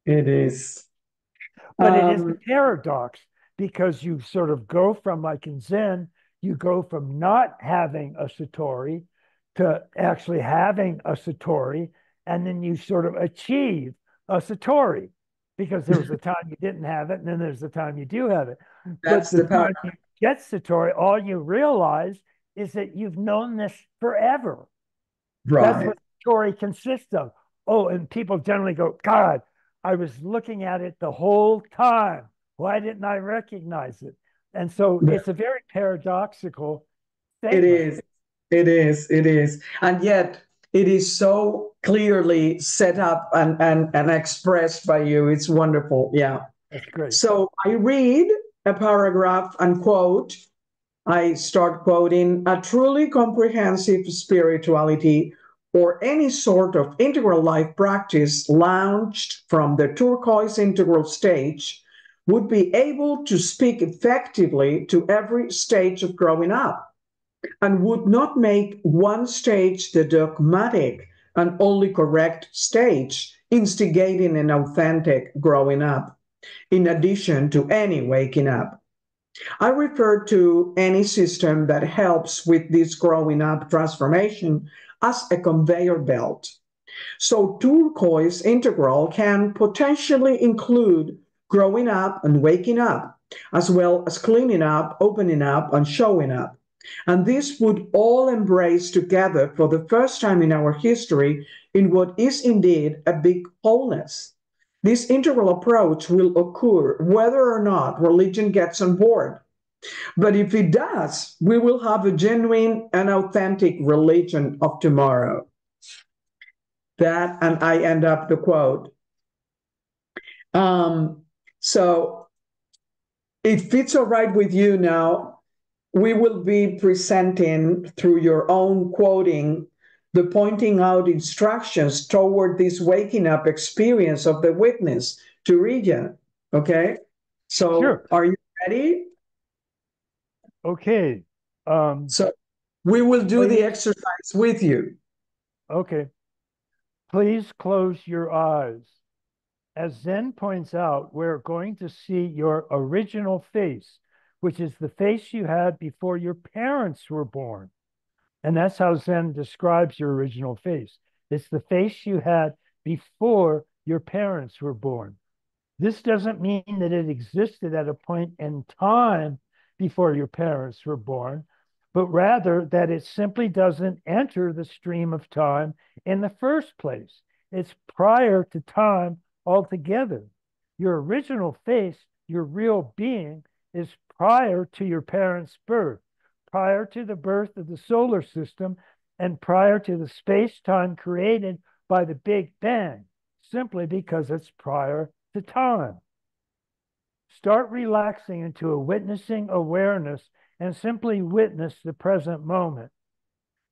It is. But it is a paradox because you sort of go from, like in Zen, you go from not having a Satori to actually having a Satori, and then you sort of achieve a Satori because there was a time you didn't have it, and then there's the time you do have it. That's But the the power. time you get Satori, all you realize is that you've known this forever. That's Right. what Satori consists of. Oh, and people generally go, God, I was looking at it the whole time. Why didn't I recognize it? And so it's a very paradoxical statement. It is. It is. It is. And yet it is so clearly set up and expressed by you. It's wonderful. Yeah. That's great. So I read a paragraph and quote. I start quoting: a truly comprehensive spirituality or any sort of integral life practice launched from the turquoise integral stage would be able to speak effectively to every stage of growing up and would not make one stage the dogmatic and only correct stage, instigating an authentic growing up, in addition to any waking up. I refer to any system that helps with this growing up transformation as a conveyor belt. So, turquoise integral can potentially include growing up and waking up, as well as cleaning up, opening up, and showing up. And this would all embrace together for the first time in our history in what is indeed a big wholeness. This integral approach will occur whether or not religion gets on board. But if it does, we will have a genuine and authentic religion of tomorrow. That, and I end up the quote. So if it's all right with you now, we will be presenting through your own quoting the pointing out instructions toward this waking up experience of the witness, Turiya. Okay? So Sure. are you ready? Okay. So we will do please, the exercise with you. Okay. Please close your eyes. As Zen points out, we're going to see your original face, which is the face you had before your parents were born. And that's how Zen describes your original face. It's the face you had before your parents were born. This doesn't mean that it existed at a point in time before your parents were born, but rather that it simply doesn't enter the stream of time in the first place. It's prior to time altogether. Your original face, your real being, is prior to your parents' birth, prior to the birth of the solar system, and prior to the space-time created by the Big Bang, simply because it's prior to time. Start relaxing into a witnessing awareness and simply witness the present moment.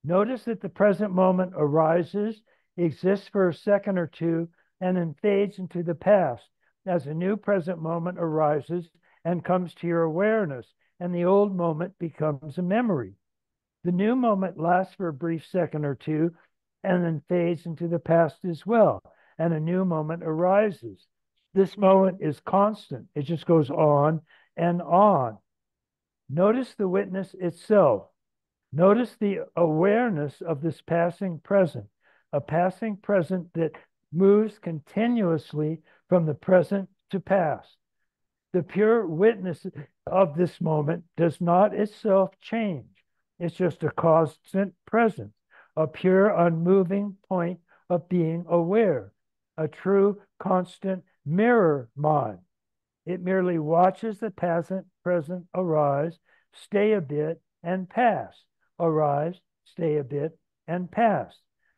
Notice that the present moment arises, exists for a second or two, and then fades into the past as a new present moment arises and comes to your awareness, and the old moment becomes a memory. The new moment lasts for a brief second or two and then fades into the past as well, and a new moment arises. This moment is constant. It just goes on and on. Notice the witness itself. Notice the awareness of this passing present, a passing present that moves continuously from the present to past. The pure witness of this moment does not itself change. It's just a constant presence, a pure, unmoving point of being aware, a true, constant mirror mind. It merely watches the present arise, stay a bit, and pass, arise, stay a bit, and pass.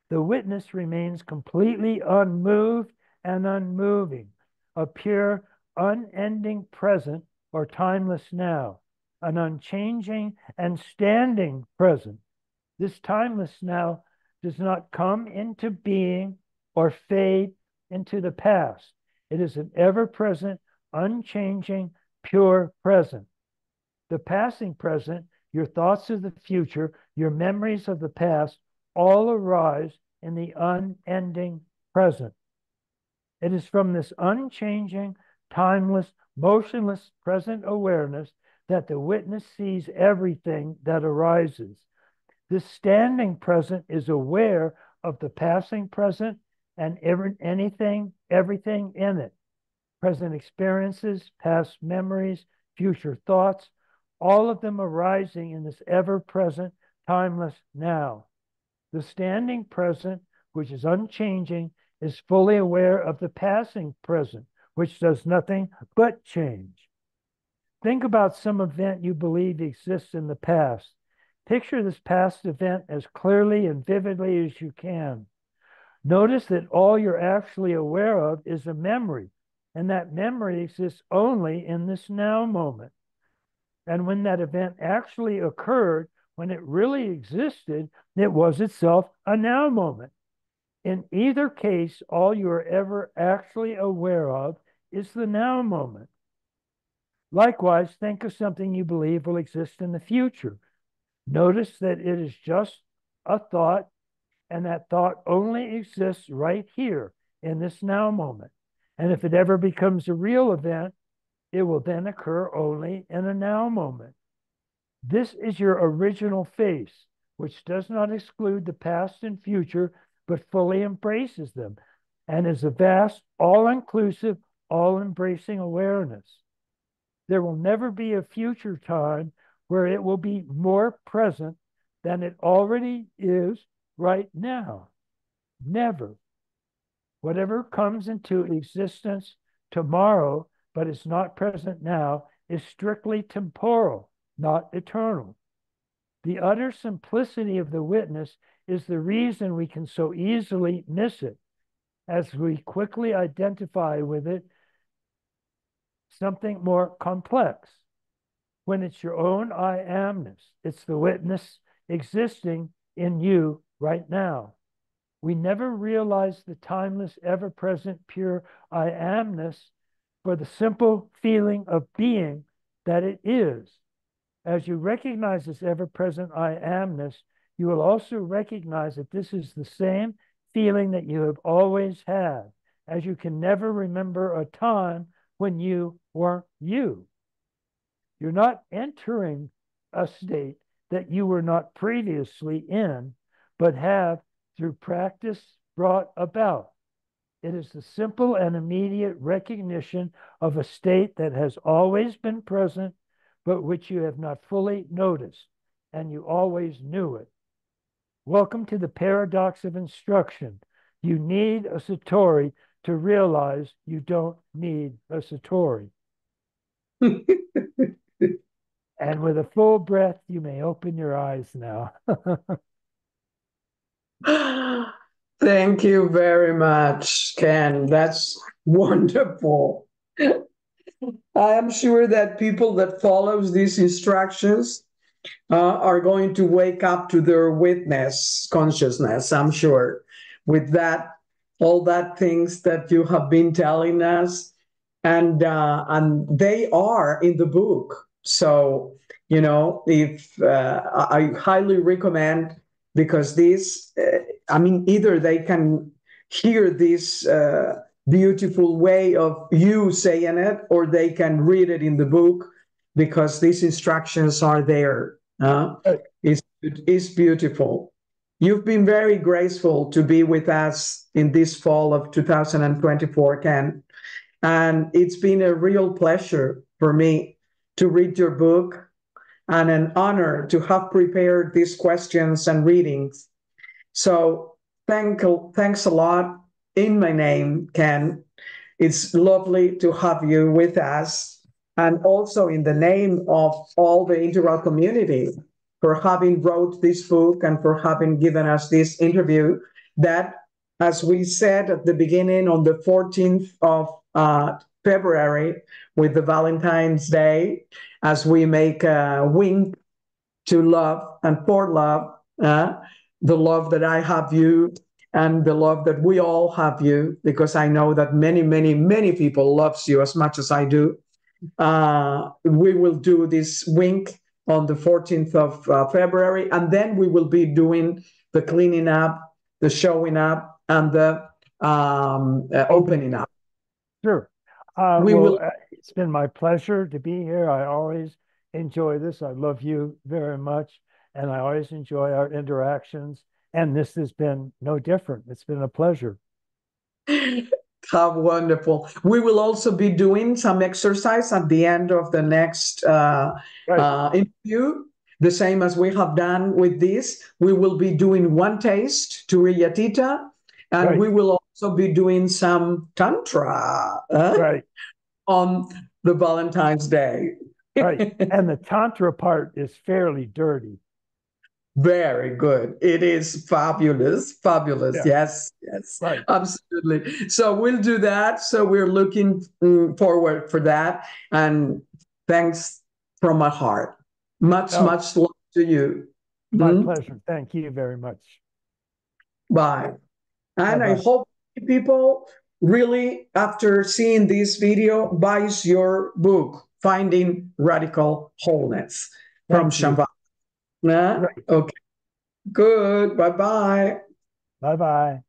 The witness remains completely unmoved and unmoving, a pure, unending present or timeless now, an unchanging and standing present. This timeless now does not come into being or fade into the past. It is an ever-present, unchanging, pure present. The passing present, your thoughts of the future, your memories of the past, all arise in the unending present. It is from this unchanging, timeless, motionless present awareness that the witness sees everything that arises. This standing present is aware of the passing present and everything in it. Present experiences, past memories, future thoughts, all of them arising in this ever-present, timeless now. The standing present, which is unchanging, is fully aware of the passing present, which does nothing but change. Think about some event you believe exists in the past. Picture this past event as clearly and vividly as you can. Notice that all you're actually aware of is a memory, and that memory exists only in this now moment. And when that event actually occurred, when it really existed, it was itself a now moment. In either case, all you are ever actually aware of is the now moment. Likewise, think of something you believe will exist in the future. Notice that it is just a thought, and that thought only exists right here in this now moment. And if it ever becomes a real event, it will then occur only in a now moment. This is your original face, which does not exclude the past and future, but fully embraces them, and is a vast, all-inclusive, all-embracing awareness. There will never be a future time where it will be more present than it already is right now. Never. Whatever comes into existence tomorrow, but is not present now, is strictly temporal, not eternal. The utter simplicity of the witness is the reason we can so easily miss it, as we quickly identify with it something more complex. When it's your own I amness, it's the witness existing in you right now. We never realize the timeless, ever-present, pure I amness for the simple feeling of being that it is. As you recognize this ever-present I amness, you will also recognize that this is the same feeling that you have always had, as you can never remember a time when you weren't you. You're not entering a state that you were not previously in, but have, through practice, brought about. It is the simple and immediate recognition of a state that has always been present, but which you have not fully noticed, and you always knew it. Welcome to the paradox of instruction. You need a Satori to realize you don't need a Satori. And with a full breath, you may open your eyes now. Thank you very much, Ken. That's wonderful. I am sure that people that follows these instructions are going to wake up to their witness consciousness, I'm sure, with that, all that things that you have been telling us, and they are in the book. So, you know, if I highly recommend, because this, I mean, either they can hear this beautiful way of you saying it, or they can read it in the book, because these instructions are there. It's beautiful. You've been very graceful to be with us in this fall of 2024, Ken. And it's been a real pleasure for me to read your book, and an honor to have prepared these questions and readings. So thanks a lot in my name, Ken. It's lovely to have you with us, and also in the name of all the integral community for having wrote this book and for having given us this interview. That, as we said at the beginning, on the 14th of February, with the Valentine's Day, as we make a wink to love and for love, the love that I have you and the love that we all have you, because I know that many, many, many people loves you as much as I do. We will do this wink on the 14th of February, and then we will be doing the cleaning up, the showing up, and the opening up. Sure. It's been my pleasure to be here. I always enjoy this. I love you very much, and I always enjoy our interactions. And this has been no different. It's been a pleasure. How wonderful. We will also be doing some exercise at the end of the next interview, the same as we have done with this. We will be doing one taste, Turiya Tita, and we will also be doing some Tantra on the Valentine's Day. And the Tantra part is fairly dirty. Very good. It is fabulous. Fabulous. Yes. Absolutely. So we'll do that. So we're looking forward for that. And thanks from my heart. Much love to you. My pleasure. Thank you very much. Bye. And I hope people really, after seeing this video, buys your book, Finding Radical Wholeness from Shambhala. Okay. Good. Bye-bye. Bye-bye.